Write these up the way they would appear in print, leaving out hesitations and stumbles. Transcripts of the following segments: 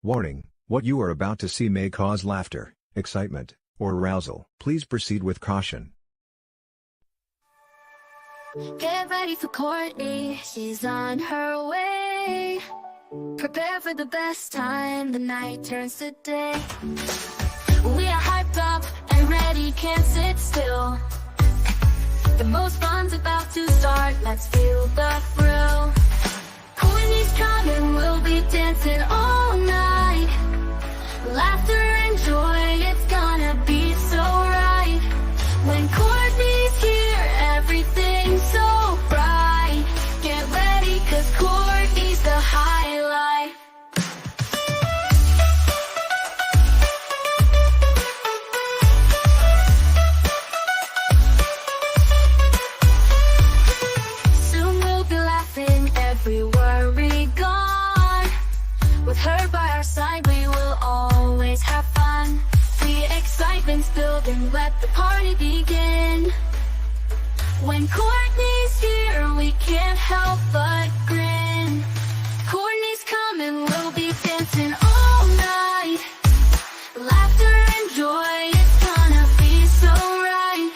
Warning, what you are about to see may cause laughter, excitement, or arousal. Please proceed with caution. Get ready for Courtney, she's on her way. Prepare for the best time, the night turns to day. We are hyped up and ready, can't sit still. The most fun's about to start, let's feel the thrill. Courtney's coming, we'll be dancing all night. Laughter and joy, it's gonna be so right. When Courtney's here, everything's so bright. Get ready, cause Courtney's the highlight. Soon we'll be laughing, every worry gone. With her by our side, we will always have fun. The excitement's building, let the party begin. When Courtney's here, we can't help but grin. Courtney's coming, we'll be dancing all night. Laughter and joy, it's gonna be so right.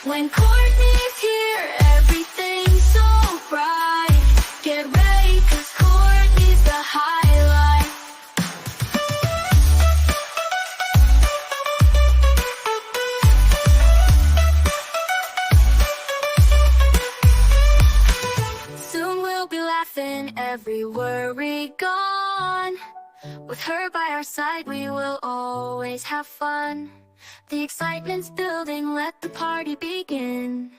When Courtney's here, everything's so bright. Get ready, cause Courtney's the highlight. Soon we'll be laughing, every worry gone. With her by our side, we will always have fun. The excitement's building, let the party begin.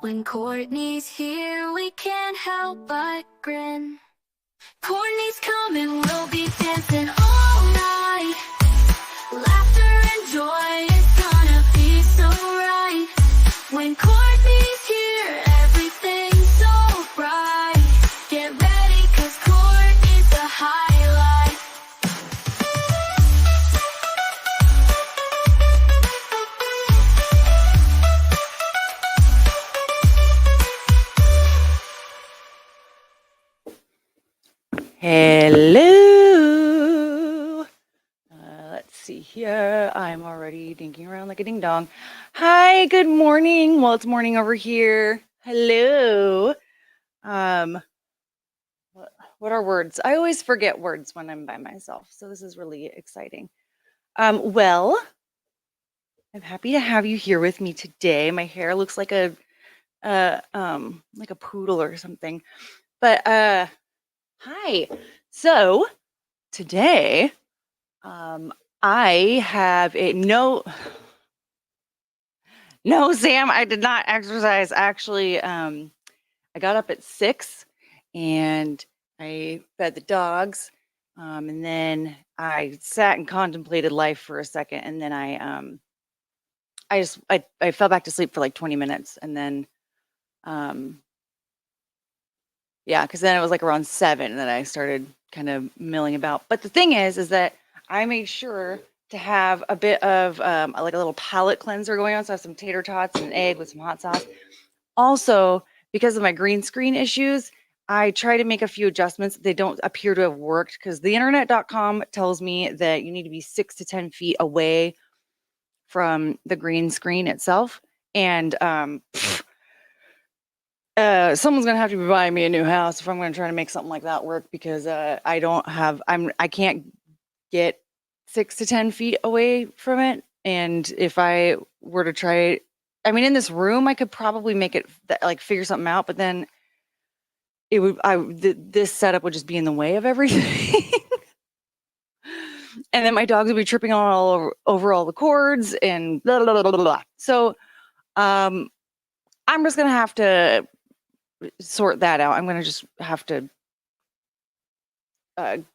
When Courtney's here, we can't help but grin. Courtney's coming, we'll be dancing all night. Laughter and joy, it's gonna be so right. When Courtney's here, everything's so bright. Get ready, cause Courtney's the highlight. Hello. Let's see here. I'm already dinking around like a ding dong. Hi, good morning. Well, it's morning over here. Hello. What are words? I always forget words when I'm by myself, so this is really exciting. Well, I'm happy to have you here with me today. My hair looks like a poodle or something, but hi. So today, I have a no, Sam, I did not exercise. Actually, I got up at 6 and I fed the dogs, and then I sat and contemplated life for a second, and then I fell back to sleep for like 20 minutes, and then yeah, because then it was like around 7, and then I started kind of milling about. But the thing is that I made sure to have a bit of like a little palate cleanser going on. So I have some tater tots and an egg with some hot sauce. Also, because of my green screen issues, I try to make a few adjustments. They don't appear to have worked because the internet.com tells me that you need to be 6 to 10 feet away from the green screen itself. And someone's gonna have to be buying me a new house if I'm gonna try to make something like that work, because I can't get 6 to 10 feet away from it. And if I were to try, I mean, in this room, I could probably make it like figure something out, but then it would, this setup would just be in the way of everything. And then my dogs would be tripping all over all the cords and blah, blah, blah, blah, blah. So, I'm just gonna have to sort that out. I'm gonna just have to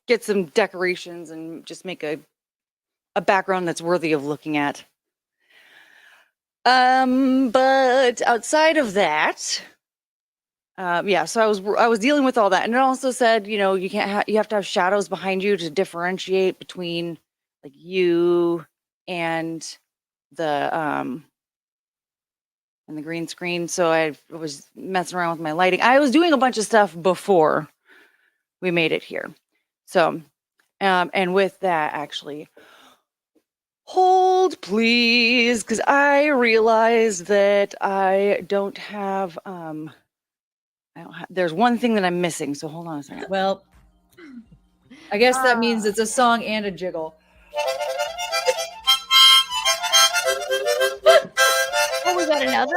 get some decorations and just make a background that's worthy of looking at. But outside of that, yeah. So I was dealing with all that, and it also said, you know, you have to have shadows behind you to differentiate between like you and the green screen. So I was messing around with my lighting. I was doing a bunch of stuff before we made it here. So And with that, actually, hold please, because I realized that I don't have there's one thing that I'm missing, so hold on a second. Well, I guess that means it's a song and a jiggle. Oh, we got another?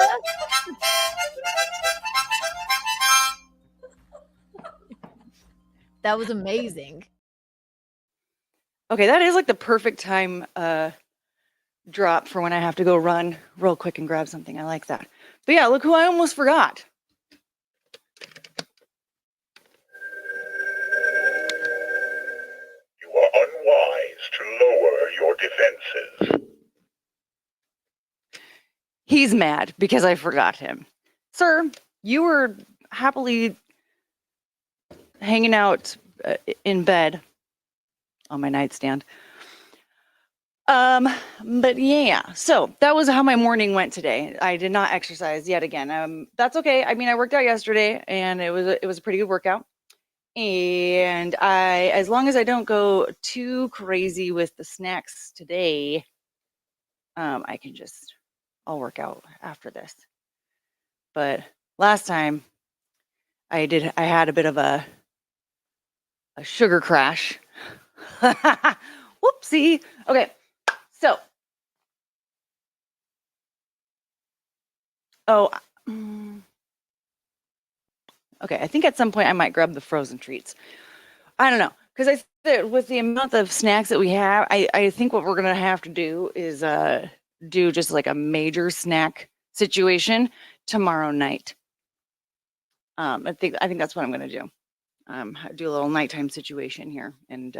That was amazing. Okay, that is like the perfect time drop for when I have to go run real quick and grab something. I like that. But yeah, look who I almost forgot. You are unwise to lower your defenses. He's mad because I forgot him. Sir, you were happily hanging out in bed on my nightstand. But yeah, so that was how my morning went today. I did not exercise yet again. That's okay. I mean, I worked out yesterday and it was a pretty good workout. And as long as I don't go too crazy with the snacks today, I'll work out after this. But last time I had a bit of a sugar crash. Whoopsie. Okay. So, okay, I think at some point I might grab the frozen treats. I don't know, because with the amount of snacks that we have, I think what we're gonna have to do is do just like a major snack situation tomorrow night. I think that's what I'm gonna do. Do a little nighttime situation here, and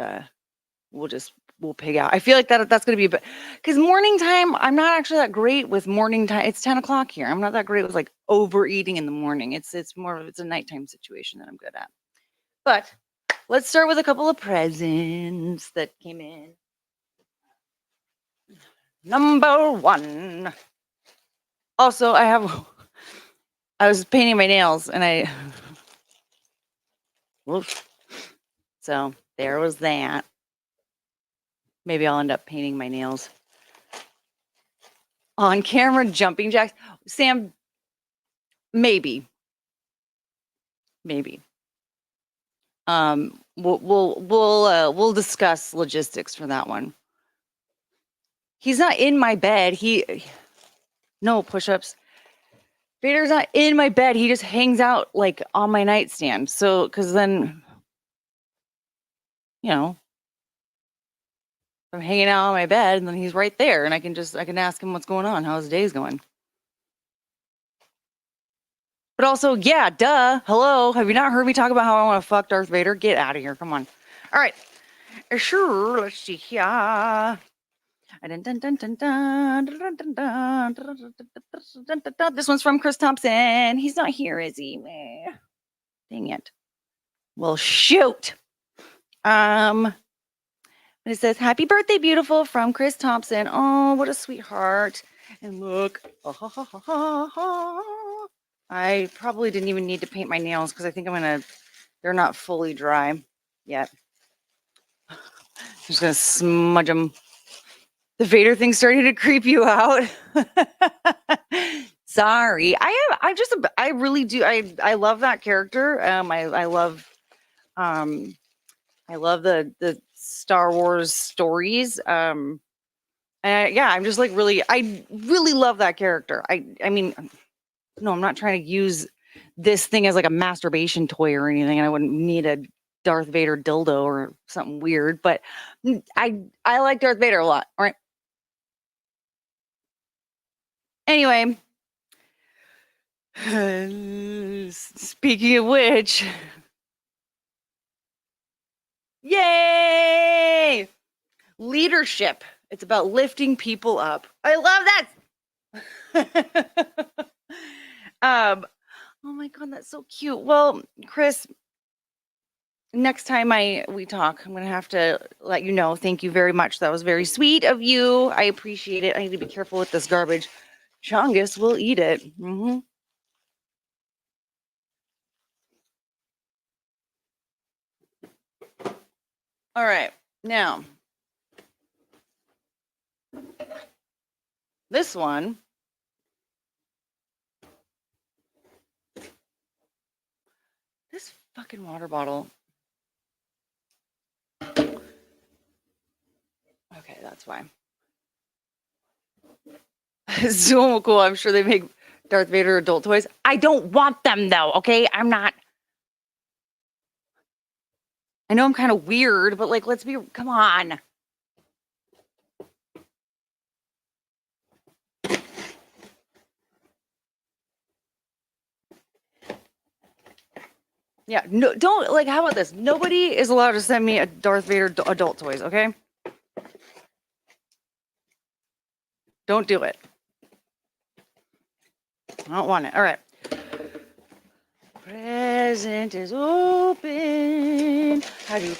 we'll pig out. I feel like that's gonna be, but because morning time, I'm not actually that great with morning time. It's 10 o'clock here. I'm not that great with like overeating in the morning. It's a nighttime situation that I'm good at. But let's start with a couple of presents that came in. Number one. Also, I was painting my nails and whoops. So there was that. Maybe I'll end up painting my nails. On camera jumping jacks. Sam, maybe. We'll discuss logistics for that one. He's not in my bed. No push-ups. Vader's not in my bed. He just hangs out like on my nightstand. So, because then, I'm hanging out on my bed and then he's right there and I can ask him what's going on, how his day's going. But also, yeah, duh. Hello. Have you not heard me talk about how I want to fuck Darth Vader? Get out of here. Come on. All right. Sure. Let's see here. This one's from Chris Thompson. He's not here, is he? Dang it. Well, shoot. It says, "Happy birthday, beautiful," from Chris Thompson. Oh, what a sweetheart. And look. I probably didn't even need to paint my nails because I think they're not fully dry yet. I'm just going to smudge them. The Vader thing started to creep you out. Sorry. I really do. I love that character. I love the Star Wars stories. I'm just like I really love that character. I mean, no, I'm not trying to use this thing as like a masturbation toy or anything. I wouldn't need a Darth Vader dildo or something weird, but I like Darth Vader a lot. All right. Anyway, speaking of which, yay! Leadership. It's about lifting people up. I love that. Oh my God, that's so cute. Well, Chris, next time we talk, I'm going to have to let you know. Thank you very much. That was very sweet of you. I appreciate it. I need to be careful with this garbage. Chongus will eat it. Mm-hmm. All right. Now, this one, this fucking water bottle. Okay, that's why. It's so cool. I'm sure they make Darth Vader adult toys. I don't want them though, okay? I'm not. I know I'm kind of weird, but like, let's be, come on. Yeah, no, don't, like, how about this? Nobody is allowed to send me a Darth Vader adult toys, okay? Don't do it. I don't want it. All right. Present is open. Happy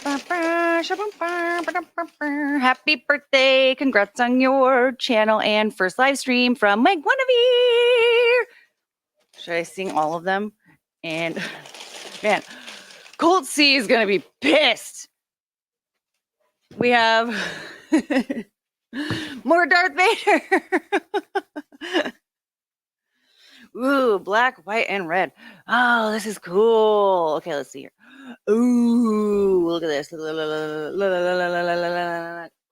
birthday. Congrats on your channel and first live stream from my Guinevere. Should I sing all of them? And man, Colt C is going to be pissed. We have more Darth Vader. Ooh, black, white, and red. Oh, this is cool. Okay, let's see here. Ooh, look at this. Oh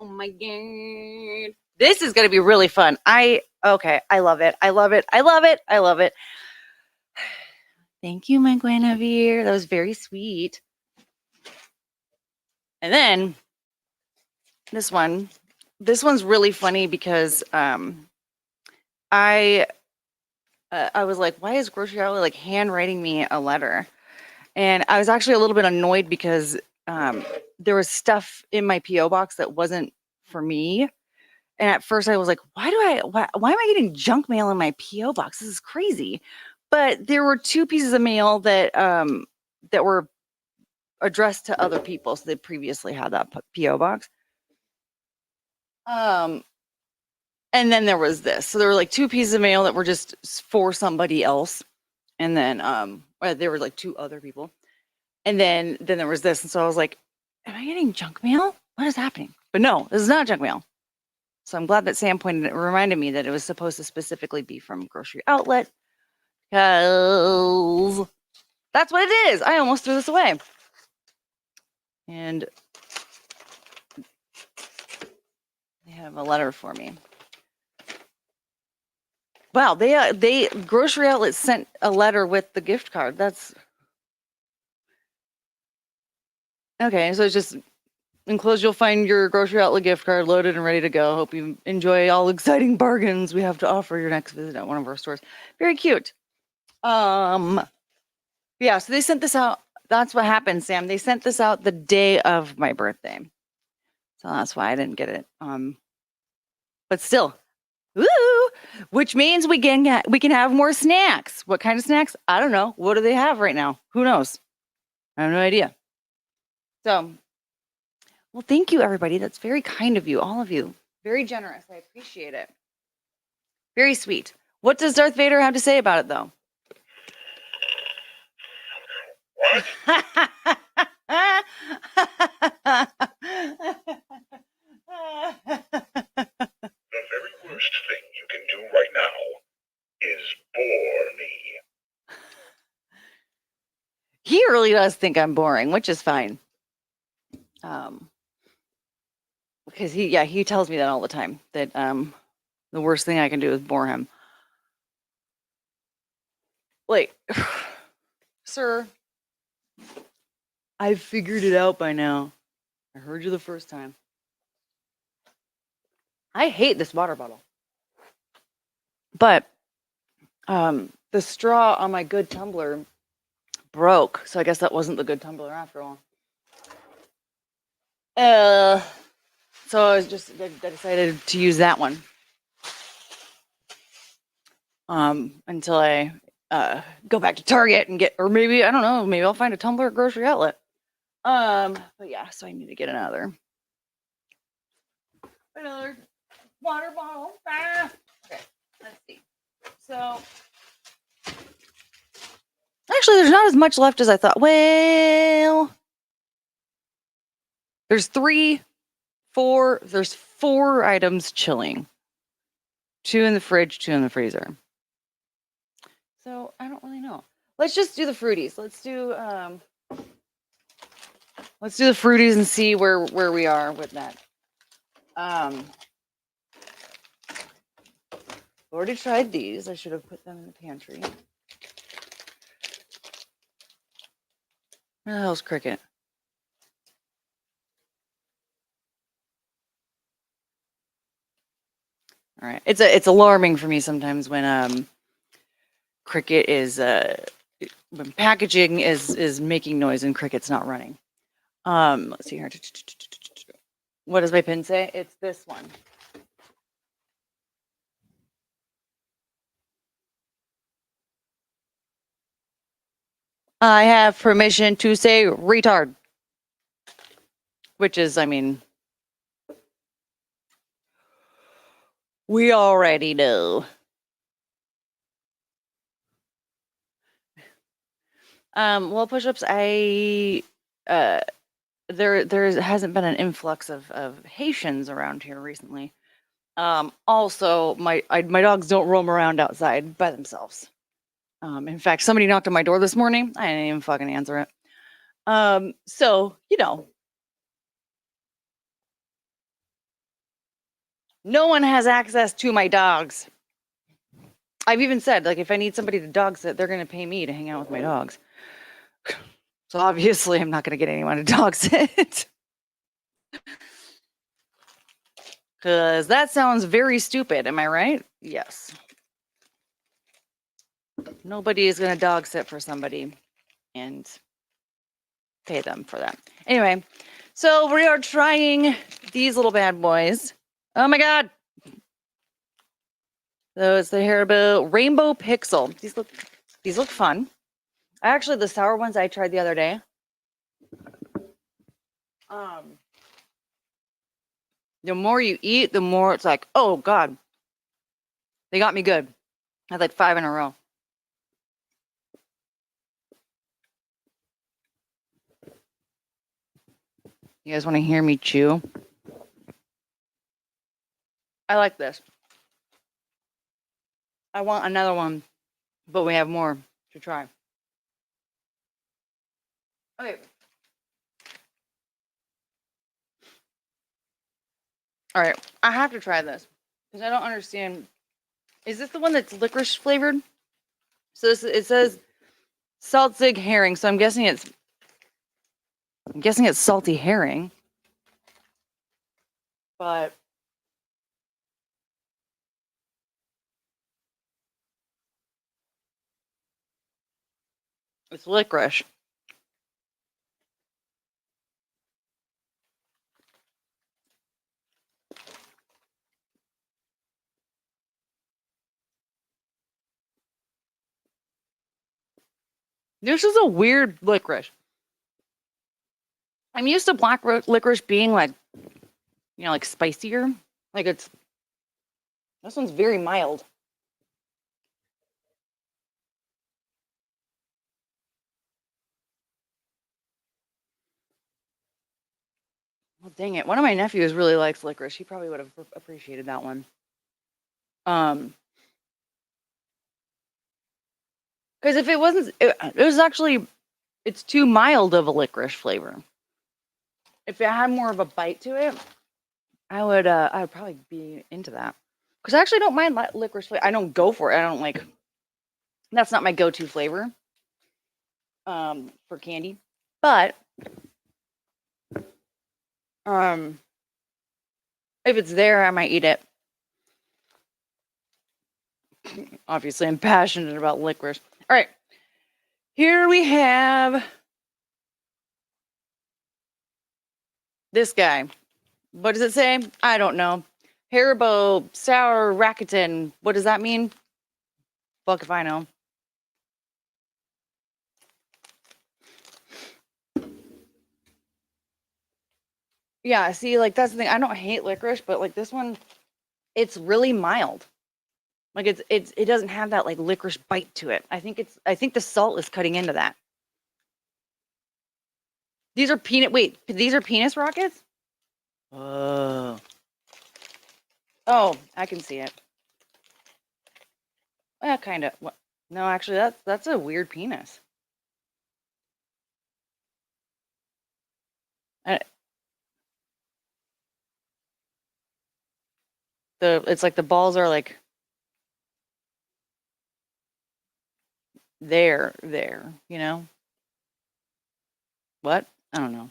my god. This is going to be really fun. Okay, I love it. I love it. I love it. I love it. Thank you, my Guinevere. That was very sweet. And then this one. This one's really funny because I was like, why is Grocery Outlet like handwriting me a letter? And I was actually a little bit annoyed because there was stuff in my P.O. box that wasn't for me. And at first I was like, why am I getting junk mail in my P.O. box? This is crazy. But there were 2 pieces of mail that that were addressed to other people. So they previously had that P.O. box. And then there was this. So there were like 2 pieces of mail that were just for somebody else. And then there were like 2 other people. And then there was this. And so I was like, am I getting junk mail? What is happening? But no, this is not junk mail. So I'm glad that Sam reminded me that it was supposed to specifically be from Grocery Outlet. Because that's what it is. I almost threw this away. And they have a letter for me. Wow, they Grocery Outlet sent a letter with the gift card. That's okay. So it's just enclosed. You'll find your Grocery Outlet gift card loaded and ready to go. Hope you enjoy all exciting bargains we have to offer your next visit at one of our stores. Very cute. Yeah. So they sent this out. That's what happened, Sam. They sent this out the day of my birthday, so that's why I didn't get it. But still. Woo! Which means we can have more snacks. What kind of snacks? I don't know. What do they have right now? Who knows? I have no idea. So, well, thank you, everybody. That's very kind of you, all of you. Very generous. I appreciate it. Very sweet. What does Darth Vader have to say about it, though? What? The very worst thing you can do right now is bore me. He really does think I'm boring, which is fine. Because he tells me that all the time, that the worst thing I can do is bore him. Like, sir, I've figured it out by now. I heard you the first time. I hate this water bottle. But the straw on my good tumbler broke, so I guess that wasn't the good tumbler after all. So I decided to use that one until I go back to Target and get, or maybe, I don't know, maybe I'll find a tumbler at Grocery Outlet. But yeah, so I need to get another water bottle. Okay, let's see. So actually, there's not as much left as I thought. Well, there's 3 There's 4 items chilling. 2 in the fridge, 2 in the freezer. So I don't really know. Let's just do the fruities. Let's do the fruities and see where we are with that. Already tried these. I should have put them in the pantry. Where the hell's Cricket? All right. It's alarming for me sometimes when Cricket is when packaging is making noise and Cricket's not running. Let's see here. What does my pin say? It's this one. I have permission to say retard. Which is, I mean, we already know. Well, push-ups, there hasn't been an influx of Haitians around here recently. Also, my dogs don't roam around outside by themselves. In fact, somebody knocked on my door this morning. I didn't even fucking answer it. So, you know, no one has access to my dogs. I've even said, like, if I need somebody to dog sit, they're going to pay me to hang out with my dogs. So obviously, I'm not going to get anyone to dog sit. Because that sounds very stupid. Am I right? Yes. Nobody is going to dog sit for somebody and pay them for that. Anyway, so we are trying these little bad boys. Oh my God. So it's the Haribo Rainbow Pixel. These look fun. Actually, the sour ones I tried the other day. The more you eat, the more it's like, oh God, they got me good. I had like 5 in a row. You guys want to hear me chew? I like this. I want another one, but we have more to try. Okay. All right, I have to try this because I don't understand. Is this the one that's licorice flavored? So it says salt zig herring. So I'm guessing it's salty herring. But it's licorice. This is a weird licorice. I'm used to black licorice being like, you know, like spicier. Like this one's very mild. Well, dang it. One of my nephews really likes licorice. He probably would have appreciated that one. Because if it wasn't, it was actually, it's too mild of a licorice flavor. If it had more of a bite to it, I would probably be into that. Because I actually don't mind licorice flavor. I don't go for it. I don't like, that's not my go-to flavor for candy. But if it's there, I might eat it. Obviously, I'm passionate about licorice. All right. Here we have this guy. What does it say? I don't know. Haribo sour Rakuten. What does that mean? Fuck if I know. Yeah, see, like that's the thing. I don't hate licorice, but like this one, it's really mild. Like it doesn't have that like licorice bite to it. I think the salt is cutting into that. These are penis rockets? Oh, I can see it. Well, kind of. No, actually, that's a weird penis. Uh, it's like the balls are like there, you know? What? I don't know.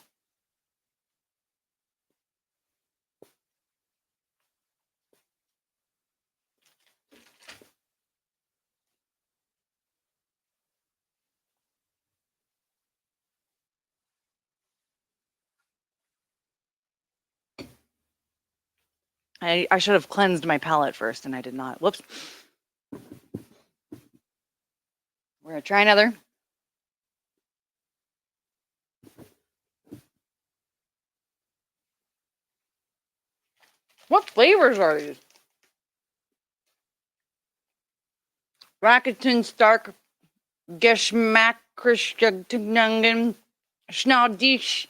I should have cleansed my palate first, and I did not. Whoops. We're gonna try another. What flavors are these? Rakuten Stark Geschmack Christian Schnaudisch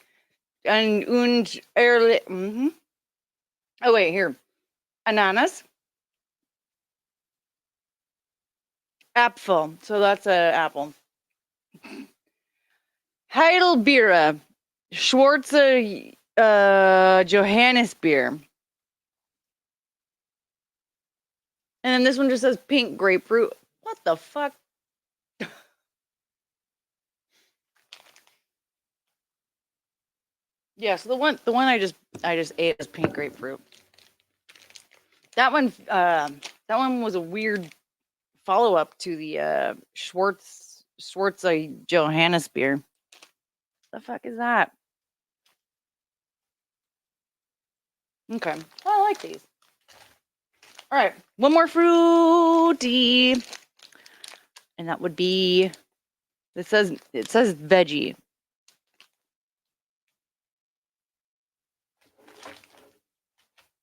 und Ehrlich. Oh, wait, here. Ananas. Apfel. So that's an apple. Heidelbeer. Schwarze Johannisbeer. And then this one just says pink grapefruit. What the fuck? Yeah, so the one I just ate is pink grapefruit. That one was a weird follow-up to the Schwarze Johannisbeer. The fuck is that? Okay. Well, I like these. All right, one more fruity. And that would be, it says veggie.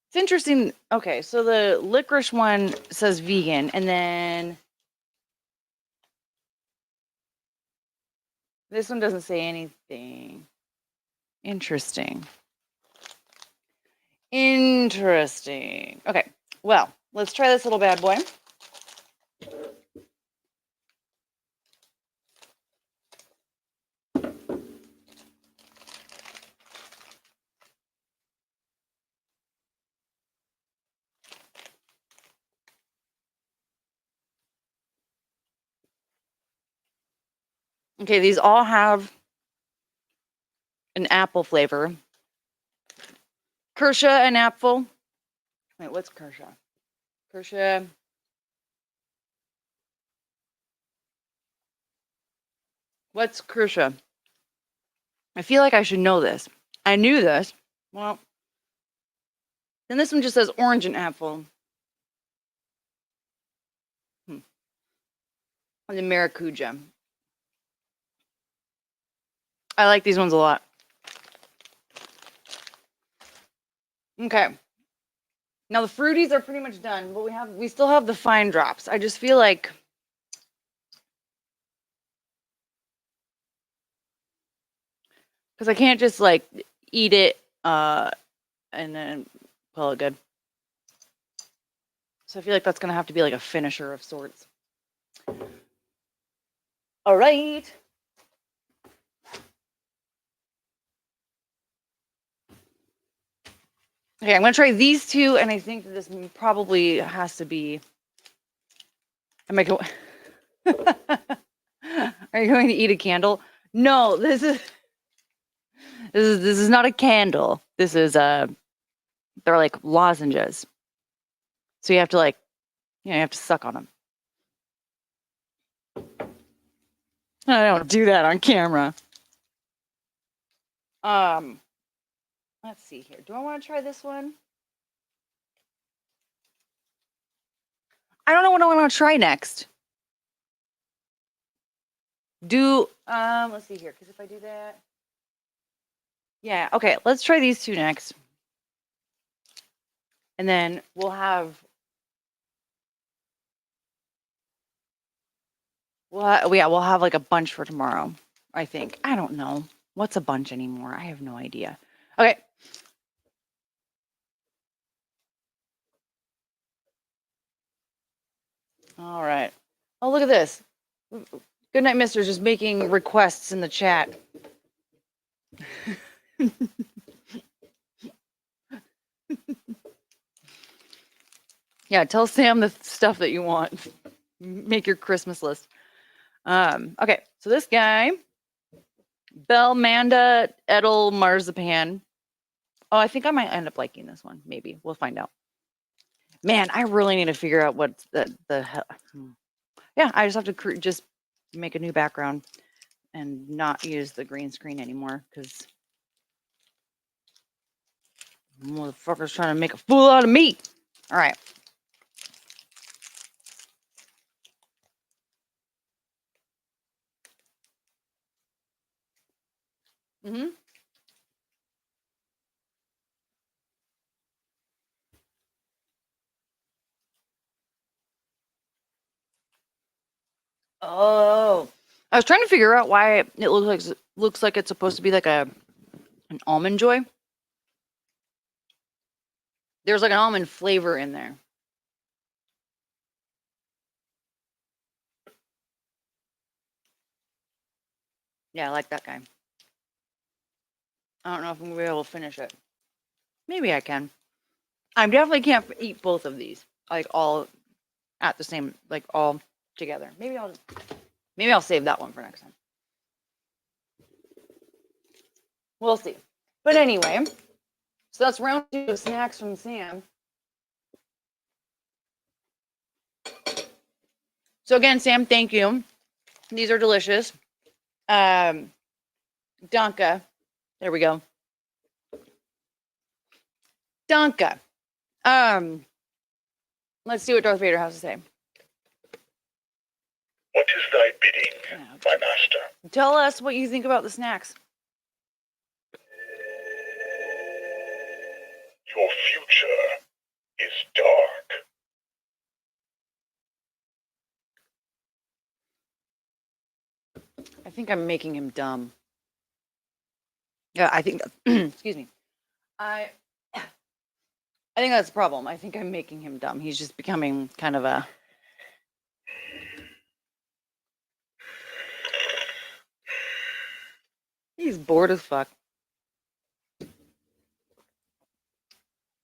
It's interesting. Okay, so the licorice one says vegan, and then this one doesn't say anything. Interesting. Okay, well, let's try this little bad boy. Okay, these all have an apple flavor. Kirsche and apple. Wait, what's Kirsche? Kirsche. What's Kirsche? I feel like I should know this. I knew this. Well, then this one just says orange and apple. And the maracuja. I like these ones a lot. Okay. Now the fruities are pretty much done, but we still have the fine drops. I just feel like because I can't just like eat it and then call it good. So I feel like that's gonna have to be like a finisher of sorts. All right. Okay, I'm gonna try these two, and I think this probably has to be. Am I going? Are you going to eat a candle? No, this is not a candle. This is they're like lozenges. So you have to like, you have to suck on them. I don't do that on camera. Let's see here. Do I want to try this one? I don't know what I want to try next. Let's see here, because if I do that. Yeah, okay, let's try these two next. And then we'll have like a bunch for tomorrow, I think. I don't know. What's a bunch anymore? I have no idea. Okay. All right. Oh, look at this. Goodnight Mister's just making requests in the chat. Yeah, tell Sam the stuff that you want. Make your Christmas list. Okay, so this guy, Belmanda Edel Marzipan. Oh, I think I might end up liking this one. Maybe. We'll find out. Man, I really need to figure out what the hell. Yeah, I just have to just make a new background and not use the green screen anymore because motherfucker's trying to make a fool out of me. All right. Mm-hmm. Oh, I was trying to figure out why it looks like it's supposed to be like an almond joy. There's like an almond flavor in there. Yeah, I like that guy. I don't know if I'm gonna be able to finish it. Maybe I can. I definitely can't eat both of these like all at the same, like all together. Maybe I'll save that one for next time. We'll see. But anyway, so that's round 2 of snacks from Sam. So again, Sam, thank you. These are delicious. Danka. There we go. Danka. Let's see what Darth Vader has to say. What is thy bidding, my master? Tell us what you think about the snacks. Your future is dark. I think I'm making him dumb. Yeah, I think excuse me. I think that's the problem. I think I'm making him dumb. He's just becoming kind of a he's bored as fuck.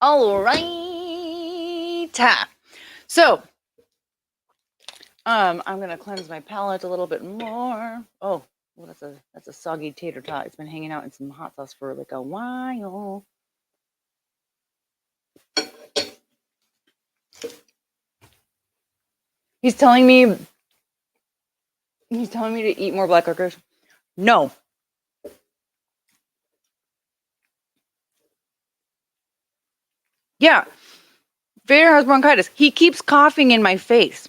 All right. So, I'm gonna cleanse my palate a little bit more. Oh, well, that's a soggy tater tot. It's been hanging out in some hot sauce for like a while. He's telling me to eat more black licorice. No. Yeah. Vader has bronchitis. He keeps coughing in my face.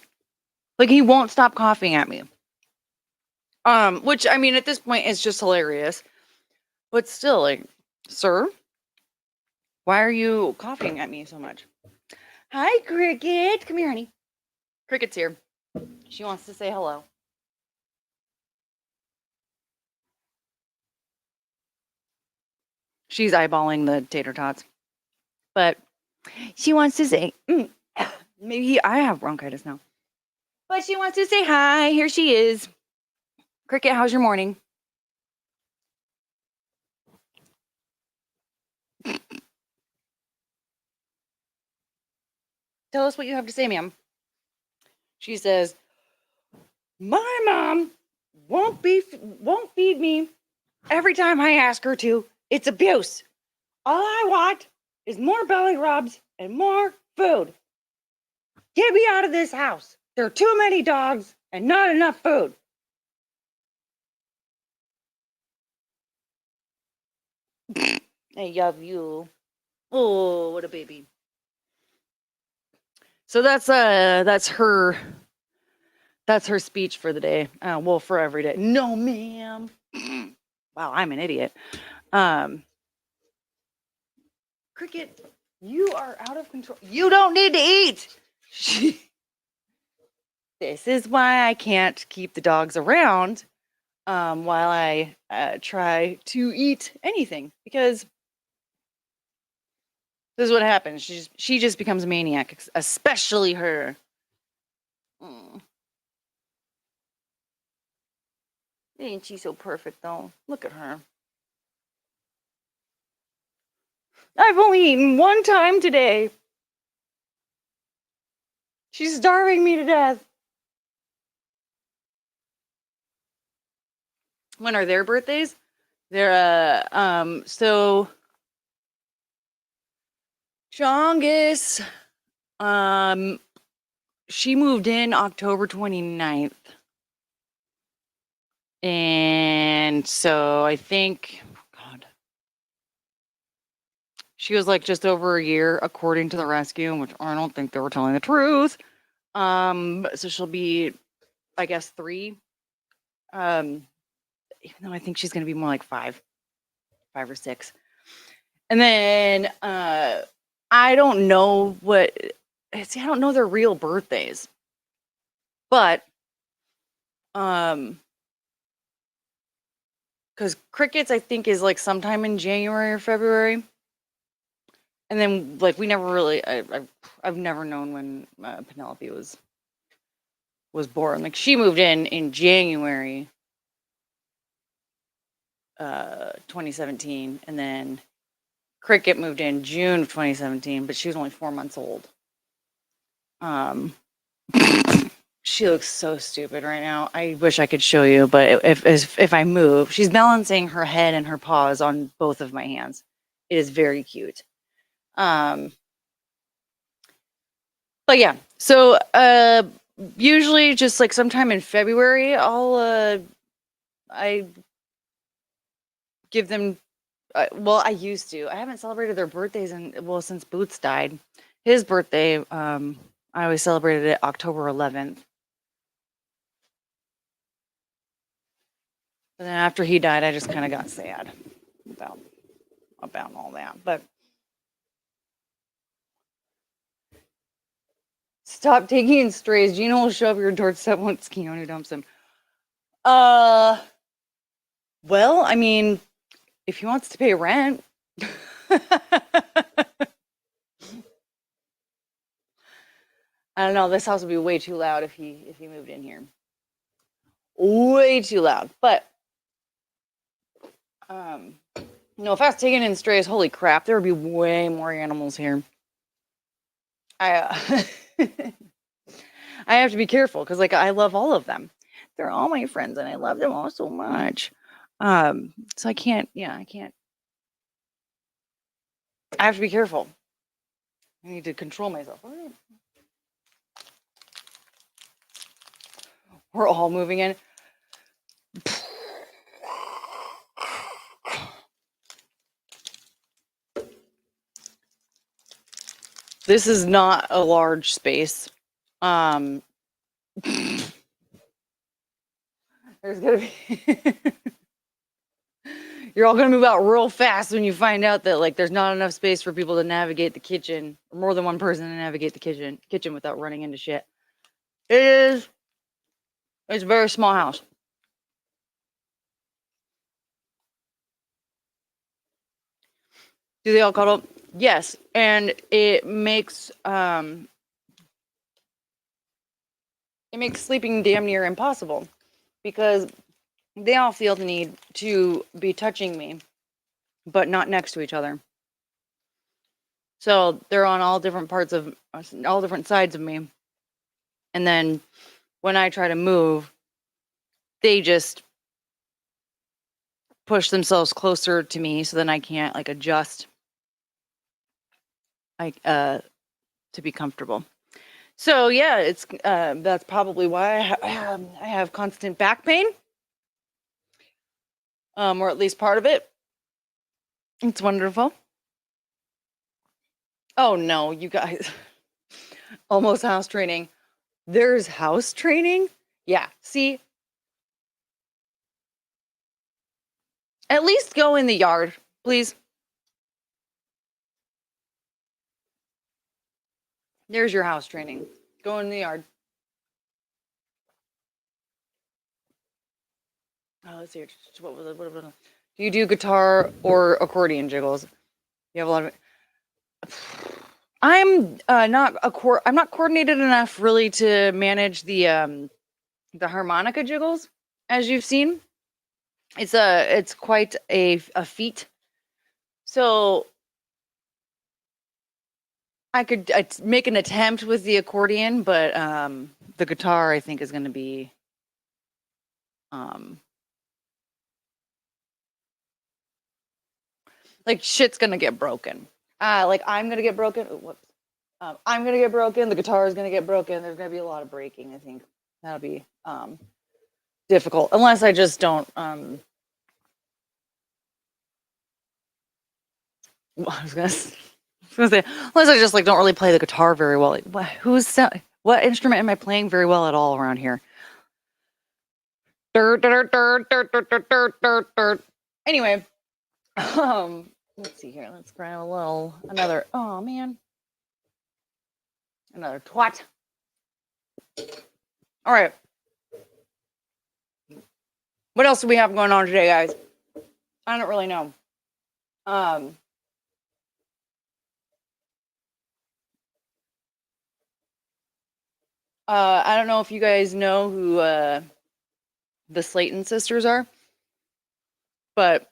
Like he won't stop coughing at me. Which I mean at this point is just hilarious. But still, like, sir, why are you coughing at me so much? Hi, Cricket. Come here, honey. Cricket's here. She wants to say hello. She's eyeballing the tater tots. But she wants to say, maybe I have bronchitis now. But she wants to say hi. Here she is. Cricket, how's your morning? Tell us what you have to say, ma'am. She says, my mom won't feed me every time I ask her to. It's abuse. All I want is more belly rubs and more food. Get me out of this house. There are too many dogs and not enough food. I love you. Oh, what a baby. So that's her speech for the day. Well, for every day. No, ma'am. Wow, I'm an idiot. Cricket, you are out of control. You don't need to eat. This is why I can't keep the dogs around while I try to eat anything, because this is what happens. She just becomes a maniac, especially her. Ain't she so perfect, though? Look at her. I've only eaten one time today. She's starving me to death. When are their birthdays? They're so Chongus, she moved in October 29th. And so I think, God, she was like just over a year, according to the rescue, which I don't think they were telling the truth. So she'll be, I guess, 3. Even though I think she's gonna be more like 5 or 6. And then I don't know I don't know their real birthdays. But because Cricket's, I think, is like sometime in January or February. And then, like, we never really, I've never known when Penelope was born. Like, she moved in January 2017, and then Cricket moved in June of 2017, but she was only 4 months old. She looks so stupid right now. I wish I could show you, but if I move, she's balancing her head and her paws on both of my hands. It is very cute. But yeah, so usually just like sometime in February, I give them. Well, I used to. I haven't celebrated their birthdays since Boots died. His birthday, I always celebrated it October 11th. And then after he died, I just kind of got sad about all that. But stop taking in strays. Gino will show up your doorstep once Keanu dumps him. Well, I mean, if he wants to pay rent. I don't know. This house would be way too loud if he moved in here. Way too loud. But if I was taking in strays, holy crap, there would be way more animals here. I have to be careful because, like, I love all of them. They're all my friends, and I love them all so much. So I can't. I have to be careful. I need to control myself. We're all moving in. This is not a large space. There's gonna be you're all gonna move out real fast when you find out that, like, there's not enough space for people to navigate the kitchen, or more than one person to navigate the kitchen without running into shit. It's a very small house. Do they all cuddle? Yes, and it makes sleeping damn near impossible because they all feel the need to be touching me, but not next to each other. So they're on all different sides of me. And then when I try to move, they just push themselves closer to me so then I can't, like, adjust to be comfortable. So yeah, it's that's probably why I have constant back pain, or at least part of it. It's wonderful. Oh no, you guys! Almost house training. There's house training? Yeah. See, at least go in the yard, please. There's your house training. Go in the yard. Oh, let's see. What was it? Do you do guitar or accordion jiggles? You have a lot of. I'm not coordinated enough really to manage the harmonica jiggles, as you've seen. it's quite a feat. So I'd make an attempt with the accordion, but the guitar I think is going to be like shit's going to get broken. Like I'm going to get broken. Ooh, whoops. I'm going to get broken. The guitar is going to get broken. There's going to be a lot of breaking. I think that'll be difficult unless I just don't. I was gonna say unless I just like don't really play the guitar very well. Like, what instrument am I playing very well at all around here? Anyway, let's see here. Let's grab another. Oh man, another twat. All right. What else do we have going on today, guys? I don't really know. I don't know if you guys know who the Slayton sisters are, but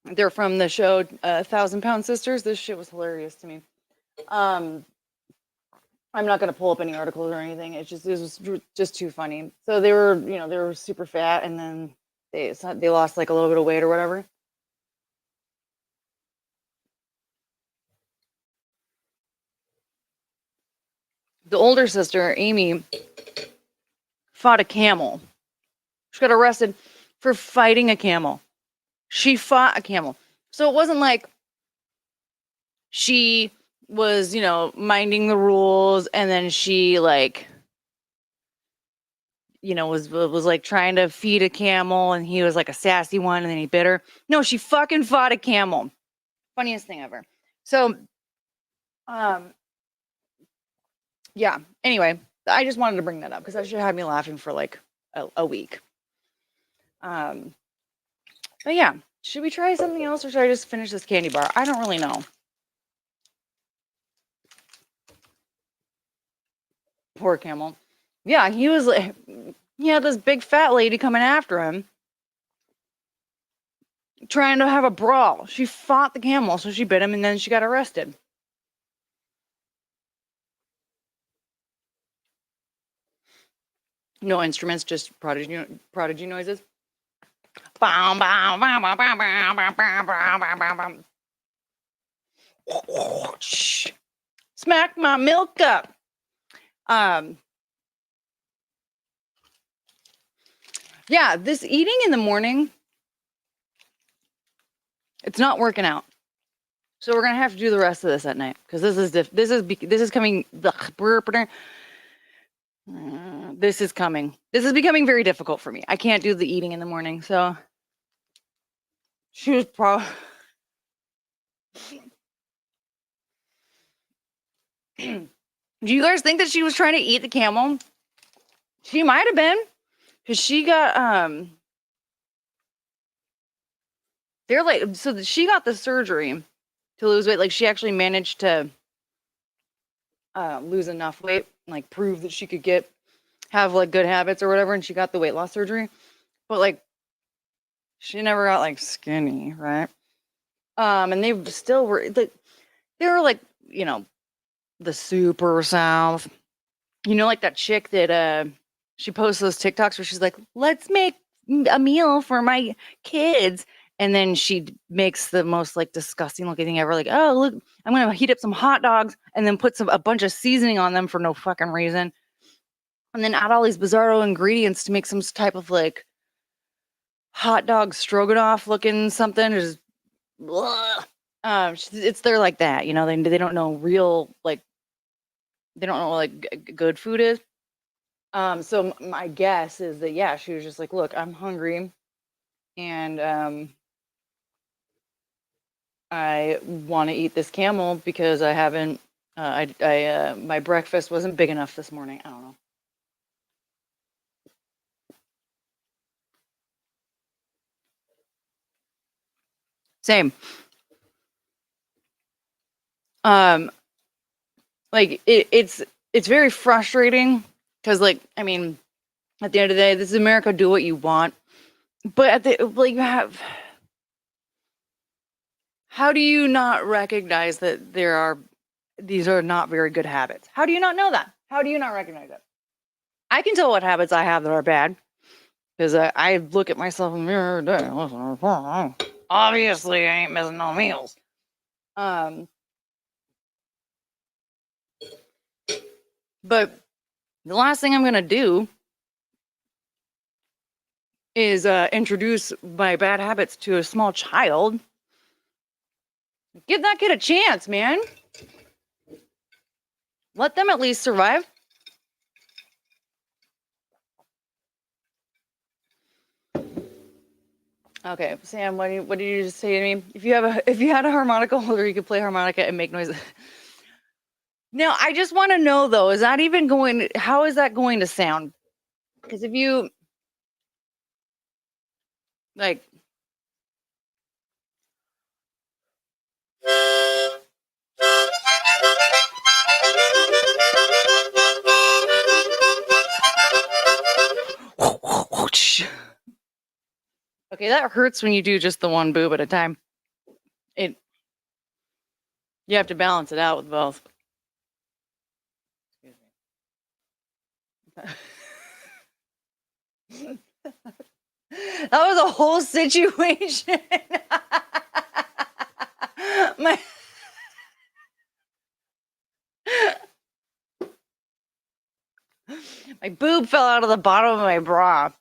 they're from the show 1,000-Pound Sisters. This shit was hilarious to me. I'm not gonna pull up any articles or anything. It was just too funny. So they were super fat, and then they lost like a little bit of weight or whatever. The older sister, Amy, fought a camel. She got arrested for fighting a camel. She fought a camel. So it wasn't like she was, minding the rules and then she like, was like trying to feed a camel and he was like a sassy one and then he bit her. No, she fucking fought a camel. Funniest thing ever. So, yeah. Anyway, I just wanted to bring that up because that should have me laughing for like a week. But yeah, should we try something else or should I just finish this candy bar? I don't really know. Poor camel. Yeah, he was like, he had this big fat lady coming after him, trying to have a brawl. She fought the camel, so she bit him and then she got arrested. No instruments, just prodigy noises. Smack my milk up. Yeah, this eating in the morning, it's not working out. So we're gonna have to do the rest of this at night because this is coming. This is coming. This is becoming very difficult for me. I can't do the eating in the morning. So she was probably. Do you guys think that she was trying to eat the camel? She might have been, because she got they're like, so she got the surgery to lose weight. Like she actually managed to lose enough weight, like prove that she could have like good habits or whatever, and she got the weight loss surgery. But like she never got like skinny, right? And they still were like, they were like, the super South. Like that chick that she posts those TikToks where she's like, let's make a meal for my kids. And then she makes the most like disgusting looking thing ever. Like, oh, look, I'm going to heat up some hot dogs and then put a bunch of seasoning on them for no fucking reason. And then add all these bizarro ingredients to make some type of like hot dog stroganoff looking something. Just, it's they're like that, they don't know real, like, they don't know what like good food is. So my guess is that, yeah, she was just like, look, I'm hungry and I want to eat this camel because I haven't, my breakfast wasn't big enough this morning. I don't know. Same. Like it's very frustrating because, like, I mean, at the end of the day, this is America. Do what you want. But at the like you have how do you not recognize that these are not very good habits? How do you not know that? How do you not recognize it? I can tell what habits I have that are bad because I look at myself in the mirror every day. Obviously, I ain't missing no meals. But the last thing I'm gonna do is introduce my bad habits to a small child. Give that kid a chance, man. Let them at least survive. Okay, Sam, what did you just say to me? If you had a harmonica holder, you could play harmonica and make noise. Now, I just want to know though, how is that going to sound? Because if you like okay, that hurts when you do just the one boob at a time. You have to balance it out with both. That was a whole situation. My boob fell out of the bottom of my bra,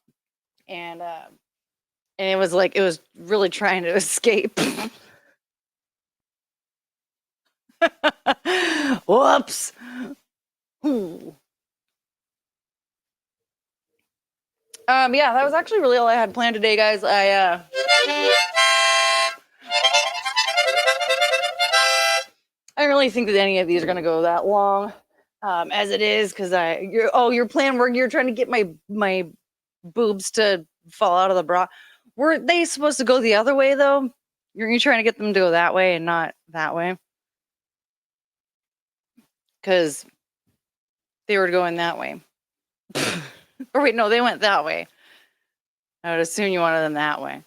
and it was really trying to escape. Whoops. Ooh. Yeah, that was actually really all I had planned today, guys. I don't really think that any of these are gonna go that long, as it is, because your plan where you're trying to get my boobs to fall out of the bra. Were they supposed to go the other way though? You're trying to get them to go that way and not that way? Because they were going that way. Or wait, no, they went that way. I would assume you wanted them that way.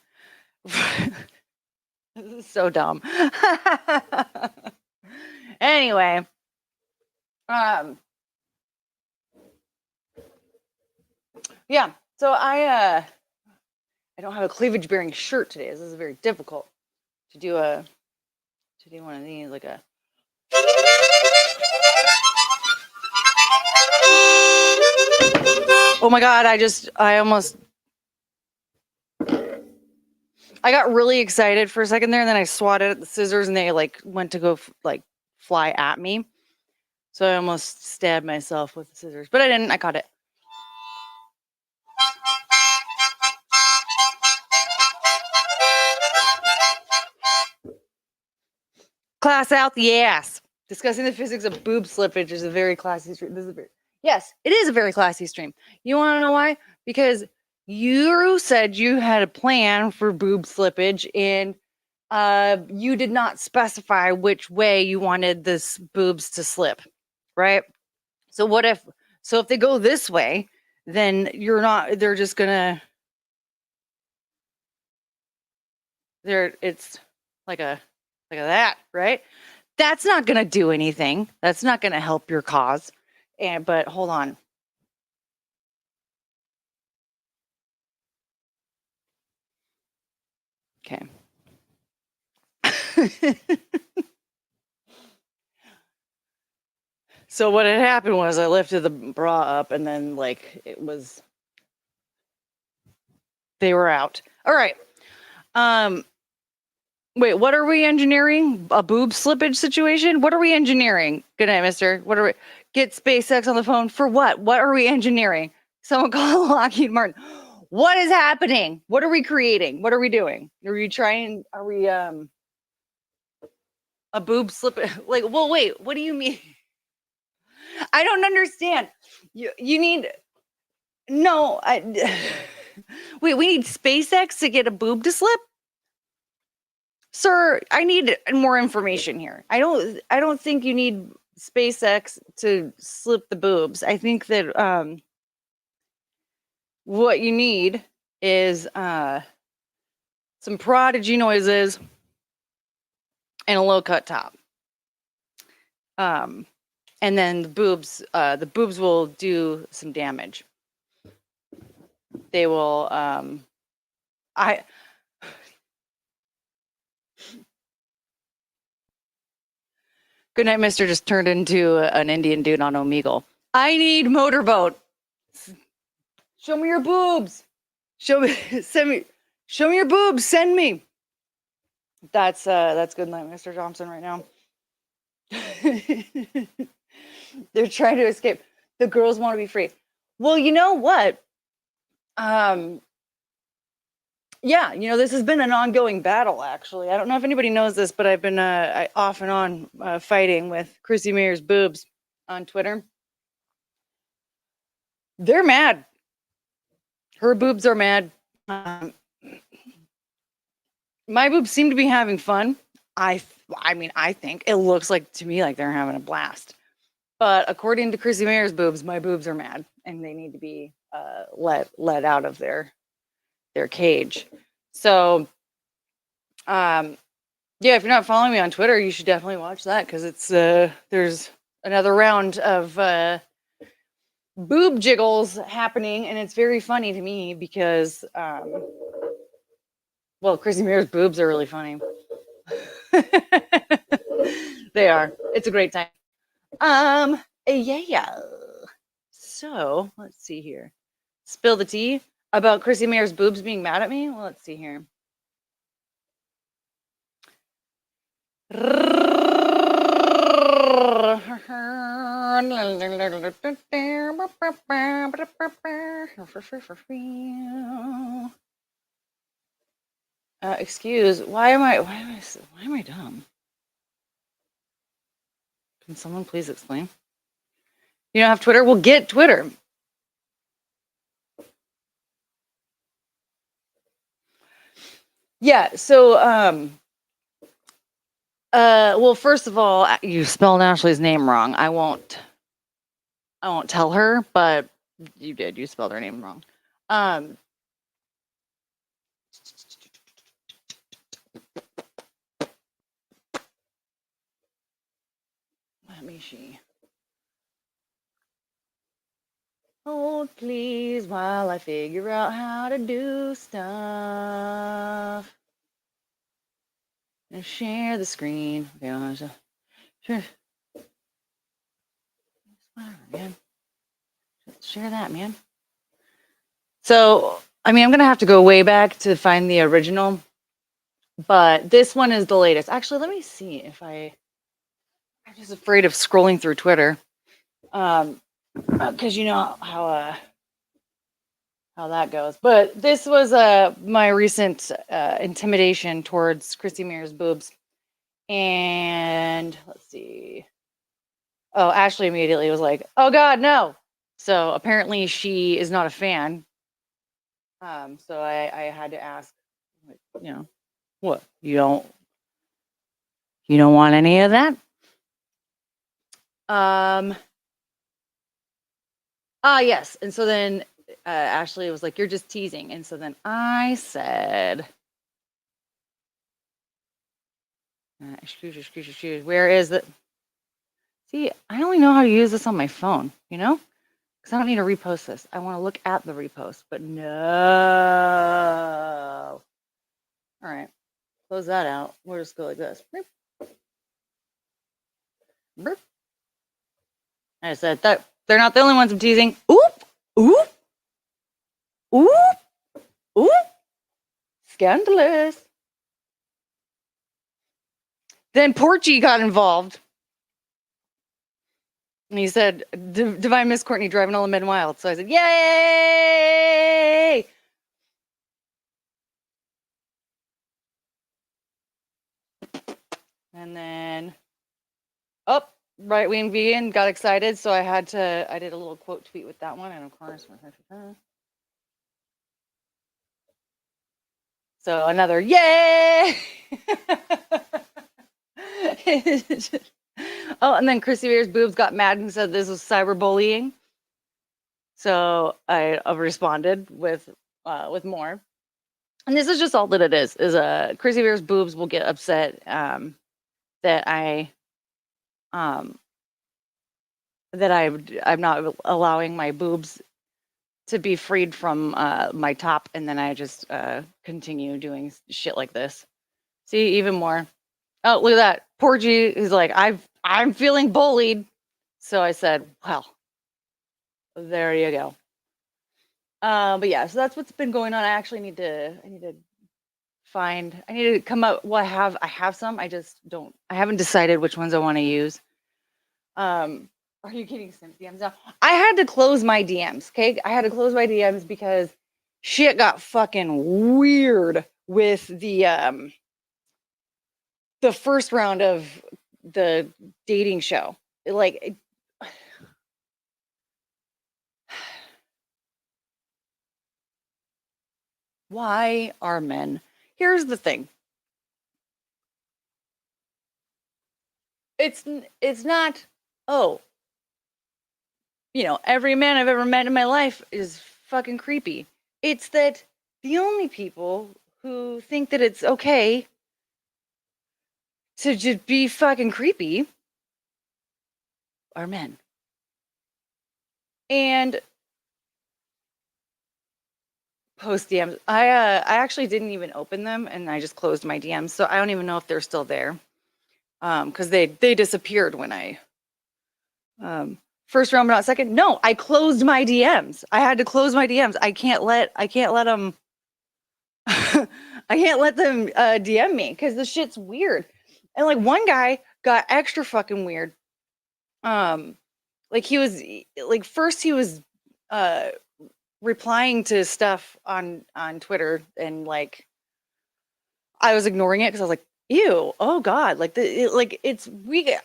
This is so dumb. Anyway, yeah. So I don't have a cleavage bearing shirt today. This is very difficult to do one of these like a. Oh my God! I got really excited for a second there, and then I swatted at the scissors, and they went to go fly at me. So I almost stabbed myself with the scissors, but I didn't. I caught it. Class out the ass. Discussing the physics of boob slippage is a very classy stream. Yes, it is a very classy stream. You want to know why? Because you said you had a plan for boob slippage, and you did not specify which way you wanted this boobs to slip, right? So if they go this way, then they're just gonna, it's like that, right? That's not gonna do anything. That's not gonna help your cause. But hold on. Okay. So what had happened was I lifted the bra up, and then they were out. All right. Wait, what are we engineering? A boob slippage situation? What are we engineering? Good night, mister. Get SpaceX on the phone for what? What are we engineering? Someone call Lockheed Martin. What is happening? What are we creating? What are we doing? Are we a boob slip? Well, wait, what do you mean? I don't understand. You need, no, wait, we need SpaceX to get a boob to slip? Sir, I need more information here. I don't think you need SpaceX to slip the boobs. I think that what you need is some Prodigy Noises and a low cut top. And then the boobs will do some damage. They will Goodnight Mister just turned into an Indian dude on Omegle. I need motorboat. Show me your boobs. Show me your boobs. Send me. That's Goodnight Mr. Thompson right now. They're trying to escape. The girls want to be free. Well, you know what? Yeah, this has been an ongoing battle, actually. I don't know if anybody knows this, but I've been off and on fighting with Chrissy Mayer's boobs on Twitter. They're mad. Her boobs are mad. My boobs seem to be having fun. I think it looks like to me like they're having a blast. But according to Chrissy Mayer's boobs, my boobs are mad and they need to be let out of their cage. So, yeah, if you're not following me on Twitter, you should definitely watch that because it's there's another round of boob jiggles happening, and it's very funny to me because, well, Chrissy Mayer's boobs are really funny. They are. It's a great time. Yeah. So let's see here. Spill the tea about Chrissy Mayer's boobs being mad at me. Well, let's see here. Excuse, why am I dumb? Can someone please explain? You don't have Twitter? Well, get Twitter. Yeah, so well, first of all, you spelled Ashley's name wrong. I won't tell her, but you did. You spelled her name wrong. Let me see. Hold please while I figure out how to do stuff. And share the screen. Okay, sure. Whatever, man. Share that, man. So, I mean, I'm gonna have to go way back to find the original, but this one is the latest. Actually, let me see if I'm just afraid of scrolling through Twitter, because you know how that goes. But this was my recent intimidation towards Chrissy Mayer's boobs, and let's see. Oh, Ashley immediately was like, "Oh God, no!" So apparently she is not a fan. So I had to ask, what you don't want any of that? Yes. And so then Ashley was like, "You're just teasing." And so then I said, excuse, where is it? See, I only know how to use this on my phone, because I don't need to repost this. I want to look at the repost, but no. All right, close that out. We'll just go like this. I said that they're not the only ones I'm teasing. Oop, oop, oop, oop. Scandalous. Then Porchy got involved. And he said, Divine Miss Courtney driving all the men wild. So I said, yay! And then, Right Wing Vegan got excited. So I did a little quote tweet with that one. And of course, so another yay! Oh, and then Chrissy Mayer's boobs got mad and said this was cyberbullying. So I responded with with more. And this is just all that it is Crazy Bear's boobs will get upset that I'm not allowing my boobs to be freed from my top, and then I just continue doing shit like this. See, even more. Oh, look at that. Poor G is like, I'm feeling bullied. So I said, well, there you go. But yeah, so that's what's been going on. I need to come up. Well, I have some. I haven't decided which ones I want to use. Are you getting some DMs now? I had to close my DMs. Okay, I had to close my DMs because shit got fucking weird with the first round of the dating show. Why are men? Here's the thing. It's not, oh, every man I've ever met in my life is fucking creepy. It's that the only people who think that it's okay to just be fucking creepy are men. And post DMs. I actually didn't even open them, and I just closed my DMs, so I don't even know if they're still there. Because they disappeared when I first round, but not second. No, I closed my DMs. I had to close my DMs. I can't let them. I can't let them DM me because the shit's weird. And like one guy got extra fucking weird. Like he was like first he was replying to stuff on Twitter, and like I was ignoring it because I was like, ew, oh god, like it's we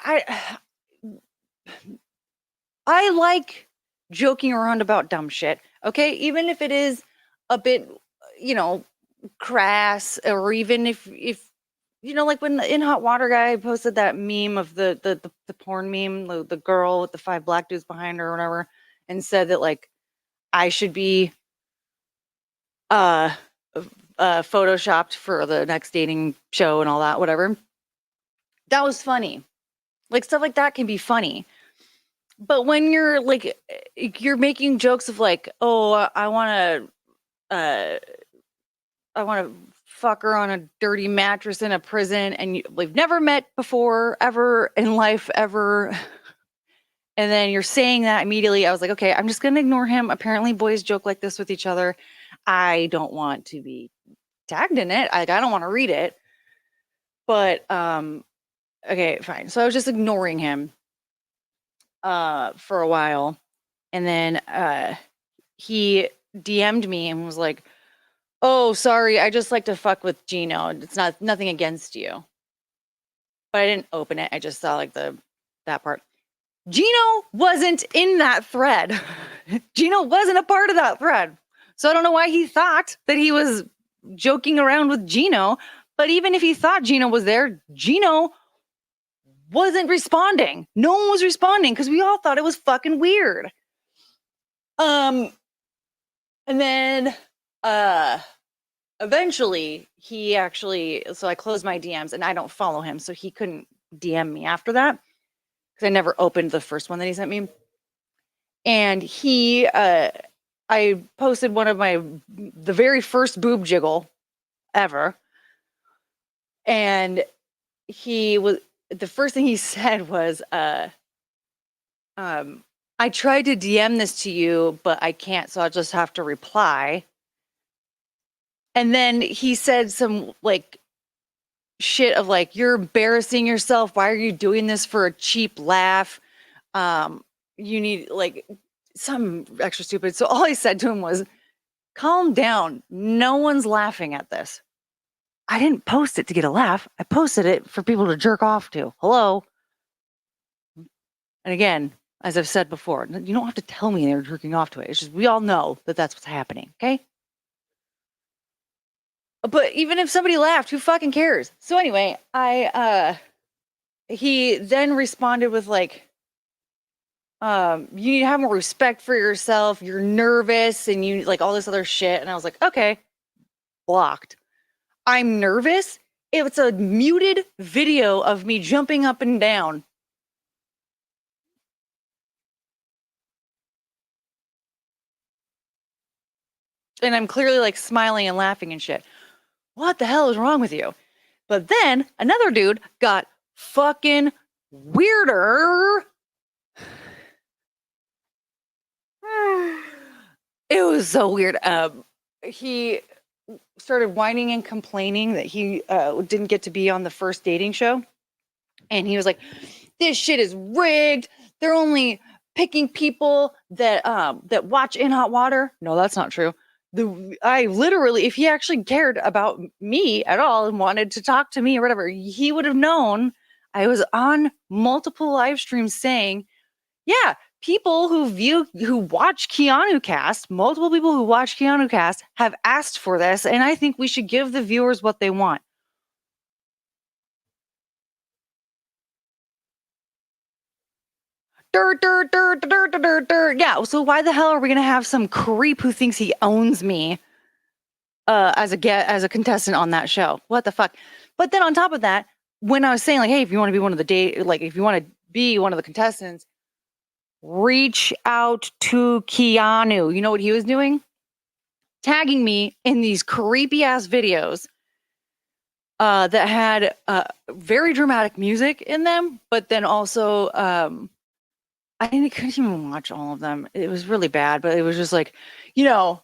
I like joking around about dumb shit, okay, even if it is a bit crass, or even if like when In Hot Water guy posted that meme of the porn meme, the girl with the 5 black dudes behind her or whatever, and said that like I should be photoshopped for the next dating show and all that, whatever. That was funny. Like stuff like that can be funny. But when you're like, you're making jokes of like, oh, I want to fuck her on a dirty mattress in a prison, and we've never met before, ever in life, ever. And then you're saying that immediately. I was like, okay, I'm just going to ignore him. Apparently boys joke like this with each other. I don't want to be tagged in it. I don't want to read it. But, okay, fine. So I was just ignoring him for a while. And then he DM'd me and was like, oh, sorry, I just like to fuck with Gino. It's nothing against you. But I didn't open it. I just saw like that part. Gino wasn't in that thread. Gino wasn't a part of that thread. So I don't know why he thought that he was joking around with Gino. But even if he thought Gino was there, Gino wasn't responding. No one was responding because we all thought it was fucking weird. And then eventually he actually, so I closed my DMs, and I don't follow him, so he couldn't DM me after that because I never opened the first one that he sent me. And I posted one of the very first boob jiggle ever, and the first thing he said was, I tried to DM this to you, but I can't, so I'll just have to reply. And then he said some like shit of like, you're embarrassing yourself. Why are you doing this for a cheap laugh? You need like some extra stupid. So all I said to him was, calm down. No one's laughing at this. I didn't post it to get a laugh. I posted it for people to jerk off to. Hello. And again, as I've said before, you don't have to tell me they're jerking off to it. It's just, we all know that that's what's happening. Okay. But even if somebody laughed, who fucking cares? So anyway, he then responded with like, You need to have more respect for yourself. You're nervous and you like all this other shit. And I was like, okay, blocked. I'm nervous. It's a muted video of me jumping up and down. And I'm clearly like smiling and laughing and shit. What the hell is wrong with you? But then another dude got fucking weirder. It was so weird. He started whining and complaining that he didn't get to be on the first dating show. And he was like, this shit is rigged. They're only picking people that that watch In Hot Water. No, that's not true. I literally, if he actually cared about me at all and wanted to talk to me or whatever, he would have known. I was on multiple live streams saying, yeah, people who watch Keanu Cast, multiple people who watch Keanu Cast have asked for this, and I think we should give the viewers what they want. Yeah, so why the hell are we gonna have some creep who thinks he owns me as a contestant on that show? What the fuck? But then on top of that, when I was saying like, hey, if you want to be one of the if you want to be one of the contestants, reach out to Keanu. You know what he was doing? Tagging me in these creepy ass videos that had very dramatic music in them, but then also I couldn't even watch all of them. It was really bad, but it was just like, you know,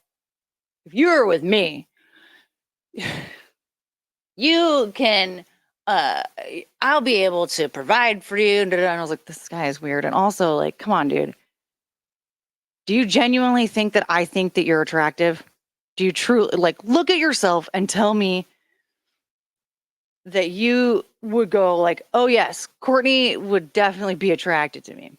if you're with me, you can, I'll be able to provide for you. And I was like, this guy is weird. And also, like, come on, dude. Do you genuinely think that I think that you're attractive? Do you truly, like, look at yourself and tell me that you would go like, oh yes, Courtney would definitely be attracted to me.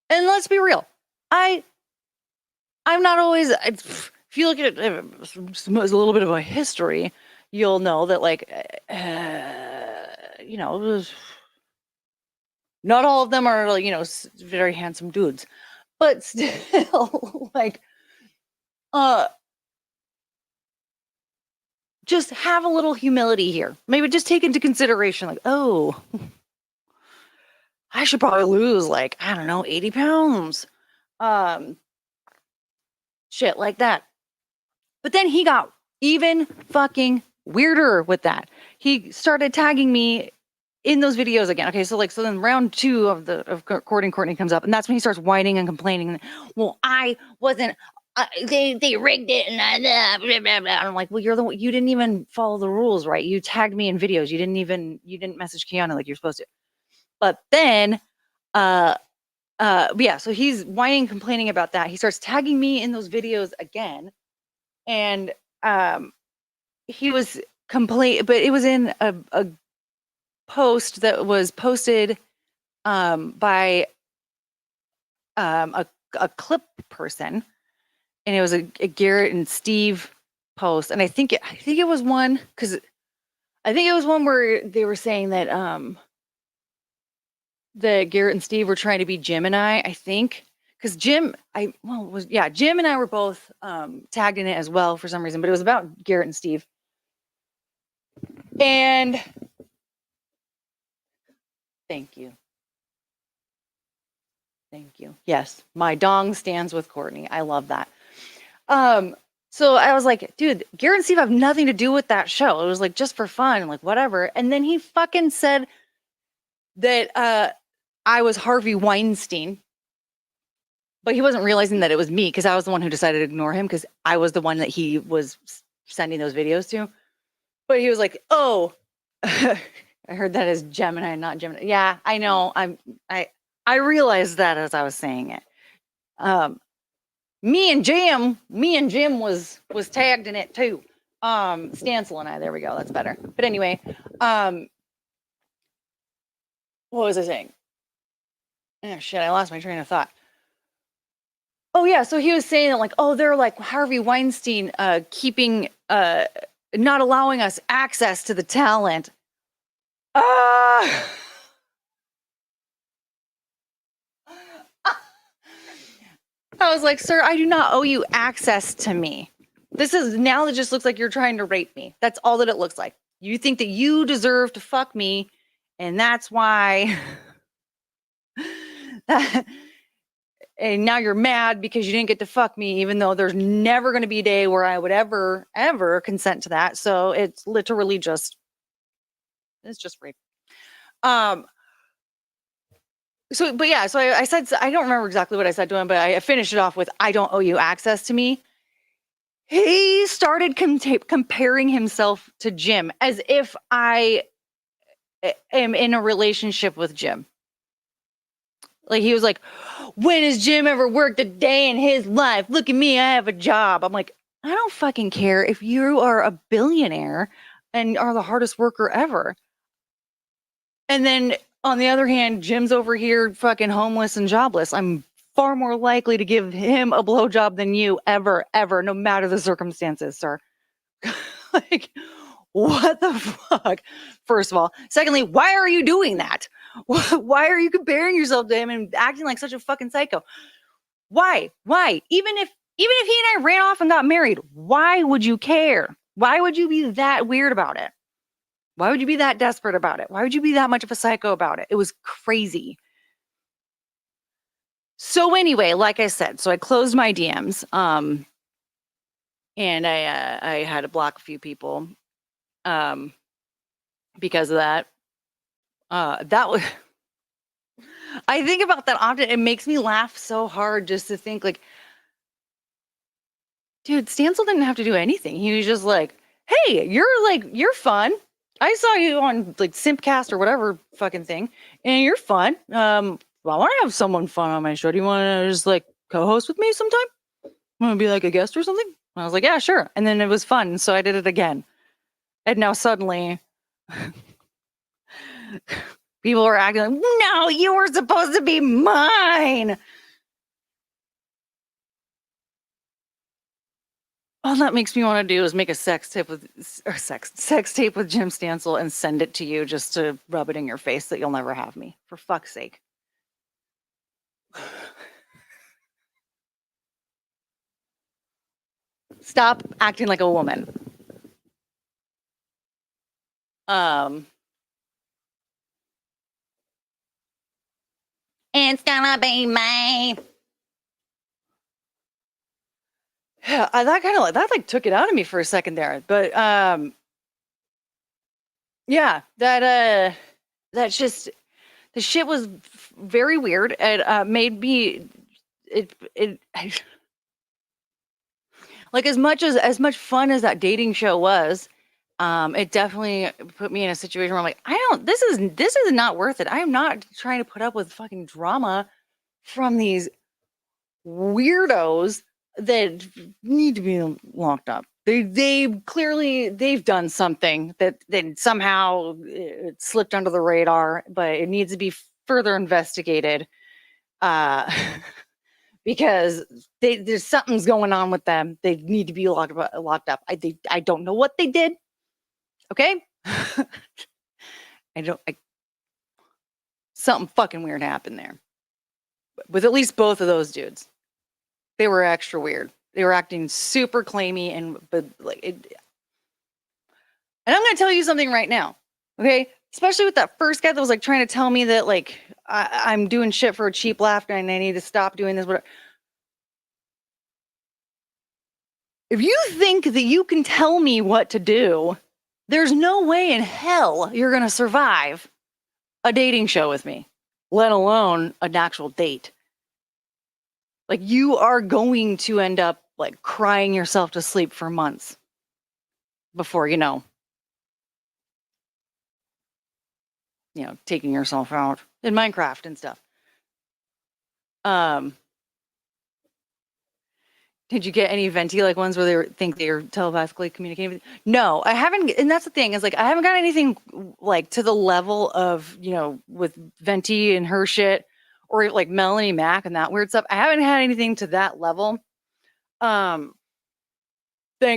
And let's be real. I'm not always, if you look at a little bit of a history, you'll know that like, you know, not all of them are like, you know, very handsome dudes, but still like, just have a little humility here. Maybe just take into consideration like, oh, I should probably lose like, I don't know, 80 pounds. Shit like that. But then he got even fucking weirder with that. He started tagging me in those videos again. Okay, so then round 2 of Courtney comes up, and that's when he starts whining and complaining. Well, I wasn't. They rigged it, and blah, blah, blah. I'm like, well, you didn't even follow the rules, right? You tagged me in videos. You didn't message Keanu like you're supposed to. But then, yeah, so he's whining, complaining about that. He starts tagging me in those videos again. And he was but it was in a post that was posted by a clip person. And it was a Garrett and Steve post. And I think it was one, because I think it was one where they were saying that that Garrett and Steve were trying to be Jim and I think, because Jim and I were both tagged in it as well for some reason, but it was about Garrett and Steve. And thank you. Yes, my dong stands with Courtney. I love that. So I was like, dude, Garrett and Steve have nothing to do with that show. It was like just for fun, like whatever. And then he fucking said that I was Harvey Weinstein, but he wasn't realizing that it was me, because I was the one who decided to ignore him, because I was the one that he was sending those videos to. But he was like, oh, I heard that as Gemini, not Gemini. Yeah, I know. I realized that as I was saying it. Me and Jim was tagged in it too. Stancil and I, there we go. That's better. But anyway, what was I saying? Oh shit, I lost my train of thought. Oh yeah, so he was saying that like, oh, they're like Harvey Weinstein keeping not allowing us access to the talent. I was like, sir, I do not owe you access to me. This is now, it just looks like you're trying to rape me. That's all that it looks like. You think that you deserve to fuck me, and that's why. And now you're mad because you didn't get to fuck me, even though there's never going to be a day where I would ever consent to that. So it's literally just, it's just rape. So, but yeah, so I said, I don't remember exactly what I said to him, but I finished it off with, I don't owe you access to me. He started comparing himself to Jim as if I am in a relationship with Jim. Like, he was like, when has Jim ever worked a day in his life? Look at me, I have a job. I'm like, I don't fucking care if you are a billionaire and are the hardest worker ever. And then on the other hand, Jim's over here fucking homeless and jobless. I'm far more likely to give him a blowjob than you ever, no matter the circumstances, sir. Like, what the fuck? First of all. Secondly, why are you doing that? Why are you comparing yourself to him and acting like such a fucking psycho? Why? Even if he and I ran off and got married, why would you care? Why would you be that weird about it? Why would you be that desperate about it? Why would you be that much of a psycho about it? It was crazy. So anyway, like I said, so I closed my DMs, and I had to block a few people, because of that. That was, I think about that often. It makes me laugh so hard just to think, like, dude, Stancil didn't have to do anything. He was just like, hey, you're fun. I saw you on like Simpcast or whatever fucking thing, and you're fun. I want to have someone fun on my show. Do you want to just like co-host with me sometime? Want to be like a guest or something? And I was like, yeah, sure. And then it was fun, so I did it again. And now suddenly, people are acting like, no, you were supposed to be mine. All that makes me want to do is make a sex tape with Jim Stancil and send it to you just to rub it in your face that you'll never have me. For fuck's sake. Stop acting like a woman. It's gonna be me. Yeah, that took it out of me for a second there. But yeah, that just, the shit was very weird. It made me like, as much fun as that dating show was, it definitely put me in a situation where I'm like, this is not worth it. I am not trying to put up with fucking drama from these weirdos that need to be locked up. They've done something that somehow it slipped under the radar, but it needs to be further investigated, because there's something's going on with them. They need to be locked up. I don't know what they did. Okay, something fucking weird happened there with at least both of those dudes. They were extra weird. They were acting super claimy and I'm going to tell you something right now, okay? Especially with that first guy that was like trying to tell me that like I'm doing shit for a cheap laugh and I need to stop doing this. Whatever. If you think that you can tell me what to do, there's no way in hell you're going to survive a dating show with me, let alone an actual date. Like, you are going to end up like crying yourself to sleep for months before, taking yourself out in Minecraft and stuff. Did you get any venti like ones where think they're telepathically communicating with you? No, I haven't. And that's the thing, is like, I haven't got anything like to the level of, with Venti and her shit, or like Melanie Mac and that weird stuff. I haven't had anything to that level. Thank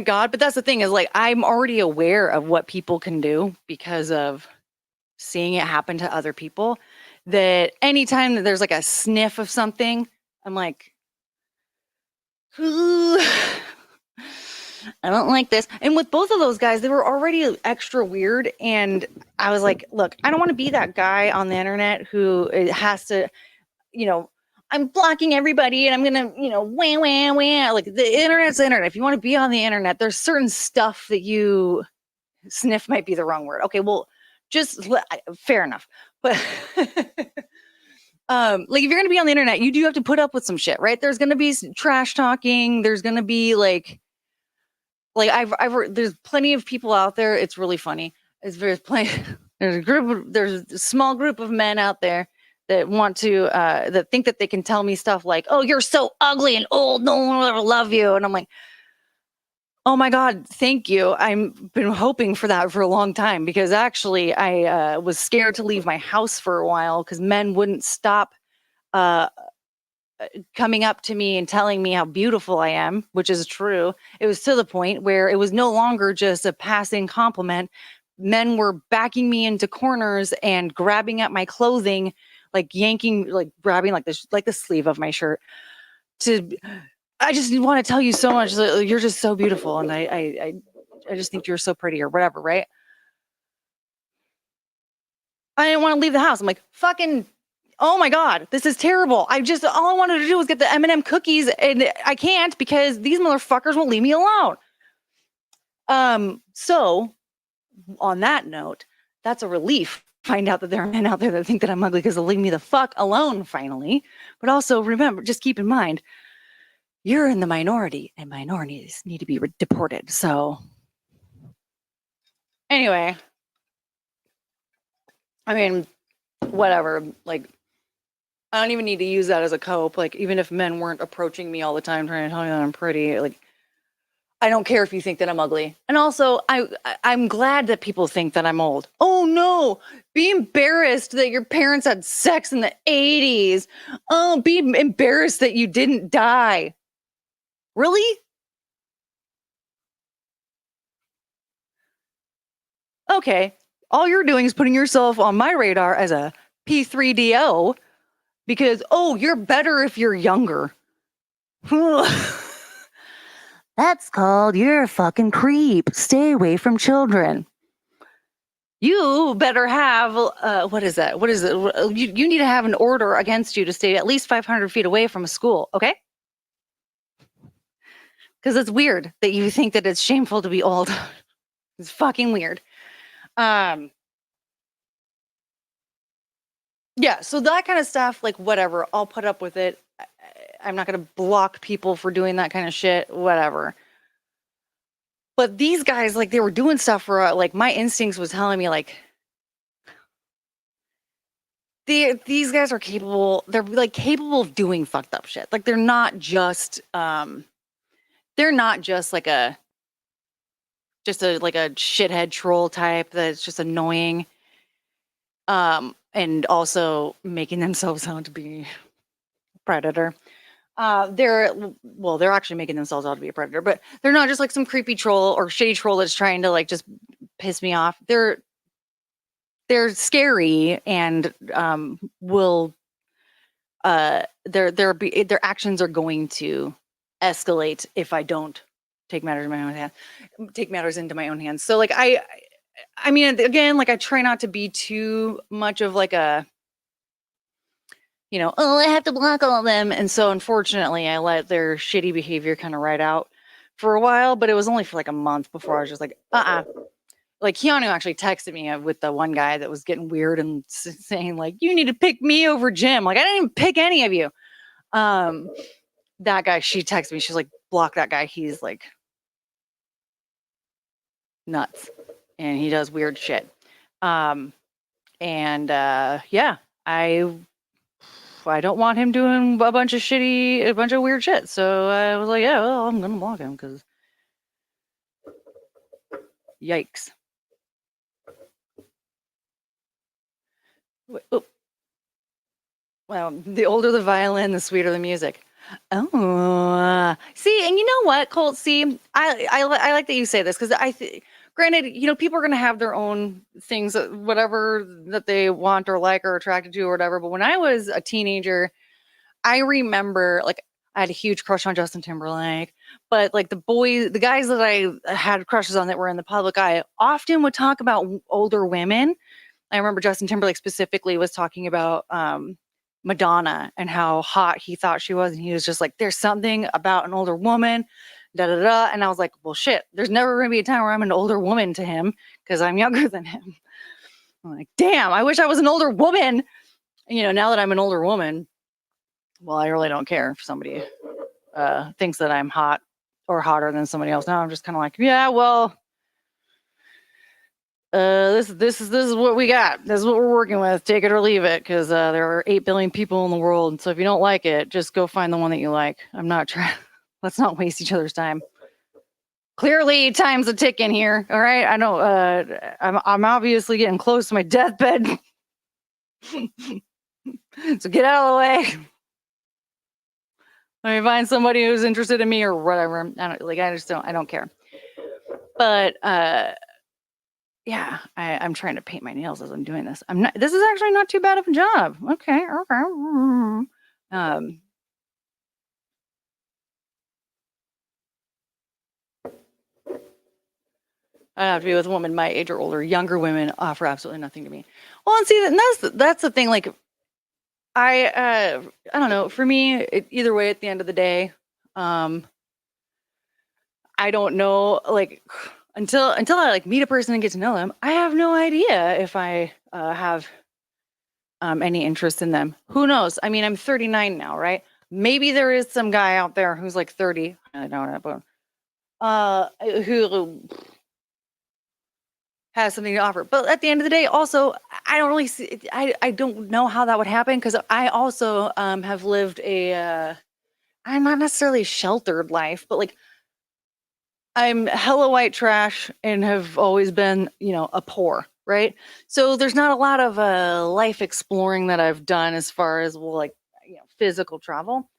God. But that's the thing, is like, I'm already aware of what people can do because of seeing it happen to other people, that anytime that there's like a sniff of something, I'm like, ooh, I don't like this. And with both of those guys, they were already extra weird. And I was like, look, I don't want to be that guy on the internet who has to, you know, I'm blocking everybody and I'm going to, you know, wah, wah, wah. Like the internet's the internet. If you want to be on the internet, there's certain stuff that you sniff might be the wrong word. Okay, well, fair enough. But like if you're going to be on the internet, you do have to put up with some shit, right? There's going to be trash talking. There's going to be like there's plenty of people out there. It's really funny. There's a small group of men out there that want to, that think that they can tell me stuff like, oh, you're so ugly and old. No one will ever love you. And I'm like, oh my God, thank you. I've been hoping for that for a long time because actually I was scared to leave my house for a while because men wouldn't stop coming up to me and telling me how beautiful I am, which is true. It was to the point where it was no longer just a passing compliment. Men were backing me into corners and grabbing at my clothing, like yanking, like grabbing like the sleeve of my shirt I just want to tell you so much that you're just so beautiful. And I just think you're so pretty or whatever. Right. I didn't want to leave the house. I'm like, fucking, oh my God, this is terrible. All I wanted to do was get the M&M cookies and I can't because these motherfuckers won't leave me alone. So on that note, that's a relief. Find out that there are men out there that think that I'm ugly because they'll leave me the fuck alone finally. But also remember, just keep in mind, you're in the minority and minorities need to be deported. So anyway, I mean, whatever, like, I don't even need to use that as a cope. Like, even if men weren't approaching me all the time trying to tell me that I'm pretty, like, I don't care if you think that I'm ugly. And also, I'm glad that people think that I'm old. Oh no, be embarrassed that your parents had sex in the 80s. Oh, be embarrassed that you didn't die. Really? Okay, all you're doing is putting yourself on my radar as a P3DO because, oh, you're better if you're younger. That's called you're a fucking creep. Stay away from children. You better have, what is that? What is it? You need to have an order against you to stay at least 500 feet away from a school, okay? Because it's weird that you think that it's shameful to be old. It's fucking weird. Yeah, so that kind of stuff, like whatever, I'll put up with it. I'm not going to block people for doing that kind of shit, whatever. But these guys, like, they were doing stuff where, like, my instincts was telling me, like, these guys are capable. They're, like, capable of doing fucked up shit. Like, they're not just like a shithead troll type that's just annoying. And also making themselves out to be a predator. They're actually making themselves out to be a predator, but they're not just like some creepy troll or shady troll that's trying to like just piss me off. They're scary and their actions are going to escalate if I don't take matters into my own hands. So like I mean, again, like I try not to be too much of like a, I have to block all of them. And so unfortunately I let their shitty behavior kind of ride out for a while, but it was only for like a month before I was just like, Like Keanu actually texted me with the one guy that was getting weird and saying like, you need to pick me over Jim. Like I didn't even pick any of you. That guy, she texted me, she's like, block that guy. He's like nuts and he does weird shit. Yeah, I don't want him doing a bunch of weird shit. So I was like, yeah, well, I'm gonna block him because yikes. Oh. Well, the older the violin, the sweeter the music. Oh, see, and you know what, Colt? See, I like that you say this because granted, people are going to have their own things, whatever that they want or like or attracted to or whatever. But when I was a teenager, I remember like I had a huge crush on Justin Timberlake, but like the guys that I had crushes on that were in the public eye often would talk about older women. I remember Justin Timberlake specifically was talking about Madonna and how hot he thought she was. And he was just like, there's something about an older woman, da da da. And I was like, well, shit, there's never going to be a time where I'm an older woman to him because I'm younger than him. I'm like, damn, I wish I was an older woman. Now that I'm an older woman, well, I really don't care if somebody thinks that I'm hot or hotter than somebody else. Now I'm just kind of like, yeah, well, this is what we got. This is what we're working with. Take it or leave it, because there are 8 billion people in the world. And so if you don't like it, just go find the one that you like. I'm not trying. Let's not waste each other's time. Clearly, time's a ticking here. All right, I know. I'm obviously getting close to my deathbed. So get out of the way. Let me find somebody who's interested in me or whatever. I don't care. But yeah, I'm trying to paint my nails as I'm doing this. This is actually not too bad of a job. Okay. I have to be with a woman my age or older. Younger women offer absolutely nothing to me. Well, and see, that's the thing. Like, I don't know. For me, either way, at the end of the day, I don't know. Like, until I like meet a person and get to know them, I have no idea if I have any interest in them. Who knows? I mean, I'm 39 now, right? Maybe there is some guy out there who's like 30. I don't know, but who has something to offer. But at the end of the day, also, I don't really see. I don't know how that would happen because I also have lived I'm not necessarily sheltered life, but like I'm hella white trash and have always been, a poor, right? So there's not a lot of life exploring that I've done as far as physical travel.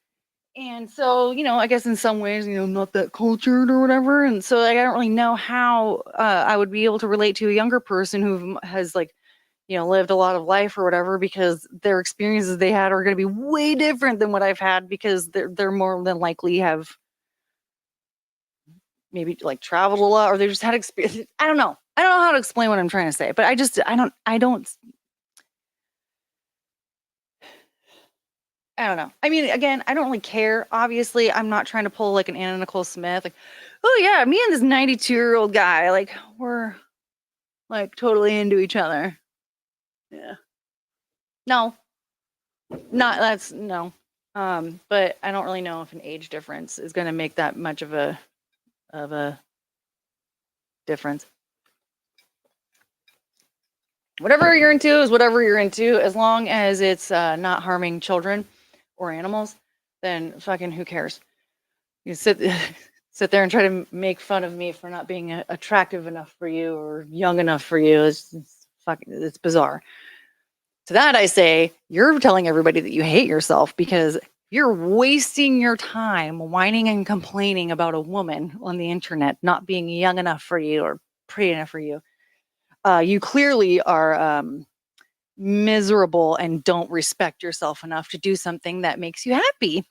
And so, I guess in some ways, not that cultured or whatever. And so I don't really know how I would be able to relate to a younger person who has lived a lot of life or whatever, because their experiences they had are going to be way different than what I've had, because they're more than likely have maybe like traveled a lot, or they just had experience. I don't know how to explain what I'm trying to say, but I don't know. I mean, again, I don't really care. Obviously, I'm not trying to pull like an Anna Nicole Smith. Like, oh yeah, me and this 92-year-old guy, like we're like totally into each other. Yeah. No. No. But I don't really know if an age difference is going to make that much of a difference. Whatever you're into is whatever you're into, as long as it's not harming children or animals, then fucking who cares? You sit there and try to make fun of me for not being attractive enough for you or young enough for you. It's bizarre. To that I say, you're telling everybody that you hate yourself because you're wasting your time whining and complaining about a woman on the internet not being young enough for you or pretty enough for you. You clearly are miserable and don't respect yourself enough to do something that makes you happy,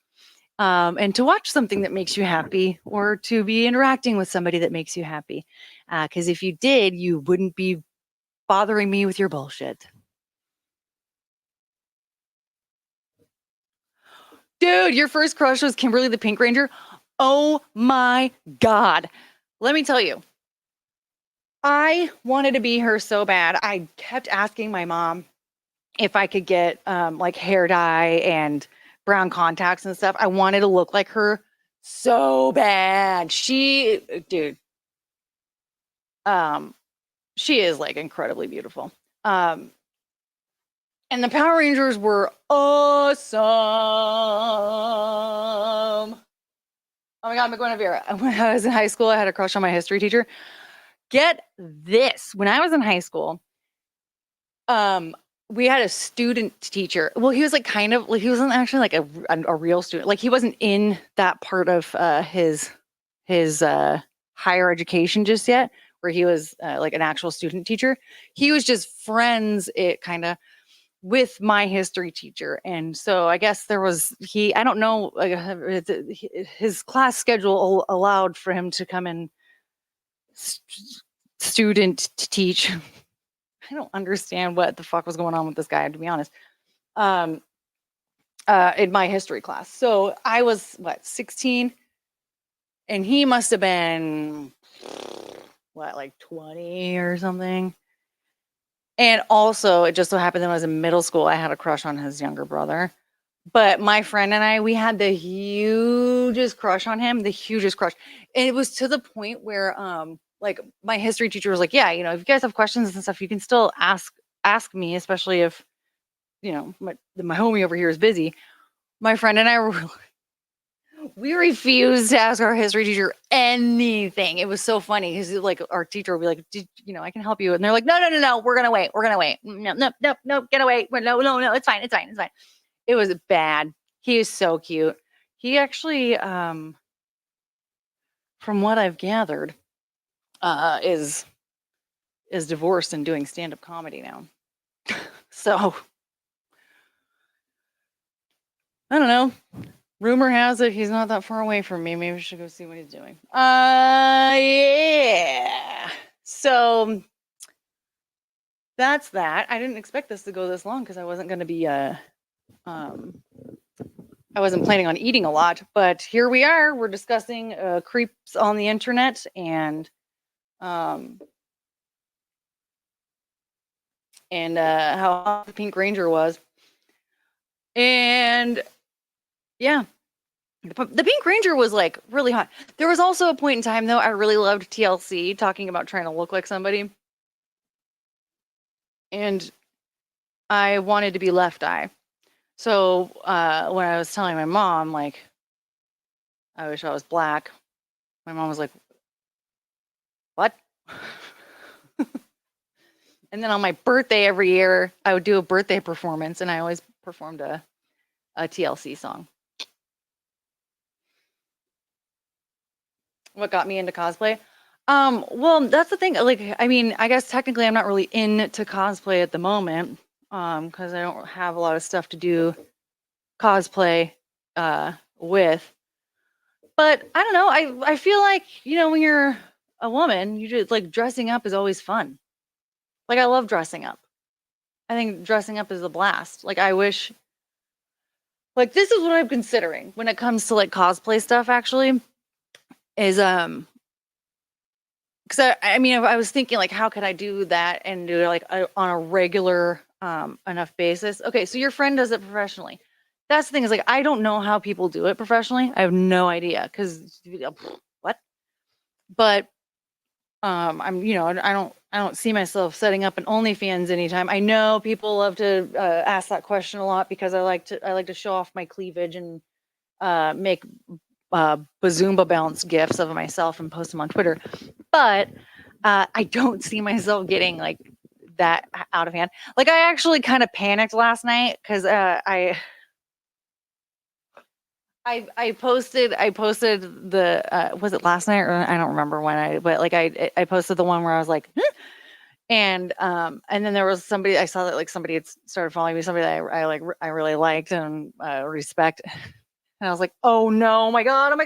and to watch something that makes you happy, or to be interacting with somebody that makes you happy. Because if you did, you wouldn't be bothering me with your bullshit. Dude, your first crush was Kimberly the Pink Ranger? Oh my God. Let me tell you. I wanted to be her so bad. I kept asking my mom if I could get like hair dye and brown contacts and stuff. I wanted to look like her so bad. She is like incredibly beautiful. And the Power Rangers were awesome. Oh my God, Guinevere. When I was in high school, I had a crush on my history teacher. Get this. When I was in high school, we had a student teacher. Well, he was like he wasn't actually like a real student. Like he wasn't in that part of his higher education just yet. where he was like an actual student teacher. He was just friends, it kind of with my history teacher. And so I guess there was I don't know, like, his class schedule allowed for him to come in student to teach. I don't understand what the fuck was going on with this guy, to be honest. In my history class. So I was 16, and he must have been like 20 or something. And also, it just so happened that when I was in middle school, I had a crush on his younger brother. But my friend and I, we had the hugest crush on him, the hugest crush. And it was to the point where, like, my history teacher was like, yeah, if you guys have questions and stuff, you can still ask me, especially if, my homie over here is busy. My friend and I we refused to ask our history teacher anything. It was so funny because like our teacher would be like, I can help you. And they're like, no, we're going to wait. No, get away. No, it's fine. It was bad. He is so cute. He actually, from what I've gathered, is divorced and doing stand-up comedy now. So, I don't know. Rumor has it he's not that far away from me. Maybe we should go see what he's doing. Yeah. So that's that. I didn't expect this to go this long because I wasn't going to be I wasn't planning on eating a lot, but here we are. We're discussing creeps on the internet and how the Pink Ranger was. And yeah, the Pink Ranger was like really hot. There was also a point in time though, I really loved TLC talking about trying to look like somebody. And I wanted to be Left Eye. So when I was telling my mom, like, I wish I was black, my mom was like, what? And then on my birthday every year, I would do a birthday performance, and I always performed a TLC song. What got me into cosplay? Well, that's the thing. Like, I mean, I guess technically I'm not really into cosplay at the moment, because I don't have a lot of stuff to do cosplay with. But I don't know. I feel like, when you're a woman, you just like dressing up is always fun. Like, I love dressing up. I think dressing up is a blast. Like, I wish, like, this is what I'm considering when it comes to like cosplay stuff, actually, is because I mean, I was thinking like, how could I do that and do it like on a regular enough basis? Okay, so your friend does it professionally. That's the thing, is like, I don't know how people do it professionally. I have no idea, because what? But I'm, I don't see myself setting up an OnlyFans anytime. I know people love to ask that question a lot because I like to show off my cleavage and make bazumba bounce gifs of myself and post them on Twitter. But I don't see myself getting like that out of hand. Like, I actually kind of panicked last night because I posted the was it last night, or I don't remember when, but like I posted the one where I was like, huh? And then there was somebody, I saw that like somebody had started following me, somebody that I really liked and respect, and I was like, oh no, oh my god,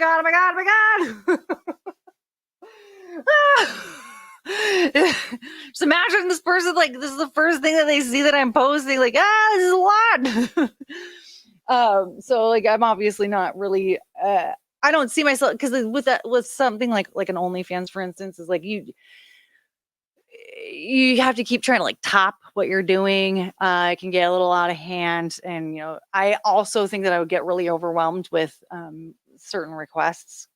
just imagine this person, like, this is the first thing that they see that I'm posting, like, this is a lot. So like, I'm obviously not really I don't see myself, because with something like an OnlyFans, for instance, is like you have to keep trying to like top what you're doing. It can get a little out of hand, and I also think that I would get really overwhelmed with certain requests.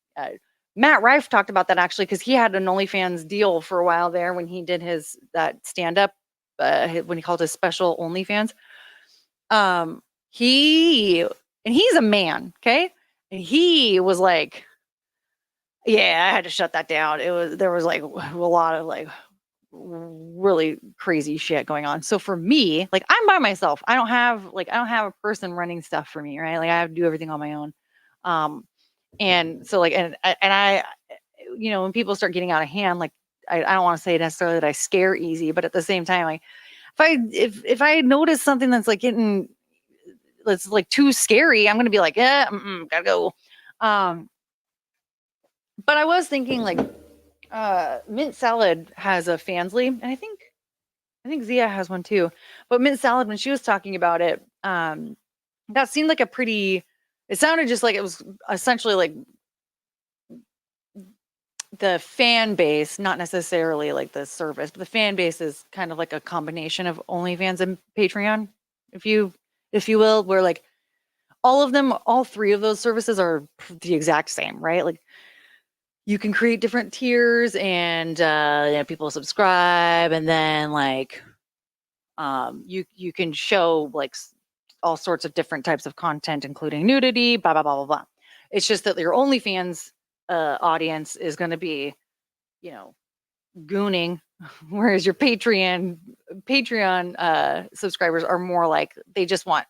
Matt Rife talked about that actually, because he had an OnlyFans deal for a while there when he did that stand-up, when he called his special OnlyFans. He's a man, okay? And he was like, yeah, I had to shut that down. There was like a lot of like really crazy shit going on. So for me, like, I'm by myself. I don't have a person running stuff for me, right? Like, I have to do everything on my own. And so like, and I, when people start getting out of hand, like, I don't want to say necessarily that I scare easy, but at the same time, like if I notice something that's like getting that's like too scary, I'm gonna be like, yeah, gotta go. But I was thinking like mint salad has a fansly, and I think Zia has one too. But mint salad, when she was talking about it, that seemed like a pretty. It sounded just like it was essentially like the fan base, not necessarily like the service, but the fan base is kind of like a combination of OnlyFans and Patreon, if you will, where like all of them, all three of those services are the exact same, right? Like you can create different tiers and people subscribe, and then like you can show like all sorts of different types of content, including nudity, blah blah blah blah blah. It's just that your OnlyFans audience is going to be, gooning, whereas your Patreon subscribers are more like they just want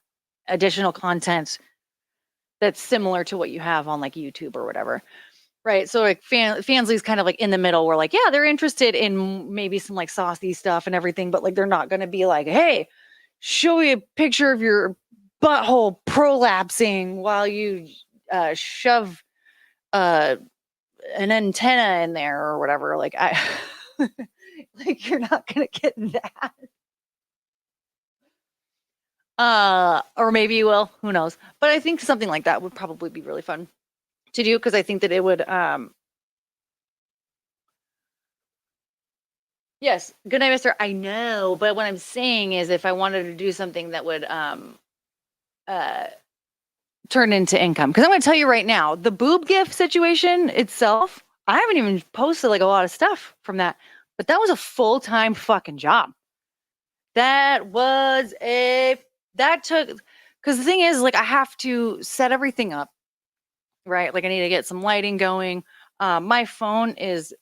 additional content that's similar to what you have on like YouTube or whatever. Right. So like Fansly's kind of like in the middle where like, yeah, they're interested in maybe some like saucy stuff and everything, but like they're not going to be like, hey, show me a picture of your butthole prolapsing while you shove an antenna in there or whatever. Like like you're not going to get that. Or maybe you will, who knows? But I think something like that would probably be really fun to do, because I think that it would yes, good night, mister. I know, but what I'm saying is if I wanted to do something that would turn into income, because I'm going to tell you right now, the boob gift situation itself, I haven't even posted like a lot of stuff from that, but that was a full-time fucking job. That took, because the thing is, like, I have to set everything up, right? Like I need to get some lighting going. My phone is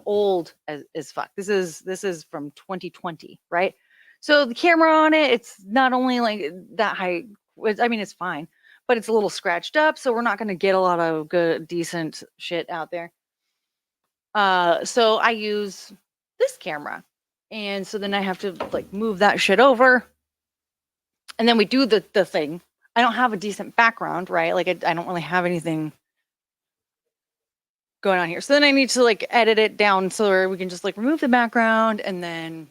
old as fuck. This is from 2020, right? So the camera on it, it's not only like that high. I mean, it's fine, but it's a little scratched up. So we're not going to get a lot of good, decent shit out there. So I use this camera, and so then I have to like move that shit over, and then we do the thing. I don't have a decent background, right? Like I don't really have anything going on here. So then I need to like edit it down so we can just like remove the background and then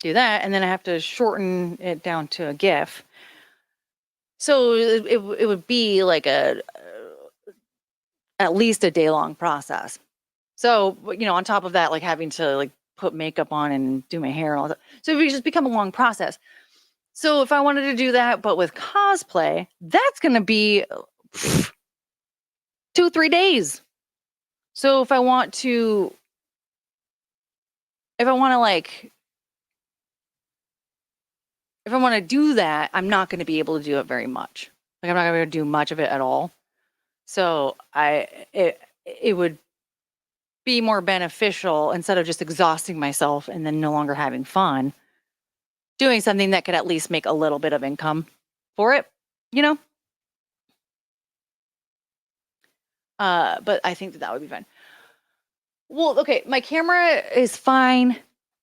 do that. And then I have to shorten it down to a GIF. So it would be like at least a day-long process. So, on top of that, like having to like put makeup on and do my hair and all that. So it would just become a long process. So if I wanted to do that, but with cosplay, that's going to be 2-3 days. So if I want to do that, I'm not going to be able to do it very much. Like I'm not going to do much of it at all. So it would be more beneficial, instead of just exhausting myself and then no longer having fun, doing something that could at least make a little bit of income for it, But I think that would be fun. Well, okay, my camera is fine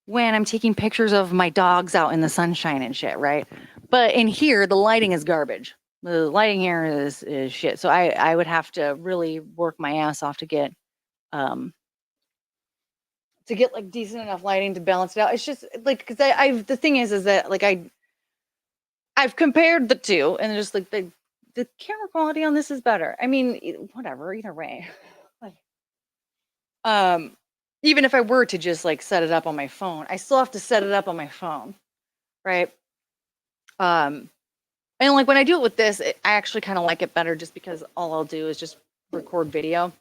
when I'm taking pictures of my dogs out in the sunshine and shit, right? But in here, the lighting is garbage. The lighting here is shit. So I would have to really work my ass off to get like decent enough lighting to balance it out. It's just like, because the thing is that like I've compared the two, and just like the camera quality on this is better. I mean, whatever, either way. Like, even if I were to just like set it up on my phone, I still have to set it up on my phone, right? And like when I do it with this, I actually kind of like it better, just because all I'll do is just record video.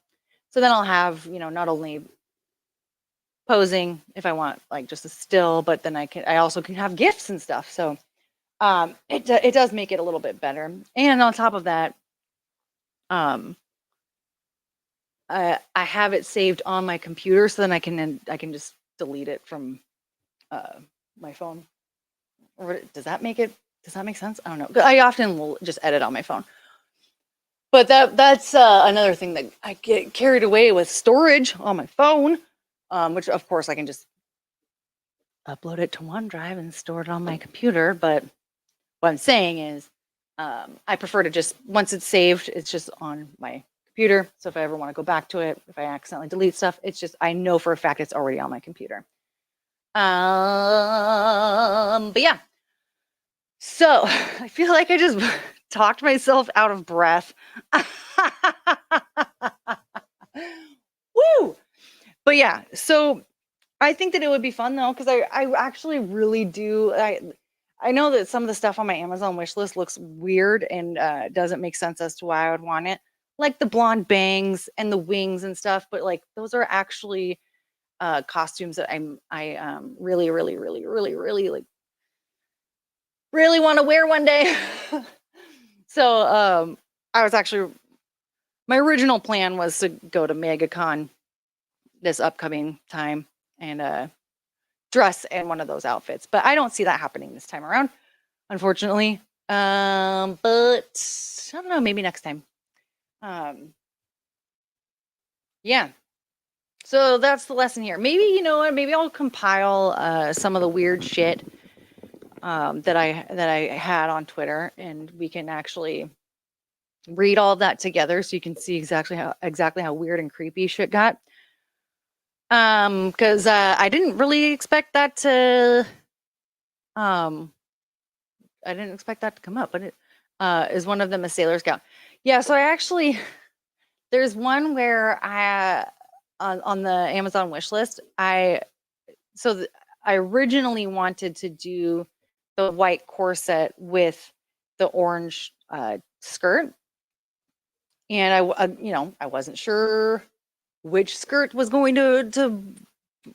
So then I'll have, not only posing if I want like just a still, but then I also can have GIFs and stuff. So it does make it a little bit better. And on top of that, I have it saved on my computer, so then I can just delete it from my phone. Or does that make sense? I don't know. I often will just edit on my phone. But that's another thing that I get carried away with storage on my phone. which of course I can just upload it to OneDrive and store it on my computer. But what I'm saying is, I prefer to just, once it's saved, it's just on my computer. So if I ever want to go back to it, if I accidentally delete stuff, it's just, I know for a fact it's already on my computer. But yeah. So I feel like I just talked myself out of breath. Woo! But yeah, so I think that it would be fun though, because I actually really do. I know that some of the stuff on my Amazon wish list looks weird and doesn't make sense as to why I would want it, like the blonde bangs and the wings and stuff. But like those are actually costumes that I really, really, really, really, really like, really want to wear one day. So I was actually, my original plan was to go to MegaCon this upcoming time and dress in one of those outfits, but I don't see that happening this time around, unfortunately. But I don't know, maybe next time. Yeah. So that's the lesson here. Maybe, you know what, maybe I'll compile some of the weird shit that I had on Twitter, and we can actually read all of that together so you can see exactly how weird and creepy shit got. Because I didn't really expect that to come up, but it is one of them a Sailor Scout. Yeah, so I actually, there's one where I on the Amazon wish list, I originally wanted to do the white corset with the orange skirt, and I wasn't sure which skirt was going to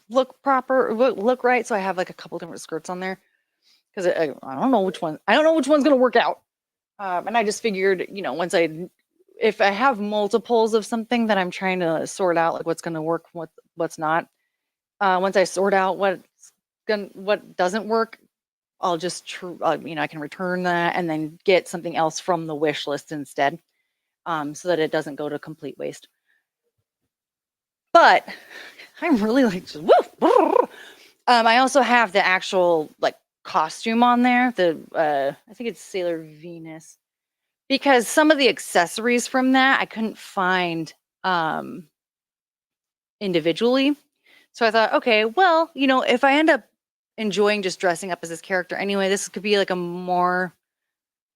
look right, so I have like a couple different skirts on there because I don't know which one. I don't know which one's going to work out, and I just figured, if I have multiples of something that I'm trying to sort out, like what's going to work, what's not. Once I sort out what doesn't work, I'll just I can return that and then get something else from the wish list instead, so that it doesn't go to complete waste. But I'm really like, woo! I also have the actual like costume on there. I think it's Sailor Venus, because some of the accessories from that I couldn't find individually. So I thought, okay, well, if I end up enjoying just dressing up as this character anyway, this could be like a more,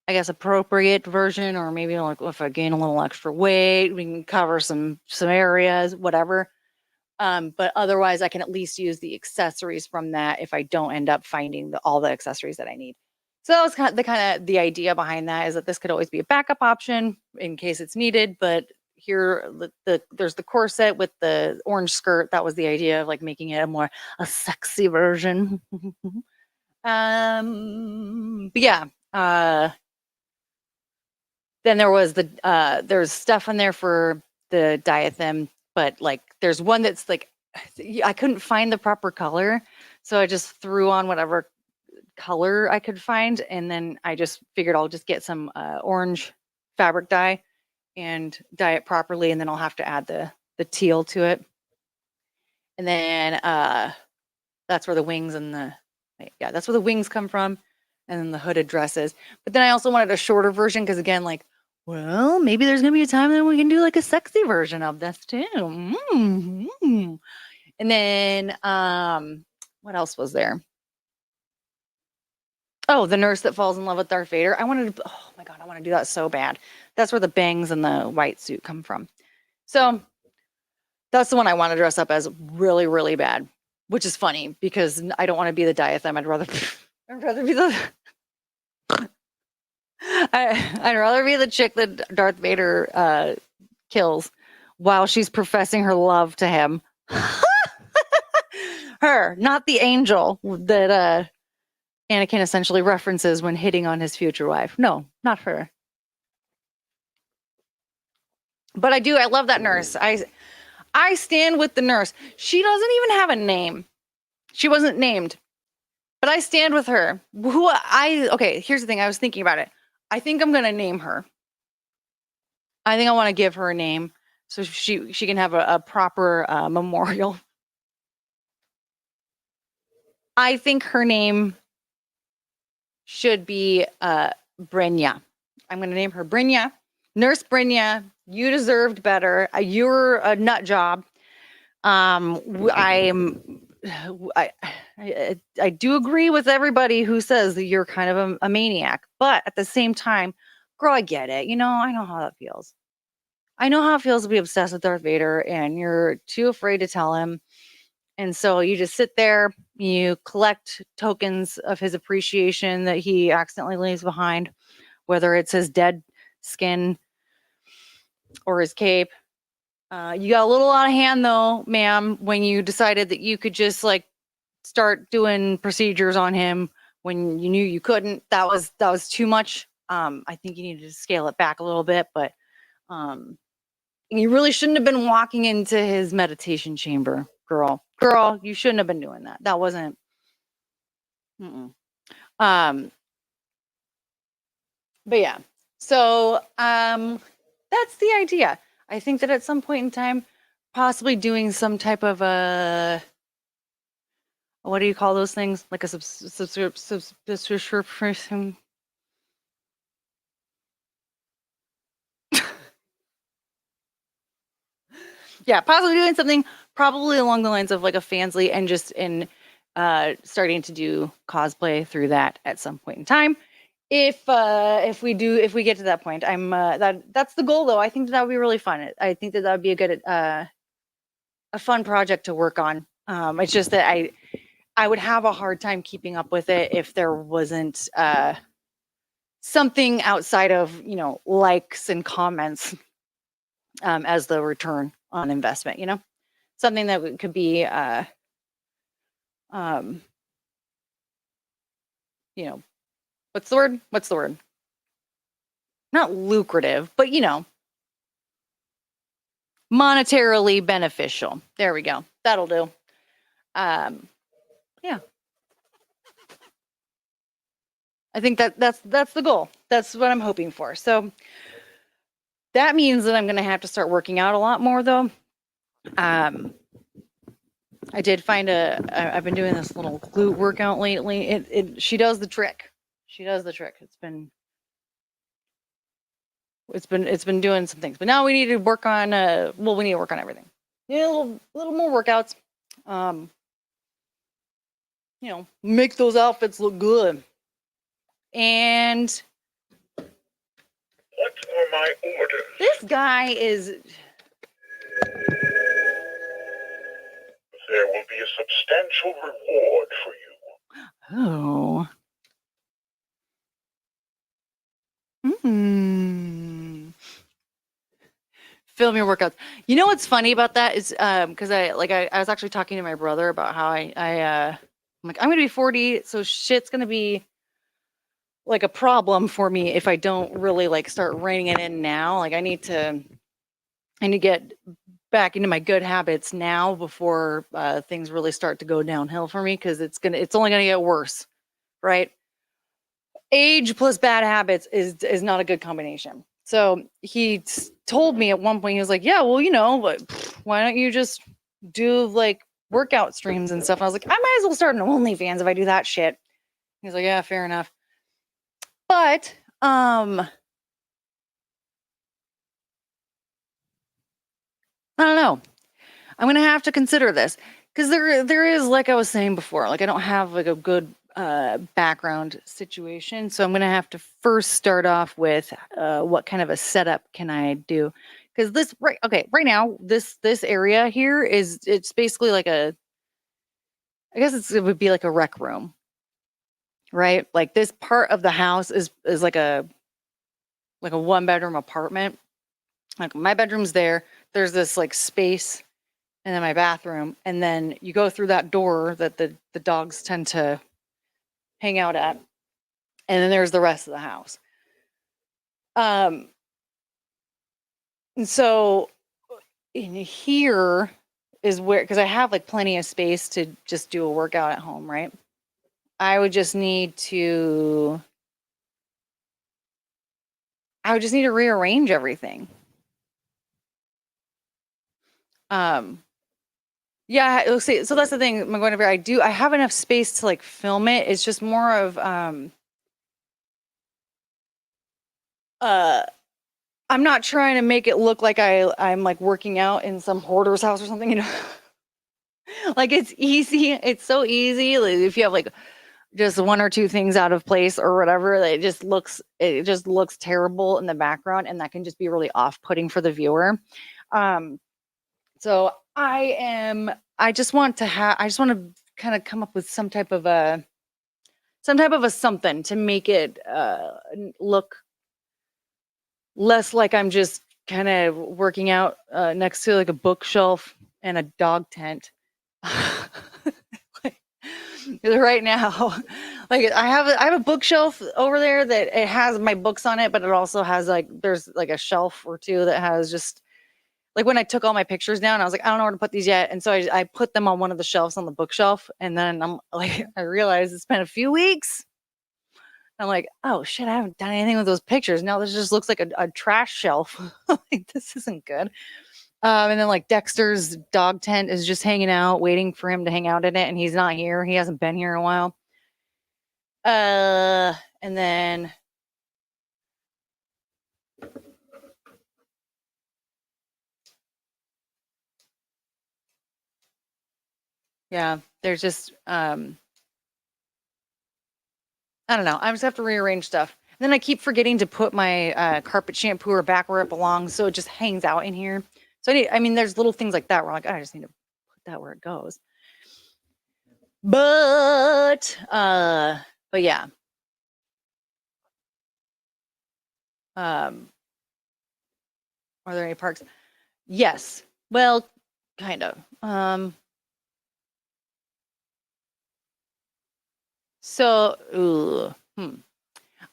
I guess, appropriate version, or maybe like if I gain a little extra weight, we can cover some areas, whatever. But otherwise, I can at least use the accessories from that if I don't end up finding all the accessories that I need. So that was kind of the idea behind that, is that this could always be a backup option in case it's needed. But here, there's the corset with the orange skirt. That was the idea of like making it a sexy version. But yeah. Then there was there's stuff in there for the diathem, but like there's one that's like, I couldn't find the proper color, so I just threw on whatever color I could find, and then I just figured I'll just get some orange fabric dye and dye it properly, and then I'll have to add the teal to it, and then that's where the wings that's where the wings come from, and then the hooded dresses. But then I also wanted a shorter version, because again, like, well, maybe there's gonna be a time that we can do like a sexy version of this too. Mm-hmm. And then what else was there? Oh, the nurse that falls in love with Darth Vader. Oh my God, I want to do that so bad. That's where the bangs and the white suit come from. So that's the one I want to dress up as really, really bad, which is funny because I don't want to be the diathem. I'd rather be the I'd rather be the chick that Darth Vader kills while she's professing her love to him. Her, not the angel that Anakin essentially references when hitting on his future wife. No, not her. But I love that nurse. I stand with the nurse. She doesn't even have a name. She wasn't named. But I stand with her. Okay, here's the thing. I was thinking about it. I think I'm going to name her. I think I want to give her a name so she can have a proper memorial I think her name should be Brynja. I'm going to name her Brynja. Nurse Brynja, you deserved better. You're a nut job. I do agree with everybody who says that you're kind of a maniac, but at the same time, girl, I get it. I know how that feels. I know how it feels to be obsessed with Darth Vader and you're too afraid to tell him. And so you just sit there, you collect tokens of his appreciation that he accidentally leaves behind, whether it's his dead skin or his cape. You got a little out of hand though, ma'am, when you decided that you could just like start doing procedures on him when you knew you couldn't. That was too much. I think you needed to scale it back a little bit, but you really shouldn't have been walking into his meditation chamber, girl. Girl, you shouldn't have been doing that. That wasn't. But yeah. So that's the idea. I think that at some point in time, possibly doing some type of a, what do you call those things? Like a subscription. Yeah, possibly doing something probably along the lines of like a Fansly and just in starting to do cosplay through that at some point in time. If we get to that point, I'm that's the goal though. I think that would be really fun. I think that would be a good a fun project to work on. It's just that I would have a hard time keeping up with it if there wasn't something outside of likes and comments as the return on investment. Something that could be what's the word? Not lucrative, but monetarily beneficial. There we go. That'll do. Yeah. I think that's the goal. That's what I'm hoping for. So that means that I'm going to have to start working out a lot more though. I did find I've been doing this little glute workout lately. She does the trick. She does the trick. It's been doing some things, but now we need to work on we need to work on everything. Yeah, a little more workouts. Make those outfits look good. And what are my orders? This guy is. There will be a substantial reward for you. Oh. Film your workouts. You know what's funny about that is because I was actually talking to my brother about how I'm like, I'm gonna be 40, so shit's gonna be like a problem for me if I don't really like start reining it in now. Like I need to get back into my good habits now before things really start to go downhill for me, because it's only gonna get worse, right? Age plus bad habits is not a good combination. So he told me at one point, he was like, yeah, well, but why don't you just do like workout streams and stuff? And I was like, I might as well start an OnlyFans if I do that shit. He's like, yeah, fair enough. But I don't know. I'm gonna have to consider this because there is, like I was saying before, like I don't have like a good background situation, so I'm gonna have to first start off with what kind of a setup can I do? Because right now this area here it's basically like it would be like a rec room, right? Like this part of the house is like a 1-bedroom apartment. Like my bedroom's there. There's this like space, and then my bathroom, and then you go through that door that the dogs tend to hang out at, and then there's the rest of the house. And so in here is where, because I have like plenty of space to just do a workout at home, right? I would just need to rearrange everything. Yeah, let's see. So that's the thing. I'm going over. I have enough space to like film it. It's just more of I'm not trying to make it look like I'm like working out in some hoarder's house or something, you know. Like it's easy. It's so easy. Like, if you have like just one or two things out of place or whatever, it just looks terrible in the background, and that can just be really off-putting for the viewer. So I just want to kind of come up with some type of a something to make it look less like I'm just kind of working out next to like a bookshelf and a dog tent. Like, right now, like I have a bookshelf over there that it has my books on it, but it also has like there's like a shelf or two that has just like when I took all my pictures down, I was like, I don't know where to put these yet, and so I put them on one of the shelves on the bookshelf, and then I'm like, I realized it's been a few weeks. I'm like, oh shit, I haven't done anything with those pictures. Now this just looks like a trash shelf. Like, this isn't good. And then like Dexter's dog tent is just hanging out, waiting for him to hang out in it, and he's not here. He hasn't been here in a while. And then yeah, there's just I don't know. I just have to rearrange stuff. And then I keep forgetting to put my carpet shampooer back where it belongs, so it just hangs out in here. So I mean, there's little things like that where I'm like, I just need to put that where it goes. But yeah. Are there any parks? Yes. Well, kind of. So,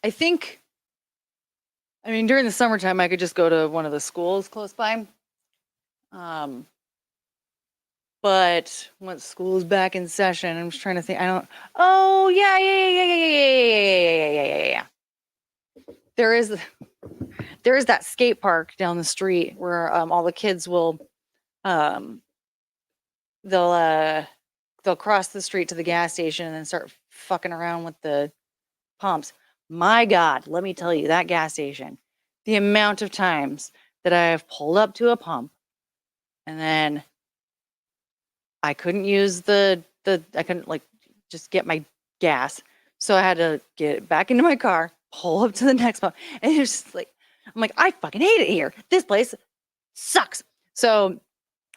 I think, I mean, during the summertime, I could just go to one of the schools close by. But once school's back in session, I'm just trying to think. Oh yeah. There is that skate park down the street where all the kids will they'll cross the street to the gas station and then start fucking around with the pumps. My God, let me tell you, that gas station, the amount of times that I have pulled up to a pump and then I couldn't use I couldn't like just get my gas. So I had to get back into my car, pull up to the next pump. And it's just like, I'm like, I fucking hate it here. This place sucks. So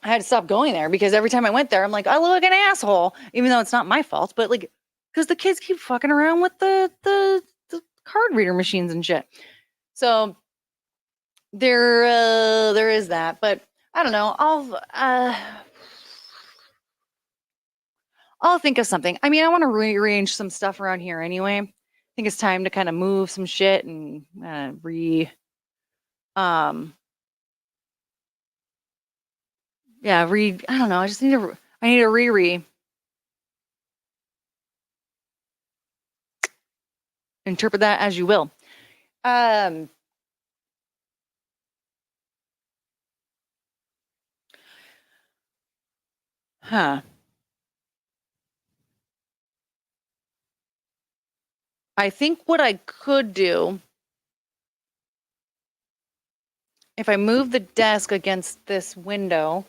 I had to stop going there because every time I went there, I'm like, I look like an asshole, even though it's not my fault. But like, because the kids keep fucking around with the card reader machines and shit. So there is that. But I don't know. I'll think of something. I mean, I want to rearrange some stuff around here anyway. I think it's time to kind of move some shit and I don't know. I just need to interpret that as you will. I think what I could do, if I move the desk against this window,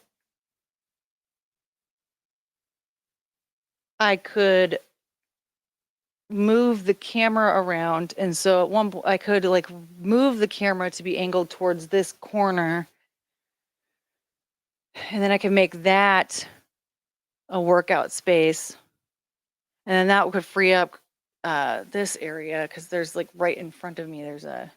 I could move the camera around. And so at one point, I could like move the camera to be angled towards this corner. And then I can make that a workout space. And then that could free up this area because there's like right in front of me, there's a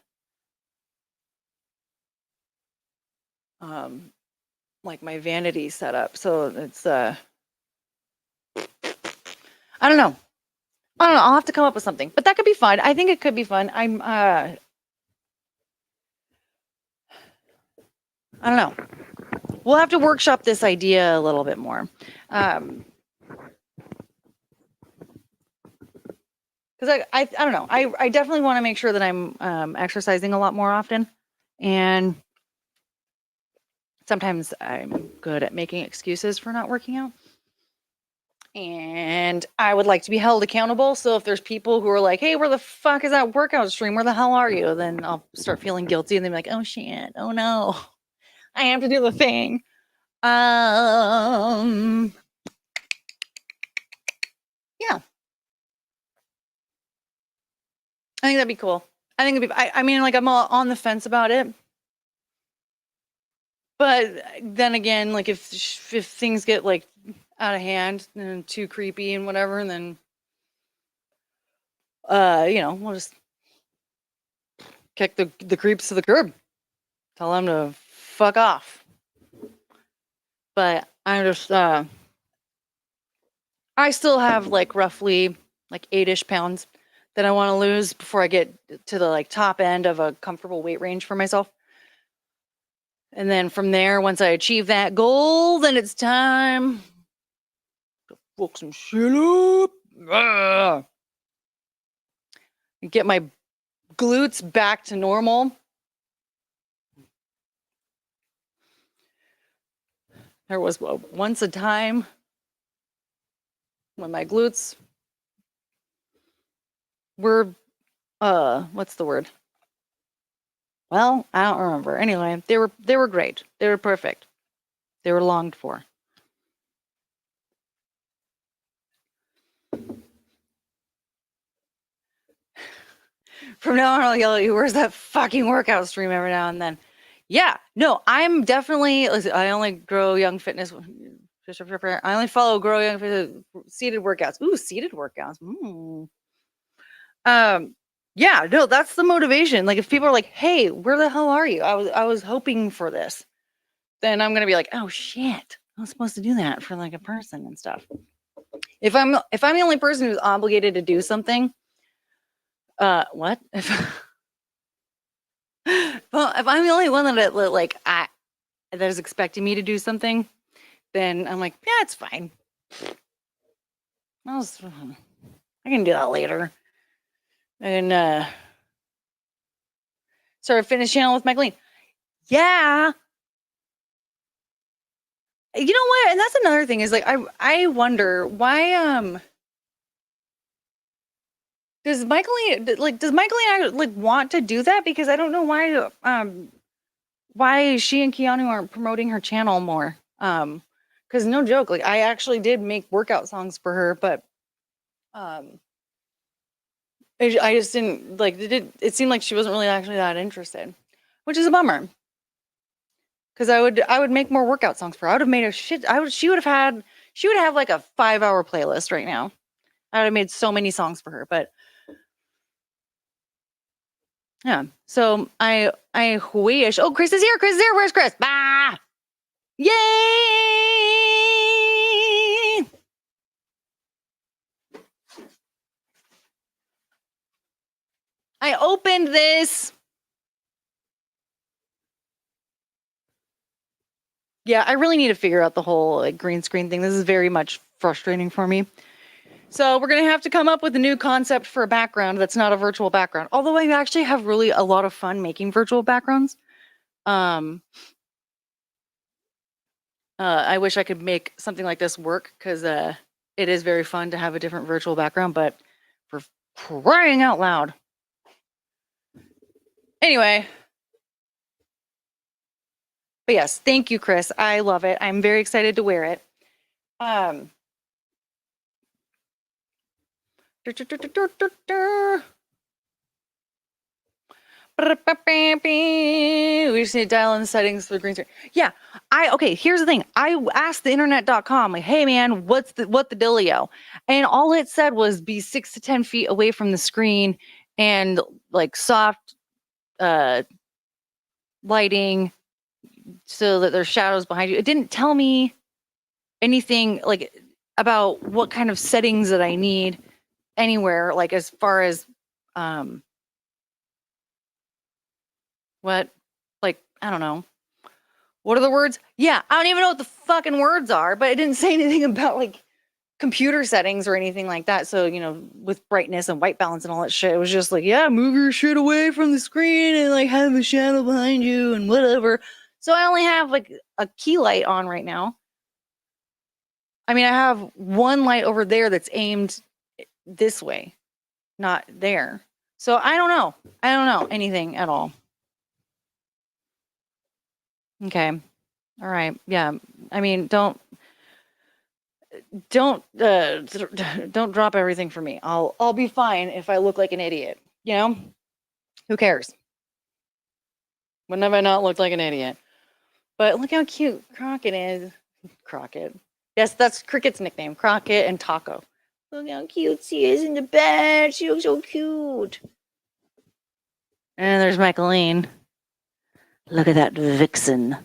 like my vanity setup. So it's I don't know. I'll have to come up with something, but that could be fun. I think it could be fun. I don't know. We'll have to workshop this idea a little bit more. Because I don't know. I definitely want to make sure that I'm exercising a lot more often. And sometimes I'm good at making excuses for not working out. And I would like to be held accountable. So if there's people who are like, hey, where the fuck is that workout stream? Where the hell are you? Then I'll start feeling guilty and they'll be like, oh shit, oh no, I have to do the thing. Yeah. I think that'd be cool. I think it'd be, I mean, like I'm all on the fence about it. But then again, like if things get like out of hand and too creepy and whatever, and then we'll just kick the creeps to the curb. Tell them to fuck off. But I'm just I still have like roughly like 8-ish pounds that I want to lose before I get to the like top end of a comfortable weight range for myself. And then from there, once I achieve that goal, then it's time to fuck some shit up. And get my glutes back to normal. There was once a time when my glutes were, what's the word? Well, I don't remember. Anyway, they were great. They were perfect. They were longed for. From now on, I'll yell at you, where's that fucking workout stream every now and then? Yeah, no, I'm definitely, listen, I only grow young fitness. I only follow grow young fitness seated workouts. Ooh, seated workouts. Yeah, no, that's the motivation. Like if people are like, hey, where the hell are you? I was hoping for this. Then I'm gonna be like, oh shit, I was supposed to do that for like a person and stuff. If I'm the only person who's obligated to do something, what? Well, if I'm the only one that is expecting me to do something, then I'm like, yeah, it's fine. I can do that later. And start a fitness channel with Michaeline. Yeah. You know what? And that's another thing is like I wonder why does Michaeline like want to do that? Because I don't know why she and Keanu aren't promoting her channel more. Because no joke, like I actually did make workout songs for her, but I just didn't like it seemed like she wasn't really actually that interested, which is a bummer. Because I would make more workout songs for her. I would have made a shit. She would have like a 5-hour playlist right now. I would have made so many songs for her, but yeah. So I wish. Oh, Chris is here. Chris is here. Where's Chris? Bah! Yay! I opened this. Yeah, I really need to figure out the whole like green screen thing. This is very much frustrating for me. So we're going to have to come up with a new concept for a background that's not a virtual background. Although I actually have really a lot of fun making virtual backgrounds. I wish I could make something like this work because it is very fun to have a different virtual background, but for crying out loud. Anyway. But yes, thank you, Chris. I love it. I'm very excited to wear it. We just need to dial in the settings for the green screen. Yeah, okay, here's the thing. I asked the internet.com, like, hey man, what the dealio? And all it said was be 6 to 10 feet away from the screen and like soft lighting so that there's shadows behind you. It didn't tell me anything like about what kind of settings that I need anywhere, like as far as what, like, I don't know. What are the words? Yeah, I don't even know what the fucking words are, but it didn't say anything about like computer settings or anything like that. So, you know, with brightness and white balance and all that shit, it was just like, yeah, move your shit away from the screen and like have a shadow behind you and whatever. So I only have like a key light on right now. I mean, I have one light over there that's aimed this way, not there. So I don't know. I don't know anything at all. Okay. All right. Yeah. I mean, don't don't drop everything for me. I'll be fine if I look like an idiot. You know? Who cares? When have I not looked like an idiot? But look how cute Crockett is. Crockett. Yes, that's Cricket's nickname. Crockett and Taco. Look how cute she is in the bed. She looks so cute. And there's Michaeline. Look at that vixen.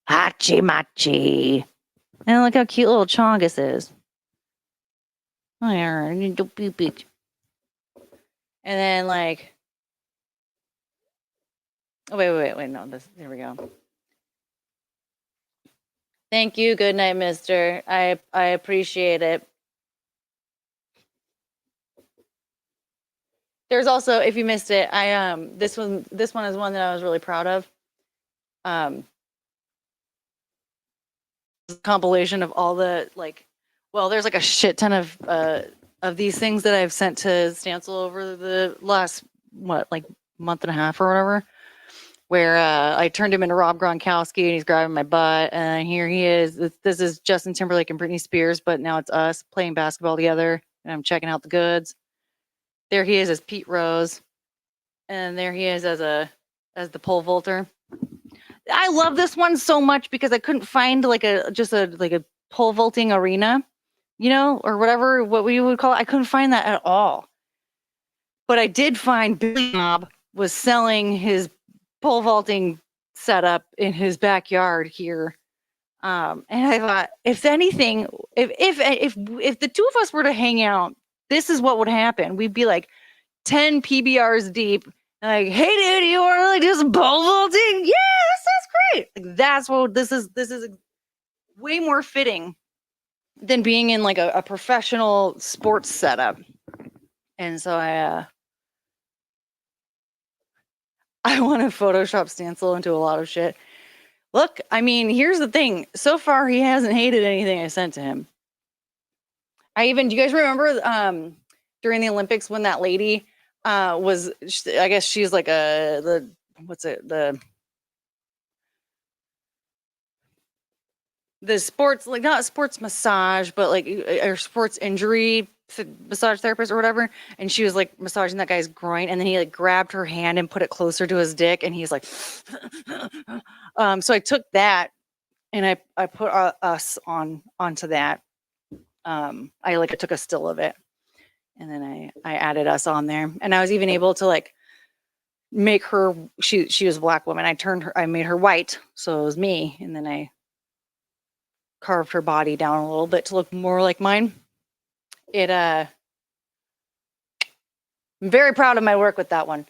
Hachi machi. And look how cute little Chongus is. Oh, yeah, little beep. And then, like, oh, wait, no, there we go. Thank you, good night, mister. I appreciate it. There's also, if you missed it, this one is one that I was really proud of. Compilation of all the, like, well, there's like a shit ton of these things that I've sent to Stancil over the last like month and a half or whatever, where I turned him into Rob Gronkowski and he's grabbing my butt, and here he is. This is Justin Timberlake and Britney Spears, but now it's us playing basketball together, and I'm checking out the goods. There he is as Pete Rose, and there he is as the pole vaulter. I love this one so much because I couldn't find like a pole vaulting arena, you know, or whatever, what we would call it. I couldn't find that at all. But I did find Billy Bob was selling his pole vaulting setup in his backyard here. And I thought, if anything, if the two of us were to hang out, this is what would happen. We'd be like 10 PBRs deep. Like, hey, dude, you want to like do some pole vaulting? Yeah, that sounds great. Like, that's what this is. This is way more fitting than being in like a professional sports setup. And so I want to Photoshop Stancil into a lot of shit. Look, I mean, here's the thing. So far, he hasn't hated anything I sent to him. Do you guys remember during the Olympics when that lady was, I guess she's like the sports, like not sports massage, but like or sports injury massage therapist or whatever. And she was like massaging that guy's groin, and then he like grabbed her hand and put it closer to his dick, and he's like, so I took that and I put us onto that. I took a still of it, and then I added us on there, and I was even able to like make her, she was a black woman. I made her white, so it was me, and then I carved her body down a little bit to look more like mine. I'm very proud of my work with that one.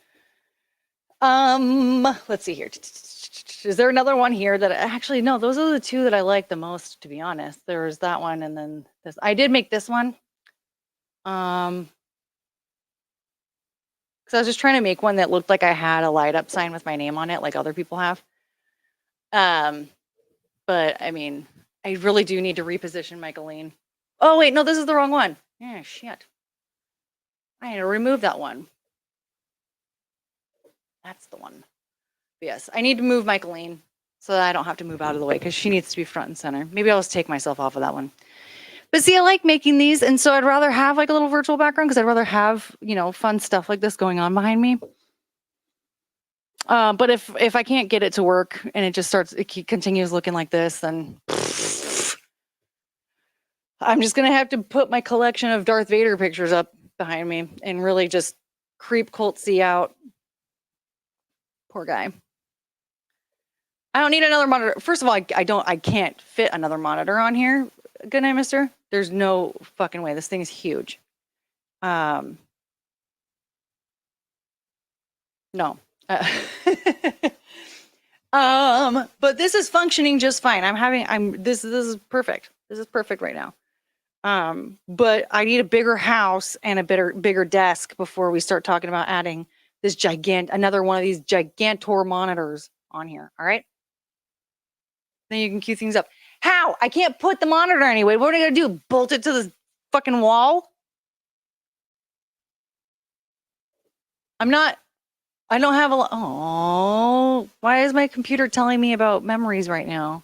Let's see here. Is there another one here that actually, no, those are the two that I like the most, to be honest. There was that one, and then this. I did make this one. Because I was just trying to make one that looked like I had a light up sign with my name on it, like other people have. But I mean, I really do need to reposition Michaeline. Oh wait, no, this is the wrong one. Yeah, shit. I had to remove that one. That's the one. But yes, I need to move Michaeline so that I don't have to move out of the way, because she needs to be front and center. Maybe I'll just take myself off of that one. But see, I like making these, and so I'd rather have like a little virtual background, because I'd rather have, you know, fun stuff like this going on behind me. But if I can't get it to work and it continues looking like this, then I'm just gonna have to put my collection of Darth Vader pictures up behind me and really just creep Colt C out. Poor guy. I don't need another monitor. First of all, I can't fit another monitor on here. Good night, mister. There's no fucking way. This thing is huge. No. But this is functioning just fine. This is perfect. This is perfect right now. But I need a bigger house and a bigger desk before we start talking about adding this another one of these gigantor monitors on here. All right. Then you can cue things up. How? I can't put the monitor anyway. What are you gonna do? Bolt it to this fucking wall? I don't have a. Oh, why is my computer telling me about memories right now?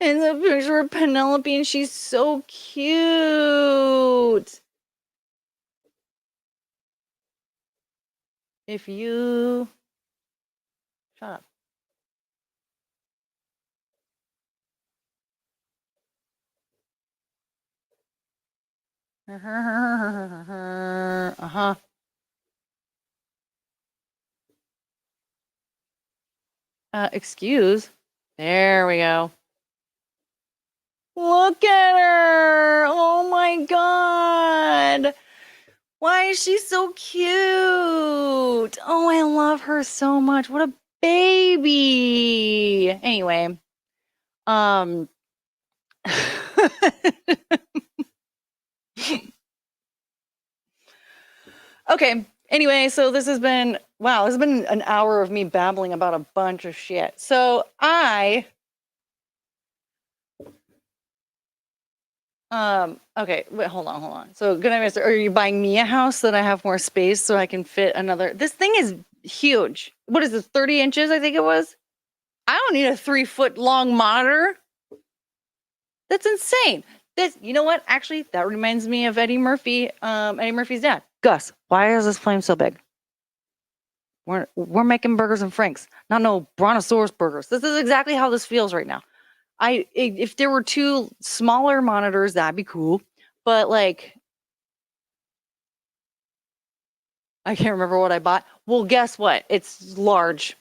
And the picture of Penelope, and she's so cute. If you shut up. Uh-huh. Excuse. There we go. Look at her. Oh my God. Why is she so cute? Oh, I love her so much. What a baby. Anyway, okay. Anyway, so this has been an hour of me babbling about a bunch of shit. So okay, wait, hold on. So good night, mister. Are you buying me a house so that I have more space so I can fit another? This thing is huge. What is this, 30 inches, I think it was? I don't need a 3-foot long monitor. That's insane. You know what? Actually, that reminds me of Eddie Murphy, Eddie Murphy's dad. Gus, why is this flame so big? We're making burgers and franks, not no brontosaurus burgers. This is exactly how this feels right now. If there were 2 smaller monitors, that'd be cool. But like, I can't remember what I bought. Well, guess what? It's large.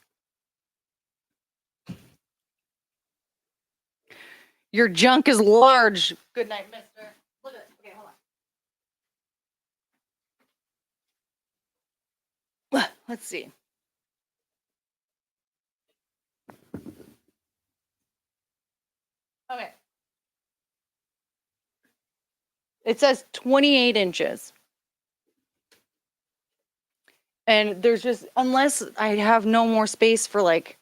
Your junk is large. Good night, mister. Look at it. Okay, hold on. Let's see. Okay. It says 28 inches. And there's just, unless I have no more space for like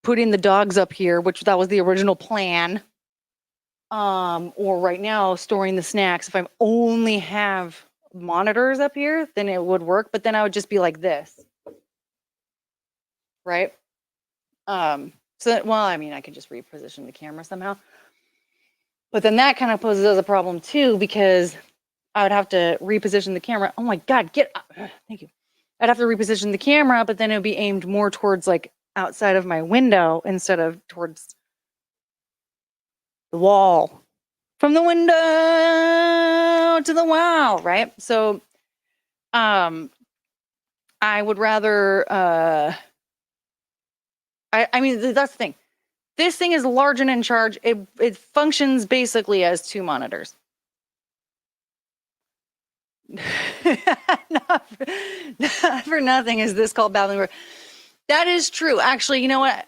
putting the dogs up here, which that was the original plan, or right now storing the snacks, if I only have monitors up here, then it would work, but then I would just be like this, right? Well, I mean, I could just reposition the camera somehow, but then that kind of poses a problem too, because I would have to reposition the camera. Oh my God, get up. Thank you. I'd have to reposition the camera, but then it would be aimed more towards like outside of my window instead of towards the wall. From the window to the wall, right? So I would rather I mean, that's the thing. This thing is large and in charge. It functions basically as 2 monitors. not for nothing is this called Babbling. That is true. Actually, you know what?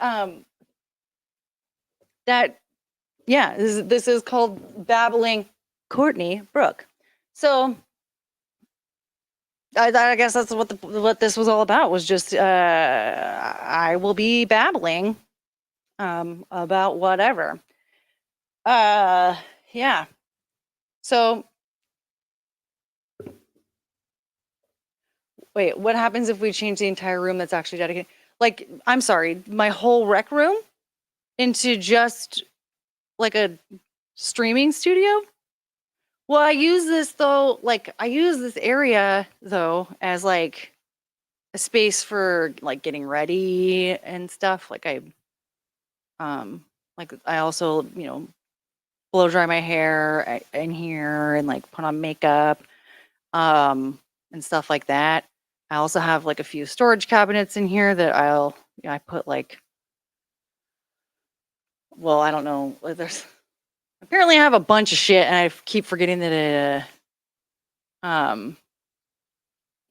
This is called Babbling Courtney Brooke. So I guess that's what this was all about, was just I will be babbling about whatever. Yeah. So wait, what happens if we change the entire room that's actually dedicated? Like, I'm sorry, my whole rec room into just like a streaming studio? Well, I use this area though as like a space for like getting ready and stuff. Like I also, blow dry my hair in here and like put on makeup and stuff like that. I also have like a few storage cabinets in here that I put like, well, I don't know. Apparently I have a bunch of shit and I keep forgetting that I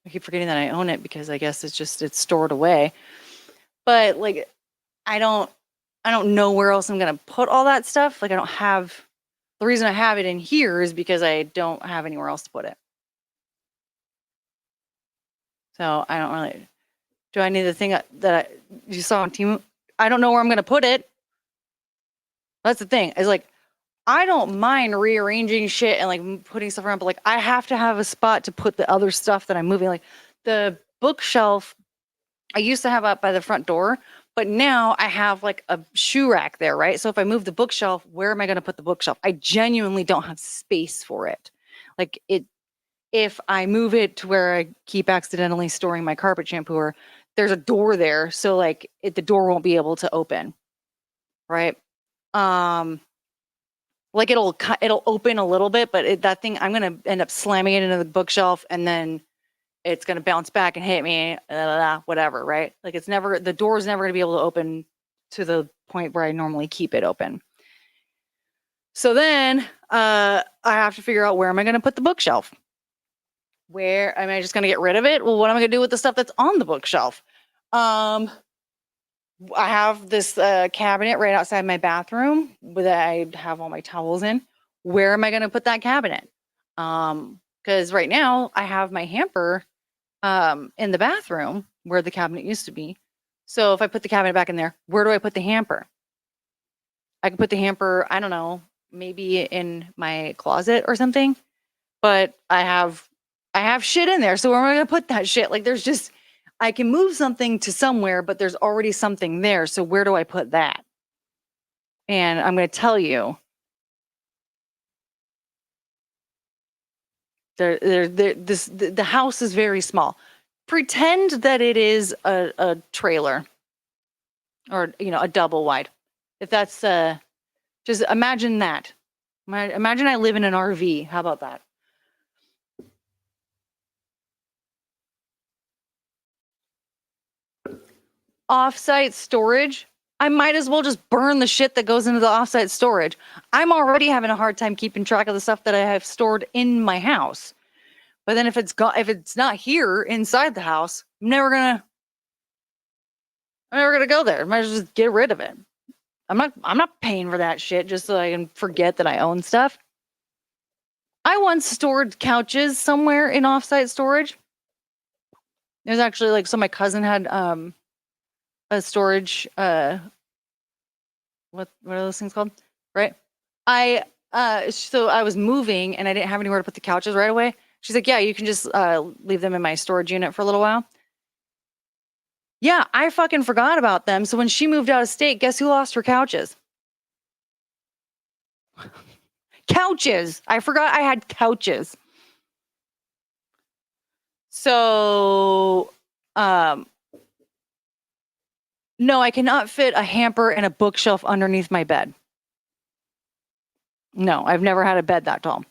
keep forgetting that I own it because I guess it's stored away. But like, I don't know where else I'm going to put all that stuff. Like the reason I have it in here is because I don't have anywhere else to put it. So I don't really, do I need the thing that you saw on Temu? I don't know where I'm going to put it. That's the thing. Is like I don't mind rearranging shit and like putting stuff around, but like I have to have a spot to put the other stuff that I'm moving. Like the bookshelf I used to have up by the front door, but now I have like a shoe rack there, right? So if I move the bookshelf, where am I going to put the bookshelf? I genuinely don't have space for it. Like if I move it to where I keep accidentally storing my carpet shampooer, there's a door there, so like the door won't be able to open, right? Like it'll open a little bit, but that thing I'm gonna end up slamming it into the bookshelf, and then it's gonna bounce back and hit me, whatever, right? Like the door is never gonna be able to open to the point where I normally keep it open. So then I have to figure out where am I gonna put the bookshelf. Where am I just gonna get rid of it? Well, what am I gonna do with the stuff that's on the bookshelf? I have this cabinet right outside my bathroom that I have all my towels in. Where am I going to put that cabinet? Because right now I have my hamper in the bathroom where the cabinet used to be. So if I put the cabinet back in there, where do I put the hamper? I can put the hamper, I don't know, maybe in my closet or something. But I have shit in there. So where am I going to put that shit? Like there's just I can move something to somewhere, but there's already something there. So where do I put that? And I'm going to tell you, the house is very small. Pretend that it is a trailer or, a double wide. If that's, just imagine that. Imagine I live in an RV. How about that? Offsite storage, I might as well just burn the shit that goes into the offsite storage. I'm already having a hard time keeping track of the stuff that I have stored in my house. But then if it's not here inside the house, I'm never gonna go there. I might as well just get rid of it. I'm not paying for that shit just so I can forget that I own stuff. I once stored couches somewhere in offsite storage. There's actually so my cousin had a storage what are those things called, right? So I was moving and I didn't have anywhere to put the couches right away. She's like, yeah, you can just leave them in my storage unit for a little while. Yeah, I fucking forgot about them. So when she moved out of state, guess who lost her couches? Couches. I forgot I had couches. So no, I cannot fit a hamper and a bookshelf underneath my bed. No, I've never had a bed that tall.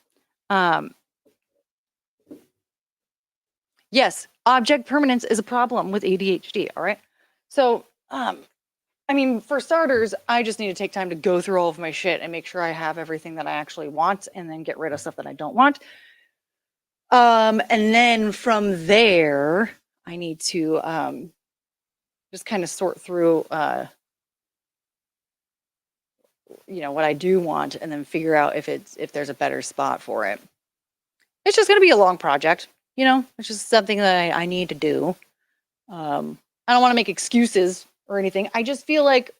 Yes, object permanence is a problem with ADHD, all right? So, for starters, I just need to take time to go through all of my shit and make sure I have everything that I actually want and then get rid of stuff that I don't want. And then from there, I need to just kind of sort through what I do want and then figure out if there's a better spot for it. It's just going to be a long project, it's just something that I need to do. I don't want to make excuses or anything. I just feel like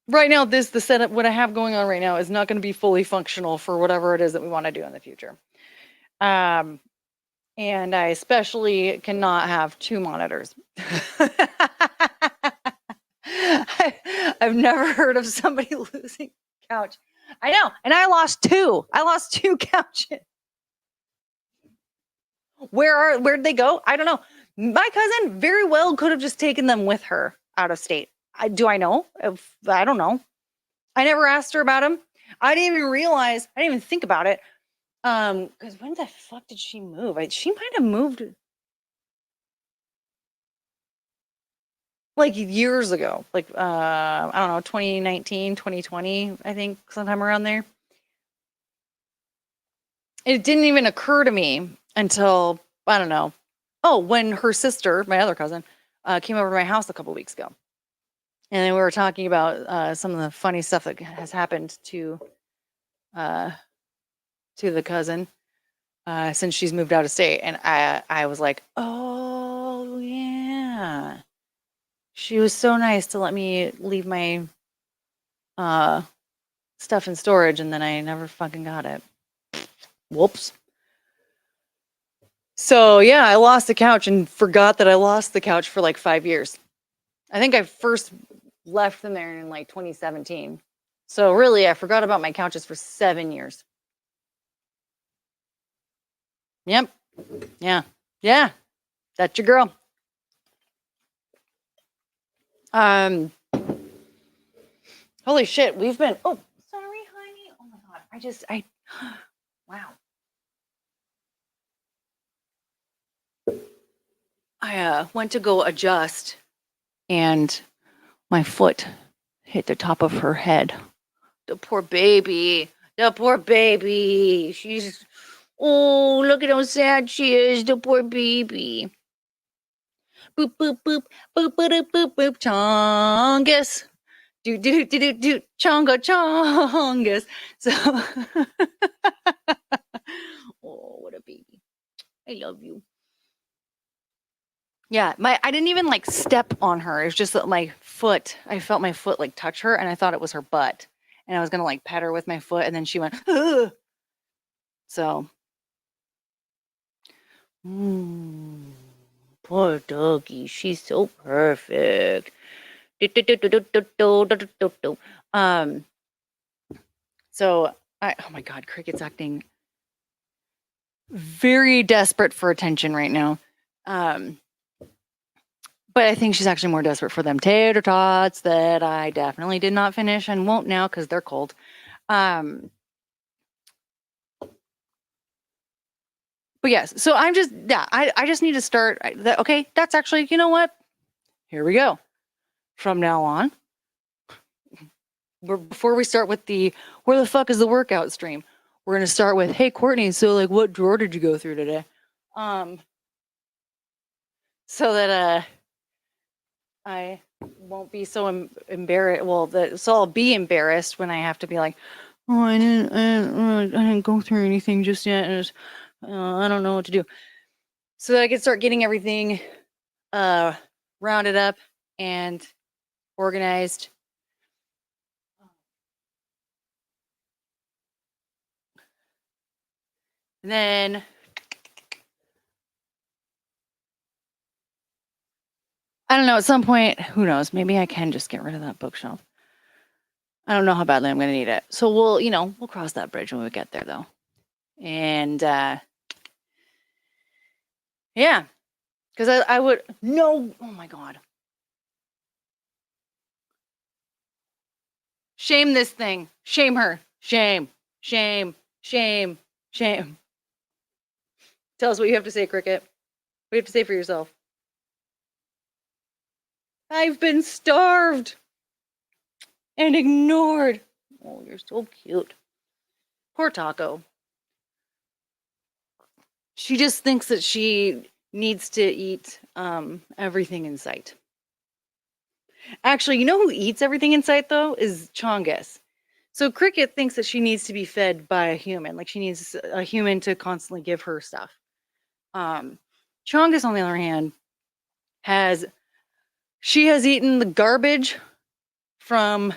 right now the setup, what I have going on right now is not going to be fully functional for whatever it is that we want to do in the future. And I especially cannot have 2 monitors. I've never heard of somebody losing a couch. I know, and I lost 2. I lost 2 couches. Where'd they go? I don't know. My cousin very well could have just taken them with her out of state. Do I know? I don't know. I never asked her about them. I didn't even think about it. Because when the fuck did she move? She might have moved like years ago, I don't know, 2019, 2020, I think, sometime around there. It didn't even occur to me until, I don't know, when her sister, my other cousin, came over to my house a couple weeks ago. And then we were talking about some of the funny stuff that has happened to the cousin since she's moved out of state. And I was like, oh, yeah. She was so nice to let me leave my stuff in storage, and then I never fucking got it. Whoops. So yeah, I lost the couch and forgot that I lost the couch for like 5 years. I think I first left them there in like 2017. So really, I forgot about my couches for 7 years. Yep. Yeah. Yeah. That's your girl. Holy shit, we've been, oh, sorry, honey. Oh my God. Wow. I went to go adjust and my foot hit the top of her head. The poor baby. The poor baby. She's, oh, look at how sad she is. The poor baby. Boop, boop, boop, boop, boop, boop, boop, chongus. Do, do, do, do, do, chonga, chongus. So, oh, what a baby. I love you. Yeah, I didn't even like step on her. It was just that I felt my foot like touch her and I thought it was her butt. And I was gonna like pet her with my foot and then she went, ugh. So, poor doggy. She's so perfect. So oh my God, Cricket's acting very desperate for attention right now. But I think she's actually more desperate for them tater tots that I definitely did not finish and won't now because they're cold. But yes, so I just need to start. Okay, that's actually, you know what? Here we go. From now on, before we start with the where the fuck is the workout stream, we're gonna start with, hey Courtney, so like what drawer did you go through today? So that I won't be so embarrassed. Well, so I'll be embarrassed when I have to be like, oh, I didn't go through anything just yet. And I don't know what to do. So that I can start getting everything rounded up and organized. And then I don't know, at some point, who knows, maybe I can just get rid of that bookshelf. I don't know how badly I'm going to need it. So we'll cross that bridge when we get there though. And yeah, because I would, no, oh my God. Shame this thing. Shame her. Shame, shame, shame, shame. Tell us what you have to say, Cricket. What do you have to say for yourself? I've been starved and ignored. Oh, you're so cute. Poor Taco. She just thinks that she needs to eat everything in sight. Actually, you know who eats everything in sight, though? Is Chongus. So Cricket thinks that she needs to be fed by a human. Like she needs a human to constantly give her stuff. Chongus, on the other hand, she has eaten the garbage from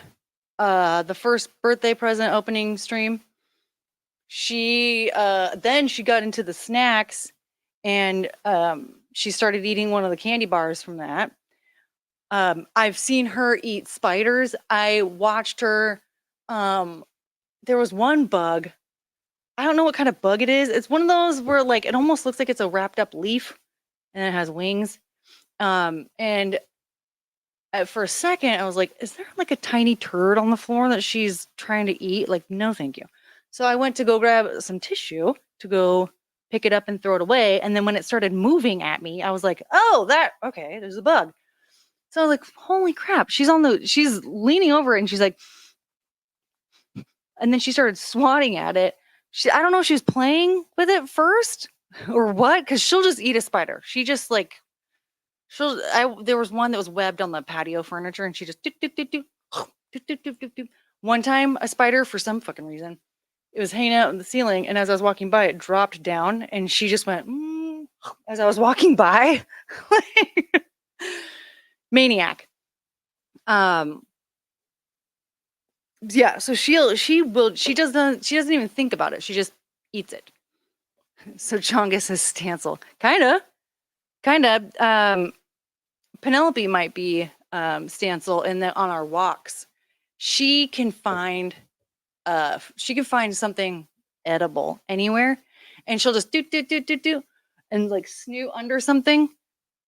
the first birthday present opening stream. Then she got into the snacks and she started eating one of the candy bars from that. I've seen her eat spiders. I watched her. There was one bug. I don't know what kind of bug it is. It's one of those where like it almost looks like it's a wrapped up leaf and it has wings. And for a second, I was like, is there like a tiny turd on the floor that she's trying to eat? Like, no, thank you. So I went to go grab some tissue to go pick it up and throw it away. And then when it started moving at me, I was like, oh, okay, there's a bug. So I was like, holy crap. She's leaning over and she's like, and then she started swatting at it. I don't know if she was playing with it first or what, because she'll just eat a spider. She just like, there was one that was webbed on the patio furniture and she just one time a spider, for some fucking reason, it was hanging out in the ceiling, and as I was walking by it dropped down and she just went as I was walking by. Maniac. Yeah, so she doesn't even think about it. She just eats it. So Chongus is Stancil. Kinda. Penelope might be Stancil in that on our walks. She can find something edible anywhere, and she'll just do and like snoot under something,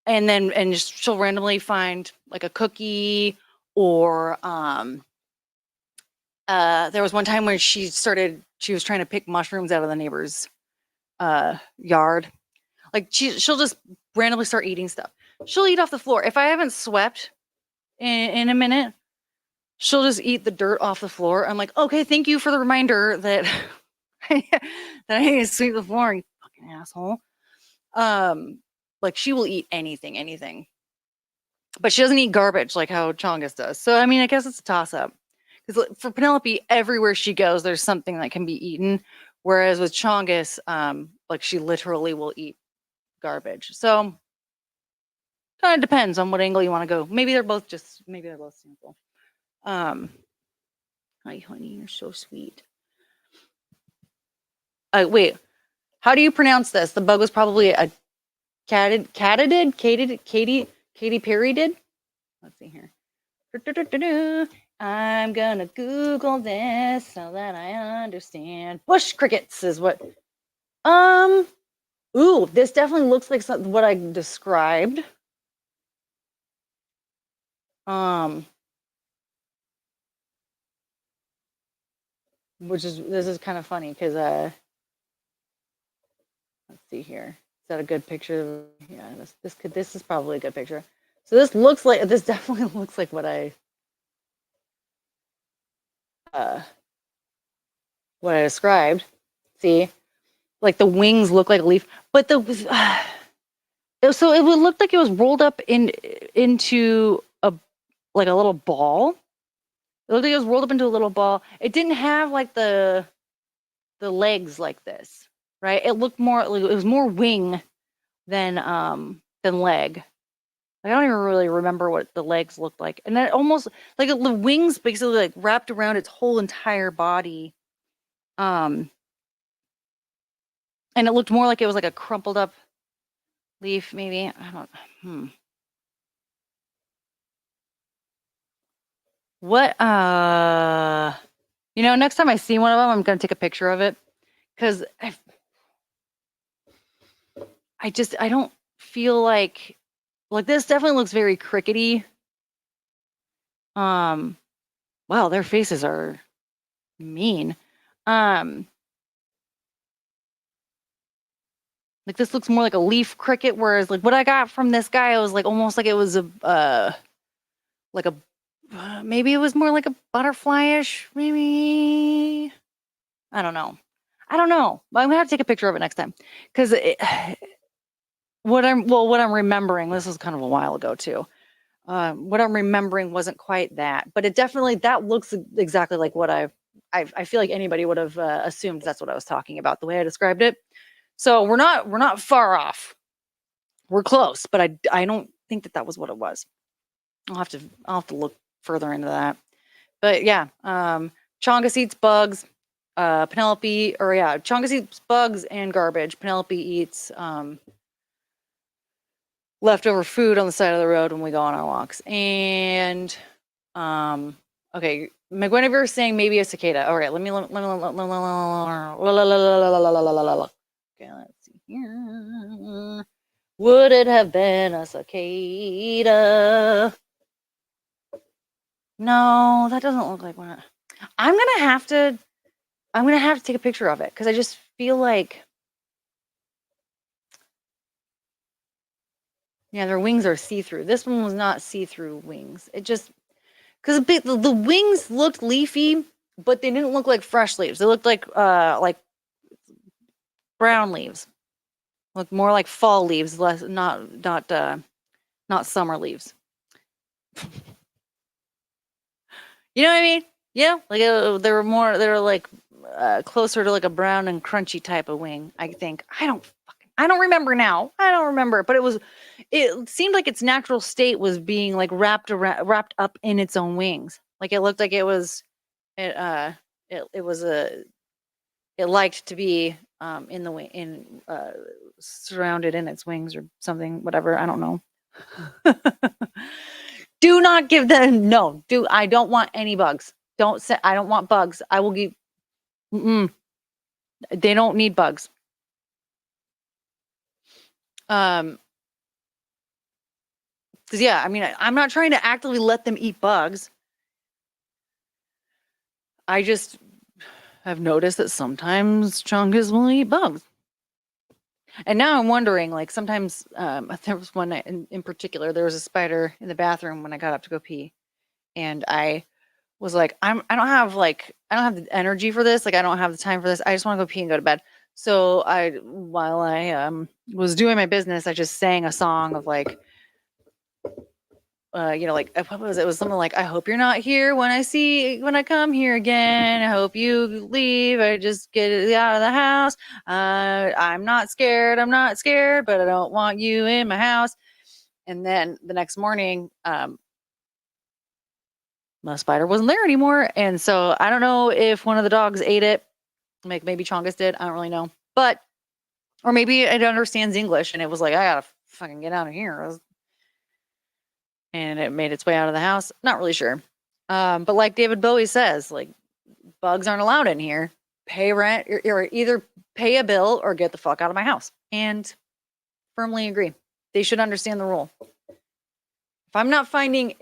and she'll randomly find like a cookie or there was one time when she was trying to pick mushrooms out of the neighbor's yard. Like she'll just randomly start eating stuff. She'll eat off the floor. If I haven't swept in a minute, she'll just eat the dirt off the floor. I'm like, okay, thank you for the reminder that that I need to sweep the floor, you fucking asshole. Like she will eat anything. But she doesn't eat garbage like how Chongus does. So I mean, I guess it's a toss-up. Because for Penelope, everywhere she goes, there's something that can be eaten. Whereas with Chongus, like she literally will eat garbage. So kind of depends on what angle you want to go. Maybe they're both simple. Hi, honey, you're so sweet. Wait, how do you pronounce this? The bug was probably a Katy Perry did. Let's see here. I'm gonna Google this so that I understand. Bush crickets is what. Ooh, this definitely looks like what I described. This is kind of funny because let's see here. Is that a good picture? Yeah, this is probably a good picture. So this definitely looks like what I described. See, like the wings look like a leaf, but so it would look like it was rolled up into a little ball. It looked like it was rolled up into a little ball. It didn't have like the legs like this, right? It looked more like it was more wing than leg. I don't even really remember what the legs looked like. And then almost like the wings basically like wrapped around its whole entire body. And it looked more like it was like a crumpled up leaf, maybe. I don't What next time I see one of them, I'm gonna take a picture of it. Because I don't feel like this definitely looks very crickety. Wow, their faces are mean. Like this looks more like a leaf cricket, whereas like what I got from this guy, it was like almost like it was maybe it was more like a butterfly-ish, maybe. I don't know. But I'm gonna have to take a picture of it next time because what I'm remembering. This was kind of a while ago too. What I'm remembering wasn't quite that, but that looks exactly like what I feel like anybody would have assumed that's what I was talking about the way I described it. So we're not far off. We're close, but I don't think that was what it was. I'll have to look further into that. But yeah, Chongus eats bugs. Chongus eats bugs and garbage. Penelope eats leftover food on the side of the road when we go on our walks. And okay, McGuinevere is saying maybe a cicada. All right, let me okay, let's see here. Would it have been a cicada? No, that doesn't look like one. I'm gonna have to take a picture of it because I just feel like, yeah, their wings are see-through. This one was not see-through wings. It just because the wings looked leafy, but they didn't look like fresh leaves. They looked like brown leaves. Looked more like fall leaves, not summer leaves. You know what I mean? Yeah, like they were like closer to like a brown and crunchy type of wing. I think. I I don't remember now. I don't remember, but it seemed like its natural state was being like wrapped up in its own wings. Like it looked like it was, it liked to be in the wing, surrounded in its wings or something, whatever. I don't know. Do not give them, no, I don't want any bugs. Don't say, I don't want bugs. I will give, they don't need bugs. Because yeah, I mean, I'm not trying to actively let them eat bugs. I just have noticed that sometimes chungus will eat bugs. And now I'm wondering, like sometimes there was one night in particular, there was a spider in the bathroom when I got up to go pee. And I was like, I don't have the energy for this. Like, I don't have the time for this. I just want to go pee and go to bed. So while I was doing my business, I just sang a song of like, like what was it? It was something like, I hope you're not here when I come here again. I hope you leave. I just get it out of the house. I'm not scared, but I don't want you in my house. And then the next morning, my spider wasn't there anymore. And so I don't know if one of the dogs ate it, like maybe Chongus did. I don't really know, or maybe it understands English and it was like, I gotta fucking get out of here. And it made its way out of the house. Not really sure. But like David Bowie says, like bugs aren't allowed in here. Pay rent or either pay a bill or get the fuck out of my house. And firmly agree. They should understand the rule. If I'm not finding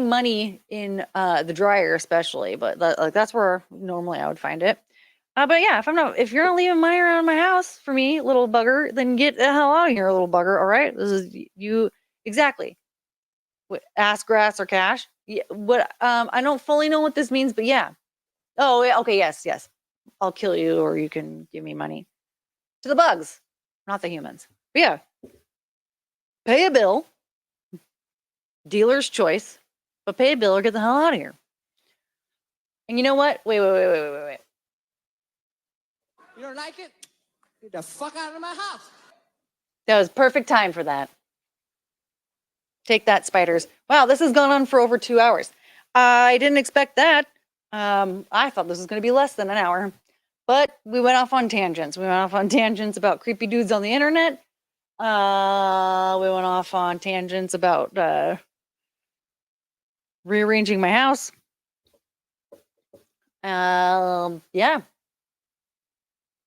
money in the dryer, especially, but that's where normally I would find it. But yeah, if you're not leaving money around my house for me, little bugger, then get the hell out of here, little bugger. All right, this is you exactly. Ass, grass, or cash. Yeah, what? I don't fully know what this means, but yeah. Oh, yeah, okay, yes. I'll kill you, or you can give me money. To the bugs, not the humans. But yeah, pay a bill. Dealer's choice, but pay a bill or get the hell out of here. And you know what? Wait. You don't like it? Get the fuck out of my house. That was perfect time for that. Take that, spiders. Wow, this has gone on for over 2 hours. I didn't expect that. I thought this was going to be less than an hour. But we went off on tangents. We went off on tangents about creepy dudes on the internet. We went off on tangents about rearranging my house. Yeah.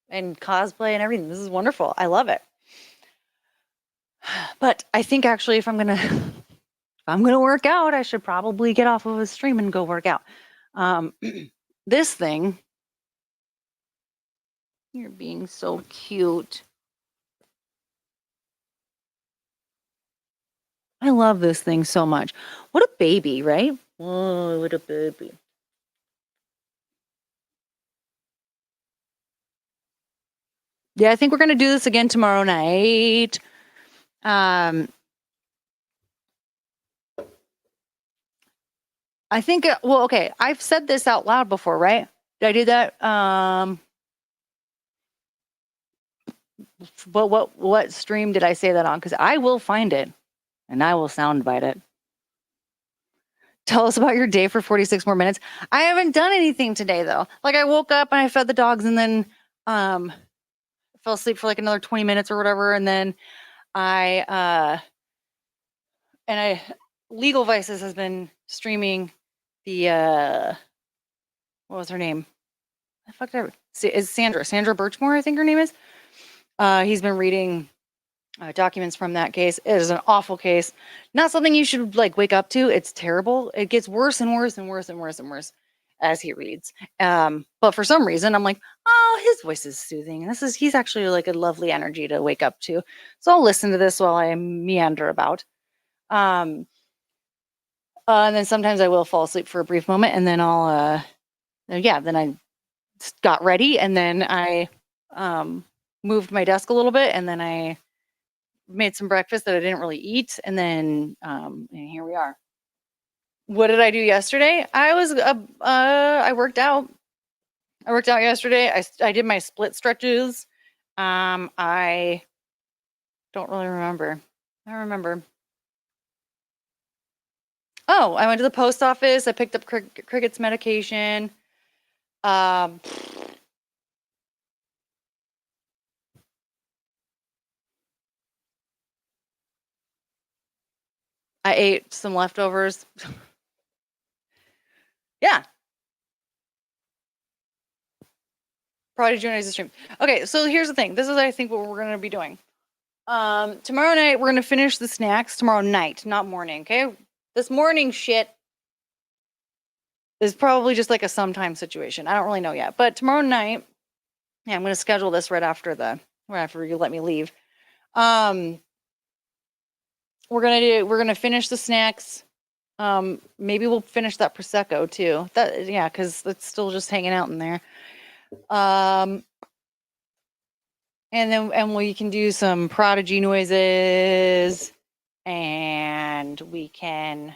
And cosplay and everything. This is wonderful. I love it. But I think actually if I'm gonna work out, I should probably get off of a stream and go work out. This thing, you're being so cute. I love this thing so much. What a baby, right? Oh, what a baby. Yeah, I think we're gonna do this again tomorrow night. I think, well, okay, I've said this out loud before, right? Did I do that? But what stream did I say that on? Because I will find it and I will soundbite it. Tell us about your day for 46 more minutes. I haven't done anything today though. Like I woke up and I fed the dogs and then fell asleep for like another 20 minutes or whatever. And then Legal Vices has been streaming the what was her name? I fucked up. Is Sandra Birchmore, I think her name is. He's been reading documents from that case. It is an awful case. Not something you should like wake up to. It's terrible. It gets worse and worse and worse and worse and worse as he reads. But for some reason, I'm like, oh, his voice is soothing. He's actually like a lovely energy to wake up to. So I'll listen to this while I meander about. And then sometimes I will fall asleep for a brief moment, and then then I got ready, and then I moved my desk a little bit, and then I made some breakfast that I didn't really eat, and then and here we are. What did I do yesterday? I worked out. I worked out yesterday. I did my split stretches. I Don't really remember. I remember. Oh, I went to the post office. I picked up Cricket's medication. I ate some leftovers. Yeah. Prodigy Noises stream. Okay, so here's the thing. This is, I think, what we're going to be doing. Tomorrow night, we're going to finish the snacks. Tomorrow night, not morning, okay? This morning shit is probably just like a sometime situation. I don't really know yet. But tomorrow night, yeah, I'm going to schedule this right after you let me leave. We're gonna finish the snacks. Maybe we'll finish that prosecco too. Yeah, because it's still just hanging out in there. And we can do some Prodigy Noises, and we can.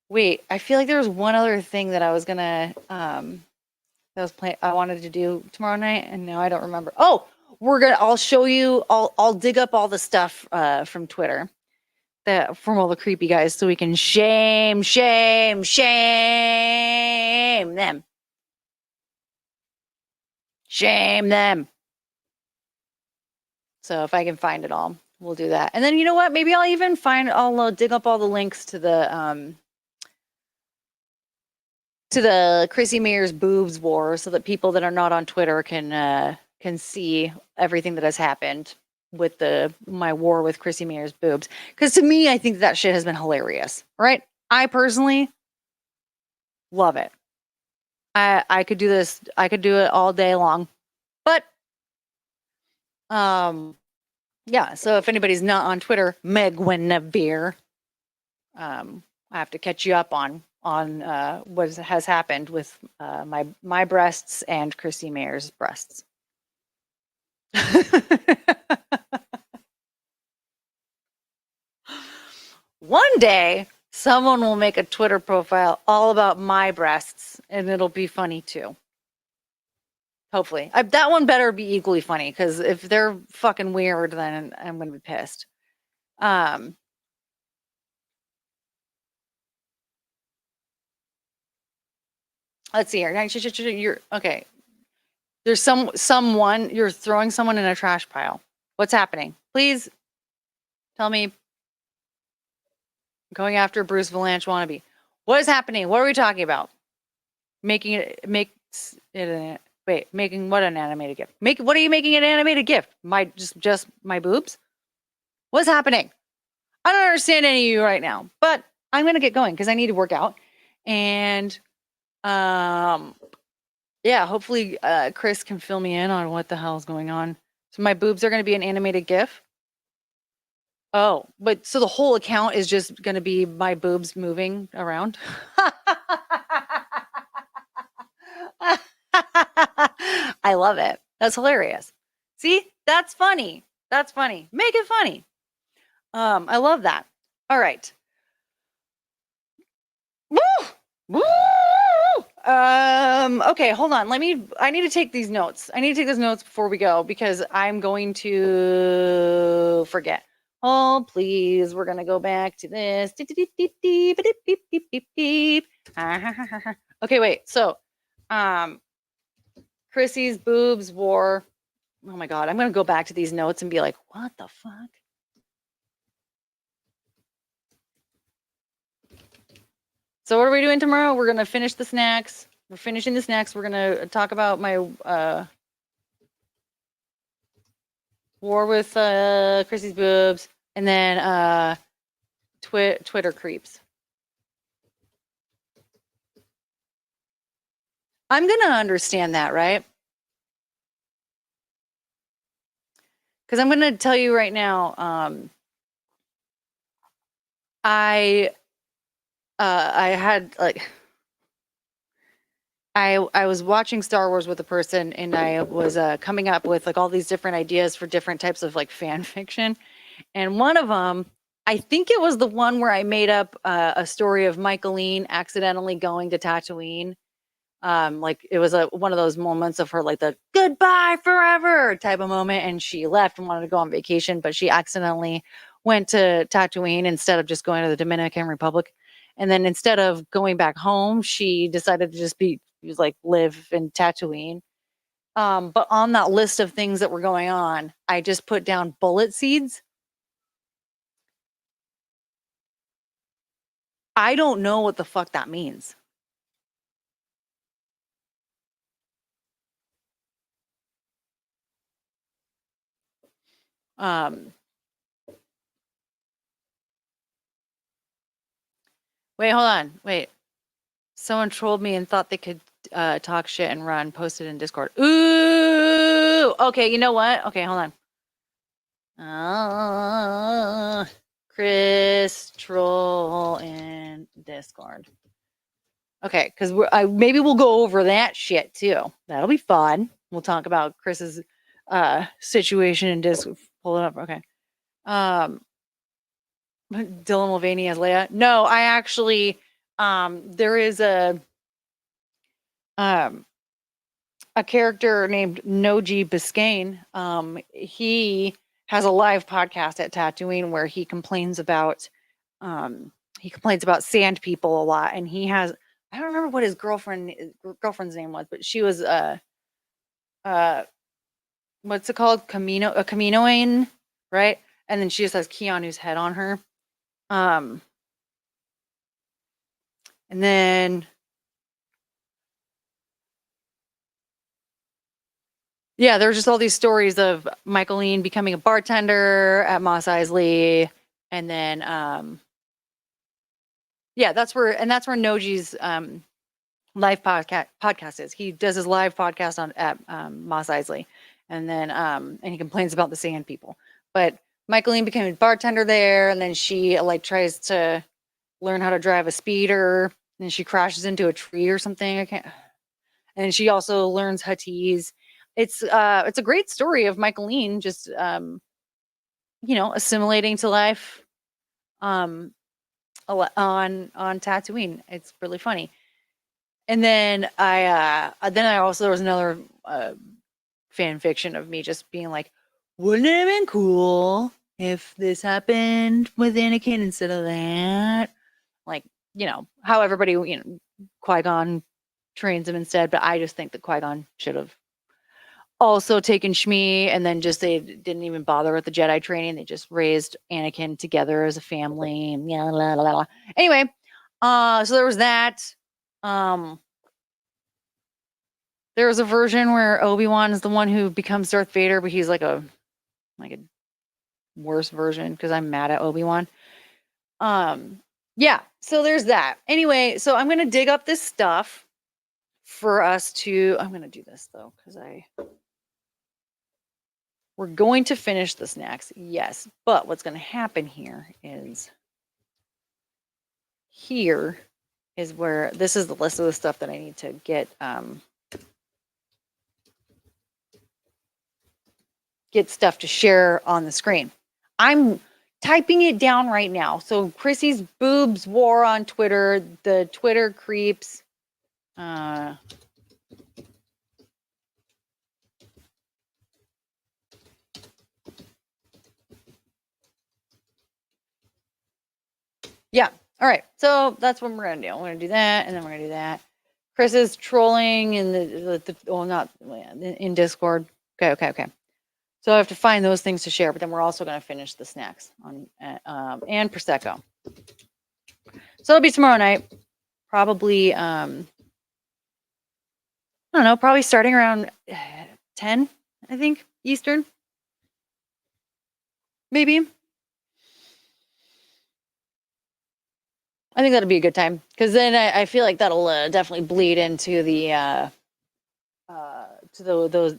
Wait, I feel like there was one other thing that I was gonna I wanted to do tomorrow night, and now I don't remember. Oh, I'll show you. I'll dig up all the stuff from Twitter, from all the creepy guys, so we can shame them. Shame them. So if I can find it all, we'll do that. And then you know what? Maybe I'll dig up all the links to the Chrissy Mayer's boobs war, so that people that are not on Twitter can see everything that has happened with my war with Chrissy Mayer's boobs. Because to me, I think that shit has been hilarious, right? I personally love it. I could do this. I could do it all day long. But yeah. So if anybody's not on Twitter, Meg Guinevere, I have to catch you up on what has happened with my breasts and Chrissy Mayer's breasts. One day, someone will make a Twitter profile all about my breasts, and it'll be funny too. Hopefully. That one better be equally funny, because if they're fucking weird, then I'm going to be pissed. Let's see here. You're okay. There's someone, you're throwing someone in a trash pile. What's happening? Please tell me. Going after Bruce Valanche wannabe. What is happening? What are we talking about? Making what an animated gift? What are you making an animated gift? Just my boobs? What's happening? I don't understand any of you right now, but I'm gonna get going because I need to work out. And yeah, hopefully Chris can fill me in on what the hell is going on. So my boobs are gonna be an animated GIF. Oh, but so the whole account is just gonna be my boobs moving around. I love it. That's hilarious. See, that's funny. That's funny. Make it funny. I love that. All right. Woo! Woo! Okay, hold on. I need to take these notes. I need to take these notes before we go, because I'm going to forget. Oh, please. We're going to go back to this. Okay, wait. So, Chrissy's boobs war. Oh my God. I'm going to go back to these notes and be like, what the fuck? So what are we doing tomorrow? We're going to finish the snacks. We're finishing the snacks. We're going to talk about my war with Chrissy's boobs, and then Twitter creeps. I'm going to understand that, right? Because I'm going to tell you right now, I had I was watching Star Wars with a person, and I was coming up with like all these different ideas for different types of like fan fiction. And one of them, I think it was the one where I made up a story of Michaeline accidentally going to Tatooine Like it was one of those moments of her like the goodbye forever type of moment, and she left and wanted to go on vacation, but she accidentally went to Tatooine instead of just going to the Dominican Republic. And then instead of going back home, she decided to just live in Tatooine. But on that list of things that were going on, I just put down bullet seeds. I don't know what the fuck that means. Wait, hold on. Wait. Someone trolled me and thought they could talk shit and run, posted in Discord. Ooh! Okay, you know what? Okay, hold on. Chris troll in Discord. Okay, because maybe we'll go over that shit too. That'll be fun. We'll talk about Chris's situation in Discord. Pull it up. Okay. Dylan Mulvaney as Leia. No, I actually there is a character named Noji Biscayne. He has a live podcast at Tatooine where he complains about sand people a lot, and he has, I don't remember what his girlfriend's name was, but she was what's it called? A Kaminoan, right? And then she just has Keanu's head on her. And then yeah, there's just all these stories of Michaeline becoming a bartender at Mos Eisley, and then yeah, that's where Noji's live podcast is. He does his live podcast at Mos Eisley, and then and he complains about the sand people. But Michaeline became a bartender there, and then she like tries to learn how to drive a speeder, and she crashes into a tree or something. I can't. And she also learns Huttese. It's a great story of Michaeline just assimilating to life on Tatooine. It's really funny. And then I also, there was another fan fiction of me just being like, wouldn't it have been cool if this happened with Anakin instead of that? Like, how everybody, Qui-Gon trains him instead, but I just think that Qui-Gon should have also taken Shmi, and then just they didn't even bother with the Jedi training. They just raised Anakin together as a family. Anyway, so there was that. There was a version where Obi-Wan is the one who becomes Darth Vader, but he's like a worse version because I'm mad at Obi-Wan. Yeah, so there's that. Anyway, so I'm gonna dig up this stuff for us to. I'm gonna do this though because we're going to finish the snacks, yes. But what's going to happen here is where this is the list of the stuff that I need to get stuff to share on the screen. I'm typing it down right now. So Chrissy's boobs war on Twitter, the Twitter creeps. Yeah. All right. So that's what we're going to do. We're going to do that, and then we're going to do that. Chris is trolling in in Discord. Okay. So I have to find those things to share, but then we're also going to finish the snacks on and Prosecco. So it'll be tomorrow night. Probably, I don't know, probably starting around 10, I think, Eastern. Maybe. I think that'll be a good time because then I feel like that'll definitely bleed into the those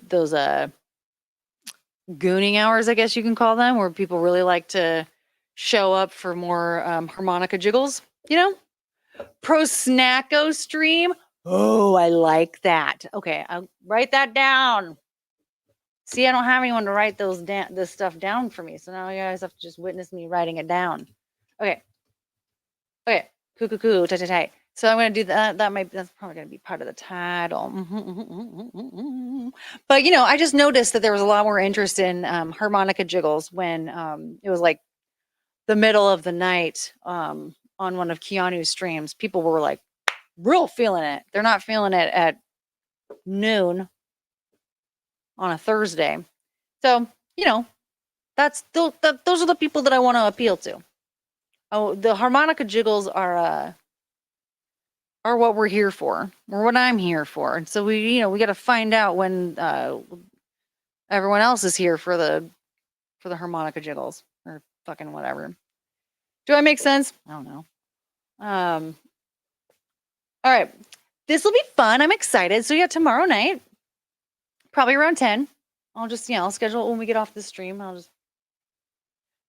gooning hours, I guess you can call them, where people really like to show up for more harmonica jiggles. Pro Snacko stream. Oh, I like that. Okay, I'll write that down. See, I don't have anyone to write this stuff down for me, so now you guys have to just witness me writing it down. Okay. Cool. Tight. So I'm gonna do that. That's probably gonna be part of the title. But I just noticed that there was a lot more interest in harmonica jiggles when it was like the middle of the night on one of Keanu's streams. People were like real feeling it. They're not feeling it at noon on a Thursday. So those are the people that I want to appeal to. Oh, the harmonica jiggles are what we're here for, or what I'm here for. And so we got to find out when everyone else is here for the harmonica jiggles or fucking whatever. Do I make sense? I don't know. All right, this will be fun. I'm excited. So yeah, tomorrow night, probably around 10. I'll just I'll schedule it when we get off the stream. I'll just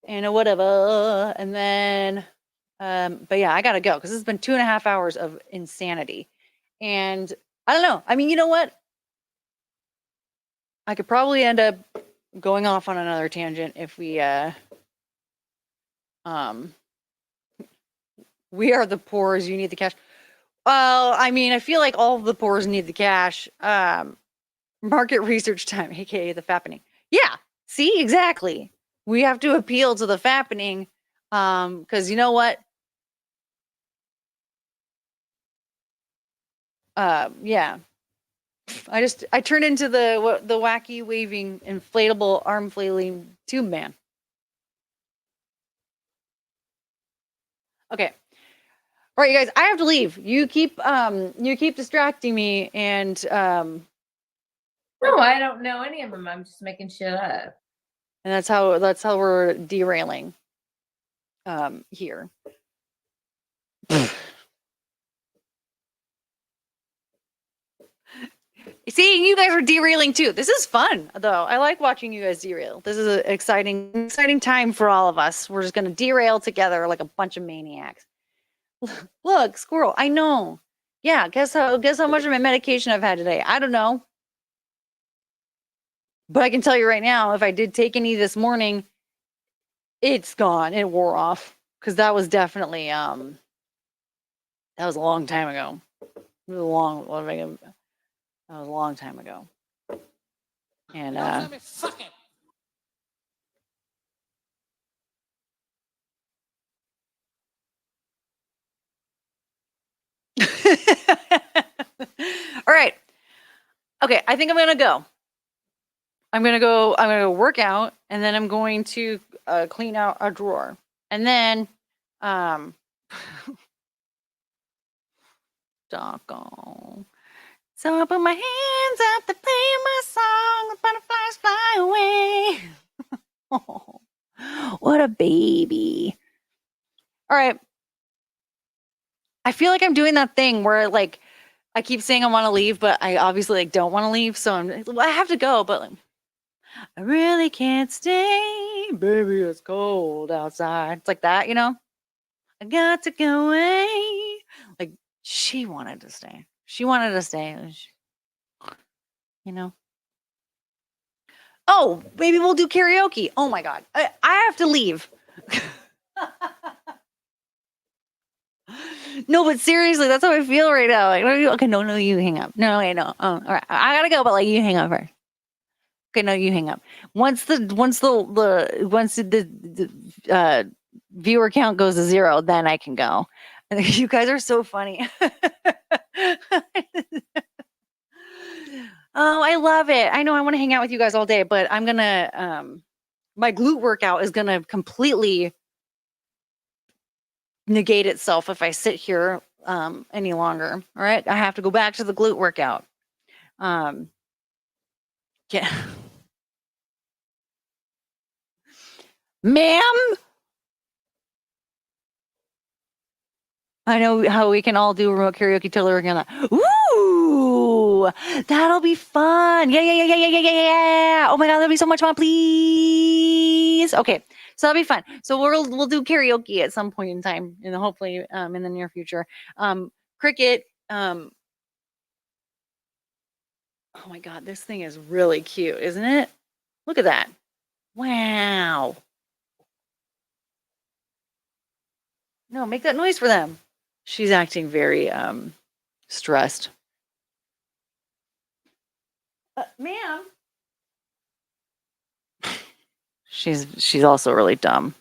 whatever, and then. But yeah, I gotta go because it's been 2.5 hours of insanity. And I don't know. I mean, you know what? I could probably end up going off on another tangent if we we are the poors, you need the cash. Well, I mean, I feel like all of the poors need the cash. Market research time, aka the fappening. Yeah, see, exactly. We have to appeal to the fappening. Because you know what? Yeah. I turned into the wacky waving inflatable arm flailing tube man. Okay. All right, you guys, I have to leave. You keep distracting me and No, I don't know any of them. I'm just making shit up. And that's how we're derailing here. See, you guys are derailing too. This is fun, though. I like watching you guys derail. This is an exciting time for all of us. We're just gonna derail together like a bunch of maniacs. Look, squirrel. I know. Yeah. Guess how much of my medication I've had today? I don't know. But I can tell you right now, if I did take any this morning, it's gone. It wore off because that was definitely that was a long time ago. It was a long. That was a long time ago. And fuck it. all right. Okay, I think I'm gonna go. I'm gonna go work out, and then I'm going to clean out a drawer, and then doggone. So I put my hands up to play my song. The butterflies fly away. Oh, what a baby. All right. I feel like I'm doing that thing where like I keep saying I want to leave, but I obviously like don't want to leave. So I have to go, but like, I really can't stay. Baby, it's cold outside. It's like that, I got to go away. Like she wanted to stay. She wanted to stay. Oh, maybe we'll do karaoke. Oh my God. I have to leave. No, but seriously, that's how I feel right now. Like, okay, no, you hang up. No, wait, no. Oh, all right. I gotta go, but like you hang up first. Okay, no, you hang up. Once the viewer count goes to 0, then I can go. You guys are so funny. Oh, I love it. I know I want to hang out with you guys all day, but I'm gonna my glute workout is gonna completely negate itself if I sit here any longer. All right, I have to go back to the glute workout. Yeah. Ma'am, I know how we can all do remote karaoke till we're gonna. Ooh, that'll be fun. Yeah. Oh my God, that'll be so much fun. Please. Okay, so that'll be fun. So we'll do karaoke at some point in time, and hopefully in the near future. Cricket. Oh my God, this thing is really cute, isn't it? Look at that. Wow. No, make that noise for them. She's acting very stressed. Ma'am. She's also really dumb.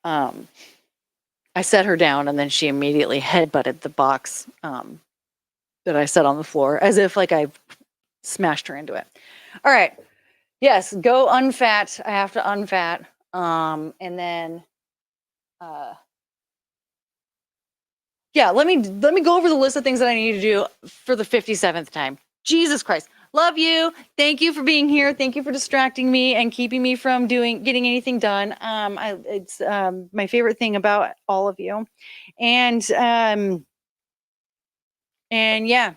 I set her down and then she immediately headbutted the box that I set on the floor as if like I smashed her into it. All right. Yes, go unfat. I have to unfat. And then yeah, let me go over the list of things that I need to do for the 57th time. Jesus Christ. Love you. Thank you for being here. Thank you for distracting me and keeping me from getting anything done. It's my favorite thing about all of you. And yeah,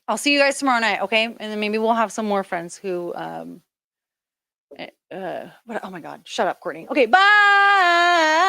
I'll see you guys tomorrow night, okay? And then maybe we'll have some more friends who oh my God, shut up, Courtney. Okay, bye.